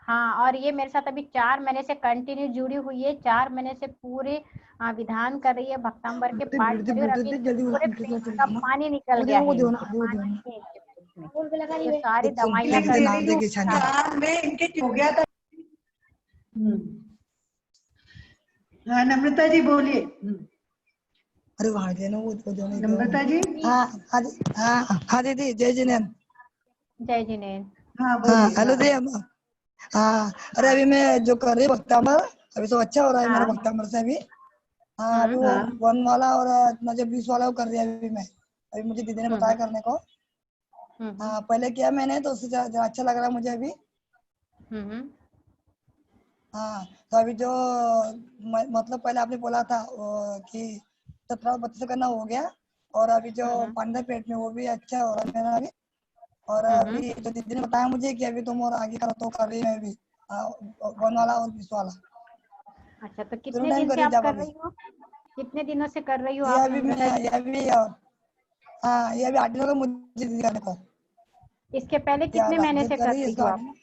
हाँ, और ये मेरे साथ अभी 4 महीने से कंटिन्यू जुड़ी हुई है, 4 महीने से पूरे विधान कर रही है, भक्तांबर के पाठ कर रही है, और अभी पूरे पेट का पानी निकल गया है तो सारी दवाइयाँ कर रही हूँ। 4 में इनके हो गया था। हाँ नम्रता जी बोलिए। अरे वहां देना वो नम्रता जी। हाँ दीदी जय जिनेंद्र। जय जिनेंद्र। हाँ बोलिए। हेलो दी। हाँ अरे अभी मैं जो कर रही भक्तांबर अभी सब अच्छा हो रहा है मेरा भक्तांबर से अभी। हाँ अभी वो 1 वाला और अपना जो 20 वाला वो कर रही है अभी मैं। अभी मुझे दीदी ने बताया करने को। हाँ पहले किया मैंने तो उससे ज्यादा अच्छा लग रहा है मुझे अभी। हाँ तो अभी जो मतलब पहले आपने बोला था कि 17-32 करना हो गया और अभी जो पानी पेट में वो भी अच्छा हो रहा है मेरा अभी। और अभी जो दीदी ने बताया मुझे कि अभी तुम और आगे का तो कर रही है अभी 1 वाला और 20 वाला। अच्छा तो कितने दिन से आप कर रही हो? कितने दिनों से कर रही हो आप? ये अभी 8 दिनों का मुझे दीदी करने को। इसके पहले कितने महीने से कर रही हो आप?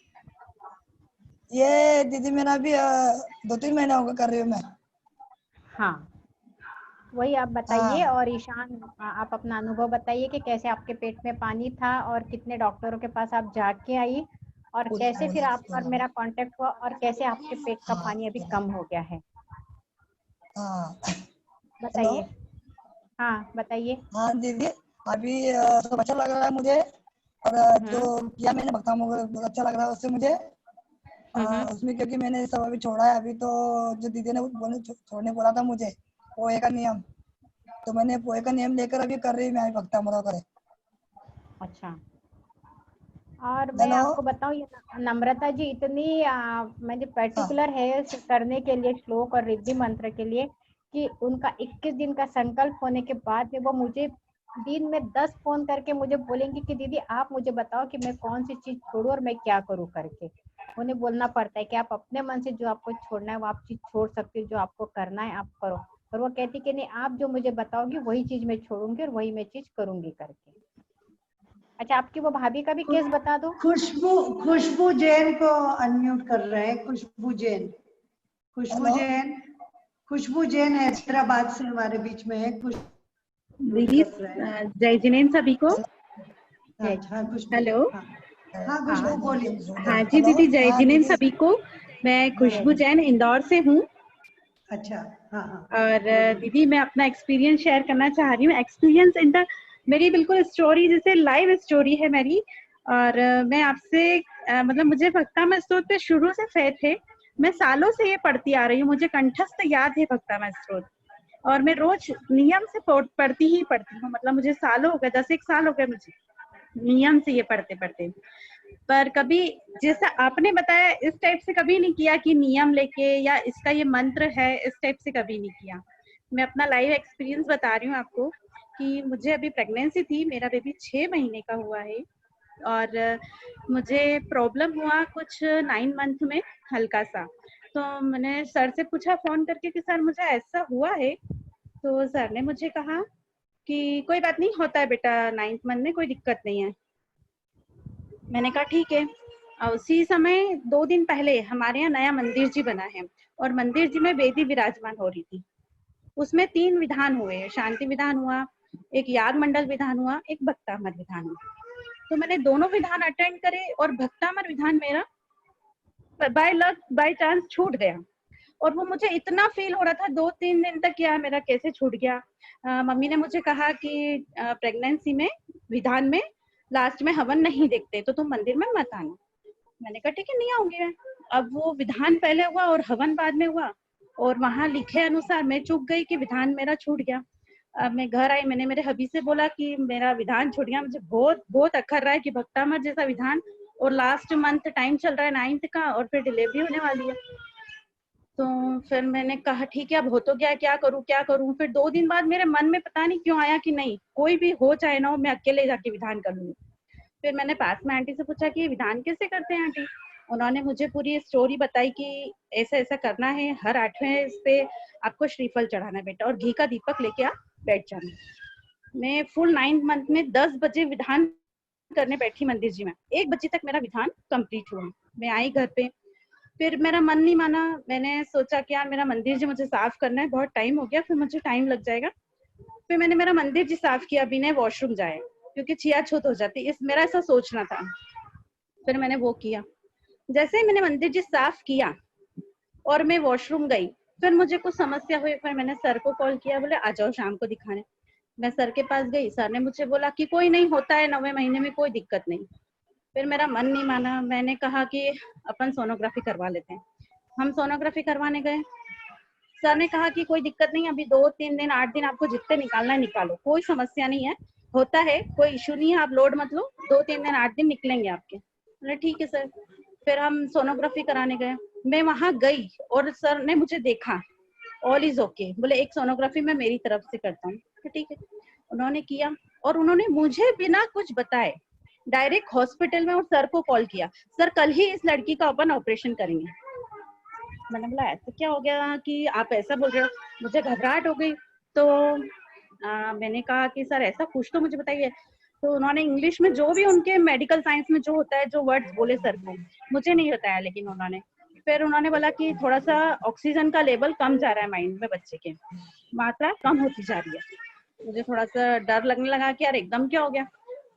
ये दीदी मेरा भी 2-3 महीने हो गए कर रही हूँ मैं। हाँ वही आप बताइए। और ईशान आप अपना अनुभव बताइए कि कैसे आपके पेट में पानी था और कितने डॉक्टरों के पास आप जाके आई और कैसे फिर आपका और मेरा कांटेक्ट हुआ और कैसे आपके पेट का पानी अभी कम हो गया है। बताइए। हाँ बताइए। हाँ दीदी अभी सब अच्छा लग रहा है मुझे और जो किया मैंने भक्तांबर बहुत अच्छा लग रहा है उससे मुझे। उसमें क्योंकि मैंने सब अभी छोड़ा है अभी तो जो दीदी ने छोड़ने बोला था मुझे पोहे का नियम तो मैंने पोहे का नियम लेकर अभी कर रही मैं भक्तांबर करे। अच्छा और मैं आपको बताऊं ये नम्रता जी इतनी मुझे पर्टिकुलर है करने के लिए श्लोक और रिद्धि मंत्र के लिए कि उनका 21 दिन का संकल्प होने के बाद में वो मुझे दिन में 10 फोन करके मुझे बोलेंगे कि दीदी आप मुझे बताओ कि मैं कौन सी चीज छोड़ूं और मैं क्या करूं करके। उन्हें बोलना पड़ता है कि आप अपने मन से जो आपको छोड़ना है वो आप चीज छोड़ सकते हो, जो आपको करना है आप करो। और वो कहती कि नहीं आप जो मुझे बताओगी वही चीज मैं छोड़ूंगी और वही मैं चीज करूंगी करके। अच्छा आपकी वो भाभी का भी केस बता दो। खुशबू जैन को अनम्यूट कर रहे हैं। खुशबू जैन खुशबू जैन हैदराबाद से हमारे बीच में है। दीदी जय जिनेंद्र सभी को। हेलो। हाँ खुशबू बोलिए। हाँ जी दीदी जय जिनेंद्र सभी को। मैं खुशबू जैन इंदौर से हूँ। अच्छा हाँ। और दीदी मैं अपना एक्सपीरियंस शेयर करना चाह रही हूँ। एक्सपीरियंस इन द मेरी बिल्कुल स्टोरी जैसे लाइव स्टोरी है मेरी। और मैं आपसे मतलब मुझे भक्तामृत स्तोत्र पे शुरू से फेथ है। मैं सालों से ये पढ़ती आ रही हूँ, मुझे कंठस्थ याद है भक्तामृत स्तोत्र और मैं रोज नियम से पढ़ती हूँ। मतलब मुझे सालों हो गए, 10 साल हो गए मुझे नियम से ये पढ़ते पढ़ते। पर कभी जैसा आपने बताया इस टाइप से कभी नहीं किया कि नियम लेके या इसका ये मंत्र है इस टाइप से कभी नहीं किया। मैं अपना लाइव एक्सपीरियंस बता रही हूँ आपको कि मुझे अभी प्रेगनेंसी थी, मेरा बेबी 6 महीने का हुआ है और मुझे प्रॉब्लम हुआ कुछ 9 मंथ में हल्का सा। तो मैंने सर से पूछा फोन करके कि सर मुझे ऐसा हुआ है। तो सर ने मुझे कहा कि कोई बात नहीं, होता है बेटा 9th मंथ में, कोई दिक्कत नहीं है। मैंने कहा ठीक है। और उसी समय 2 दिन पहले हमारे यहाँ नया मंदिर जी बना है और मंदिर जी में वेदी विराजमान हो रही थी। उसमें 3 विधान हुए, शांति विधान हुआ, एक याग मंडल विधान हुआ, एक भक्तामर विधान हुआ। तो मैंने दोनों विधान अटेंड करे और भक्तामर विधान मेरा बाय लक बाय चांस छूट गया। और वो मुझे इतना फील हो रहा था 2-3 दिन तक, यार मेरा कैसे छूट गया। मम्मी ने मुझे कहा कि प्रेगनेंसी में विधान में लास्ट में हवन नहीं देखते तो तुम मंदिर में मत आना। मैंने कहा ठीक है नहीं आऊंगी मैं। अब वो विधान पहले हुआ और हवन बाद में हुआ और वहां लिखे अनुसार मैं चूक गई कि विधान मेरा छूट गया। अब मैं घर आई, मैंने मेरे हबी से बोला कि मेरा विधान छूट गया, मुझे बहुत बहुत अखर रहा है कि भक्तामर जैसा विधान और लास्ट मंथ टाइम चल रहा है 9th का और फिर डिलीवरी होने वाली है। तो फिर मैंने कहा ठीक है अब हो तो गया, क्या करूं। फिर 2 दिन बाद मेरे मन में पता नहीं क्यों आया कि नहीं, कोई भी हो चाहे ना हो, मैं अकेले जाके विधान कर लूंगी। फिर मैंने पास में आंटी से पूछा कि विधान कैसे करते हैं आंटी। उन्होंने मुझे पूरी स्टोरी बताई कि ऐसा ऐसा करना है, हर 8वें इस पे आपको श्रीफल चढ़ाना है बेटा और घी का दीपक लेके आप बैठ जाना। मैं फुल 9 मंथ में 10 बजे विधान करने बैठी मंदिर जी में, 1 बजे तक मेरा विधान कंप्लीट हुआ। मैं आई घर पे, फिर मेरा मन नहीं माना, मैंने सोचा कि यार मेरा मंदिर जी मुझे साफ करना है, बहुत टाइम हो गया, फिर मुझे टाइम लग जाएगा। फिर मैंने मेरा मंदिर जी साफ किया बिना वॉशरूम जाए, क्योंकि छीछूत हो जाती, इस मेरा ऐसा सोचना था। फिर मैंने वो किया। जैसे ही मैंने मंदिर जी साफ किया और मैं वॉशरूम गई, फिर मुझे कुछ समस्या हुई। फिर मैंने सर को कॉल किया, बोले आ जाओ शाम को दिखाने। मैं सर के पास गई, सर ने मुझे बोला कि कोई नहीं, होता है 9वें महीने में, कोई दिक्कत नहीं। फिर मेरा मन नहीं माना, मैंने कहा कि अपन सोनोग्राफी करवा लेते हैं। हम सोनोग्राफी करवाने गए, सर ने कहा कि कोई दिक्कत नहीं, अभी 2-3 दिन 8 दिन आपको जितने निकालना है निकालो, कोई समस्या नहीं है, होता है, कोई इशू नहीं है, आप लोड मत लो, 2-3 दिन 8 दिन निकलेंगे आपके। बोले ठीक है सर। फिर हम सोनोग्राफी कराने गए, मैं वहां गई और सर ने मुझे देखा, ऑल इज ओके, बोले एक सोनोग्राफी मैं मेरी तरफ से करता हूँ। तो ठीक है, उन्होंने किया और उन्होंने मुझे बिना कुछ बताए डायरेक्ट हॉस्पिटल में और सर को कॉल किया, सर कल ही इस लड़की का अपन ऑपरेशन करेंगे। मैंने बोला ऐसा क्या हो गया कि आप ऐसा बोल रहे हो, मुझे घबराहट हो गई। तो मैंने कहा कि सर ऐसा कुछ तो मुझे बताइए। तो उन्होंने इंग्लिश में जो भी उनके मेडिकल साइंस में जो होता है, जो वर्ड्स बोले सर को, मुझे नहीं बताया, लेकिन उन्होंने बोला कि थोड़ा सा ऑक्सीजन का लेवल कम जा रहा है माइंड में, बच्चे के मात्रा कम होती जा रही है। मुझे थोड़ा सा डर लगने लगा कि यार एकदम क्या हो गया।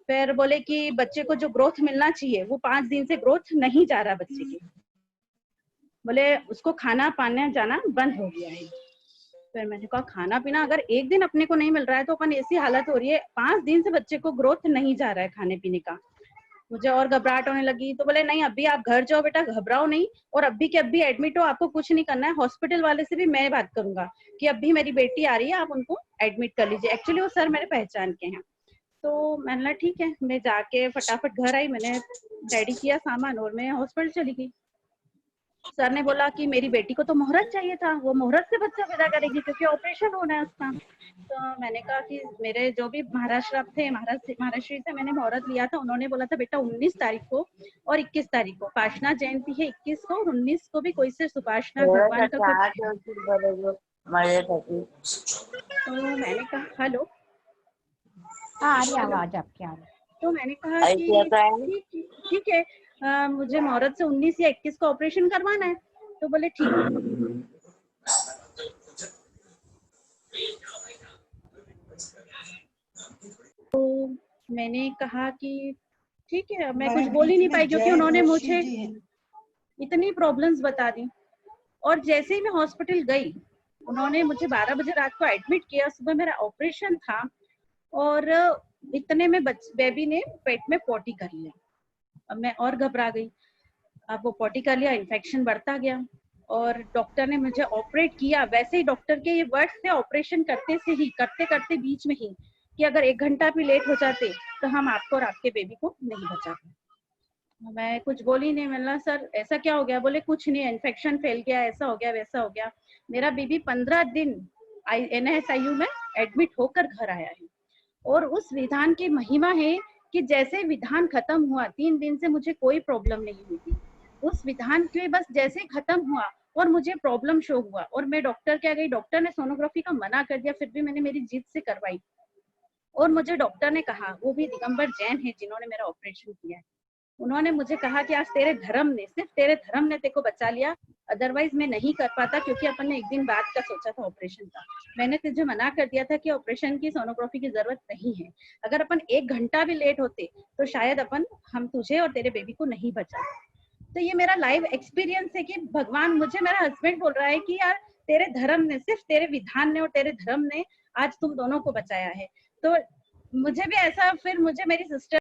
फिर बोले कि बच्चे को जो ग्रोथ मिलना चाहिए वो 5 दिन से ग्रोथ नहीं जा रहा बच्चे की, बोले उसको खाना पाने जाना बंद हो गया है। फिर मैंने कहा खाना पीना अगर एक दिन अपने को नहीं मिल रहा है तो अपन ऐसी हालत हो रही है, 5 दिन से बच्चे को ग्रोथ नहीं जा रहा है खाने पीने का। मुझे और घबराहट होने लगी। तो बोले नहीं अभी आप घर जाओ बेटा, घबराओ नहीं, और अभी के अभी एडमिट हो, आपको कुछ नहीं करना है, हॉस्पिटल वाले से भी मैं बात करूंगा कि अभी मेरी बेटी आ रही है, आप उनको एडमिट कर लीजिए। एक्चुअली वो सर मेरे पहचान के हैं। तो मैंने बोला ठीक है, मैं जाके फटाफट घर आई, मैंने रेडी किया सामान और मैं हॉस्पिटल चली गई। सर ने बोला कि मेरी बेटी को तो मुहूर्त चाहिए था, वो मुहूर्त से बच्चा पैदा करेगी क्योंकि ऑपरेशन होना है उसका। तो मैंने कहा कि मेरे जो भी महाराष्ट्र थे, महाराष्ट्र से मैंने मुहूर्त लिया था, उन्होंने बोला था बेटा 19 तारीख को और 21 तारीख को, पाशना जयंती है 21 को और 19 को भी कोई से सुपाशना भगवान का तो मैंने कहा हेलो, हाँ आ रही आवाज आपकी आ रही। तो मैंने कहा कि ठीक है, मुझे मुहूर्त से 19 या 21 को ऑपरेशन करवाना है। तो बोले ठीक है। तो मैंने कहा कि ठीक है, मैं कुछ बोल ही नहीं पाई क्योंकि उन्होंने मुझे इतनी प्रॉब्लम्स बता दी। और जैसे ही मैं हॉस्पिटल गई, उन्होंने मुझे 12 बजे रात को एडमिट किया, सुबह मेरा ऑपरेशन था और इतने में बेबी ने पेट में पॉटी कर लिया। अब मैं और घबरा गई। अब वो पॉटी कर लिया, इन्फेक्शन बढ़ता गया और डॉक्टर ने मुझे ऑपरेट किया। वैसे ही डॉक्टर के ये वर्ड्स थे ऑपरेशन करते करते बीच में ही, कि अगर 1 घंटा भी लेट हो जाते तो हम आपको और आपके बेबी को नहीं बचाते। मैं कुछ बोली नहीं। मैंने सर ऐसा क्या हो गया? बोले कुछ नहीं, इन्फेक्शन फैल गया, ऐसा हो गया वैसा हो गया। मेरा बेबी 15 दिन NICU में एडमिट होकर घर आया है। और उस विधान की महिमा है कि जैसे विधान खत्म हुआ, 3 दिन से मुझे कोई प्रॉब्लम नहीं हुई थी। उस विधान के बस जैसे खत्म हुआ और मुझे प्रॉब्लम शो हुआ और मैं डॉक्टर के गई, डॉक्टर ने सोनोग्राफी का मना कर दिया, फिर भी मैंने मेरी जिद से करवाई। और मुझे डॉक्टर ने कहा, वो भी दिगंबर जैन है जिन्होंने मेरा ऑपरेशन किया है, उन्होंने मुझे कहा कि आज तेरे धर्म ने, सिर्फ तेरे धर्म ने तेरे को बचा लिया, अदरवाइज मैं नहीं कर पाता, क्योंकि अपन ने 1 दिन बाद का सोचा था ऑपरेशन का। मैंने तुझे मना कर दिया था कि ऑपरेशन की सोनोग्राफी की जरूरत नहीं है। अगर अपन 1 घंटा भी लेट होते तो शायद हम तुझे और तेरे बेबी को नहीं बचा। तो ये मेरा लाइव एक्सपीरियंस है कि भगवान मुझे, मेरा हस्बैंड बोल रहा है कि यार तेरे धर्म ने, सिर्फ तेरे विधान ने और तेरे धर्म ने आज तुम दोनों को बचाया है। तो मुझे भी ऐसा, फिर मुझे मेरी सिस्टर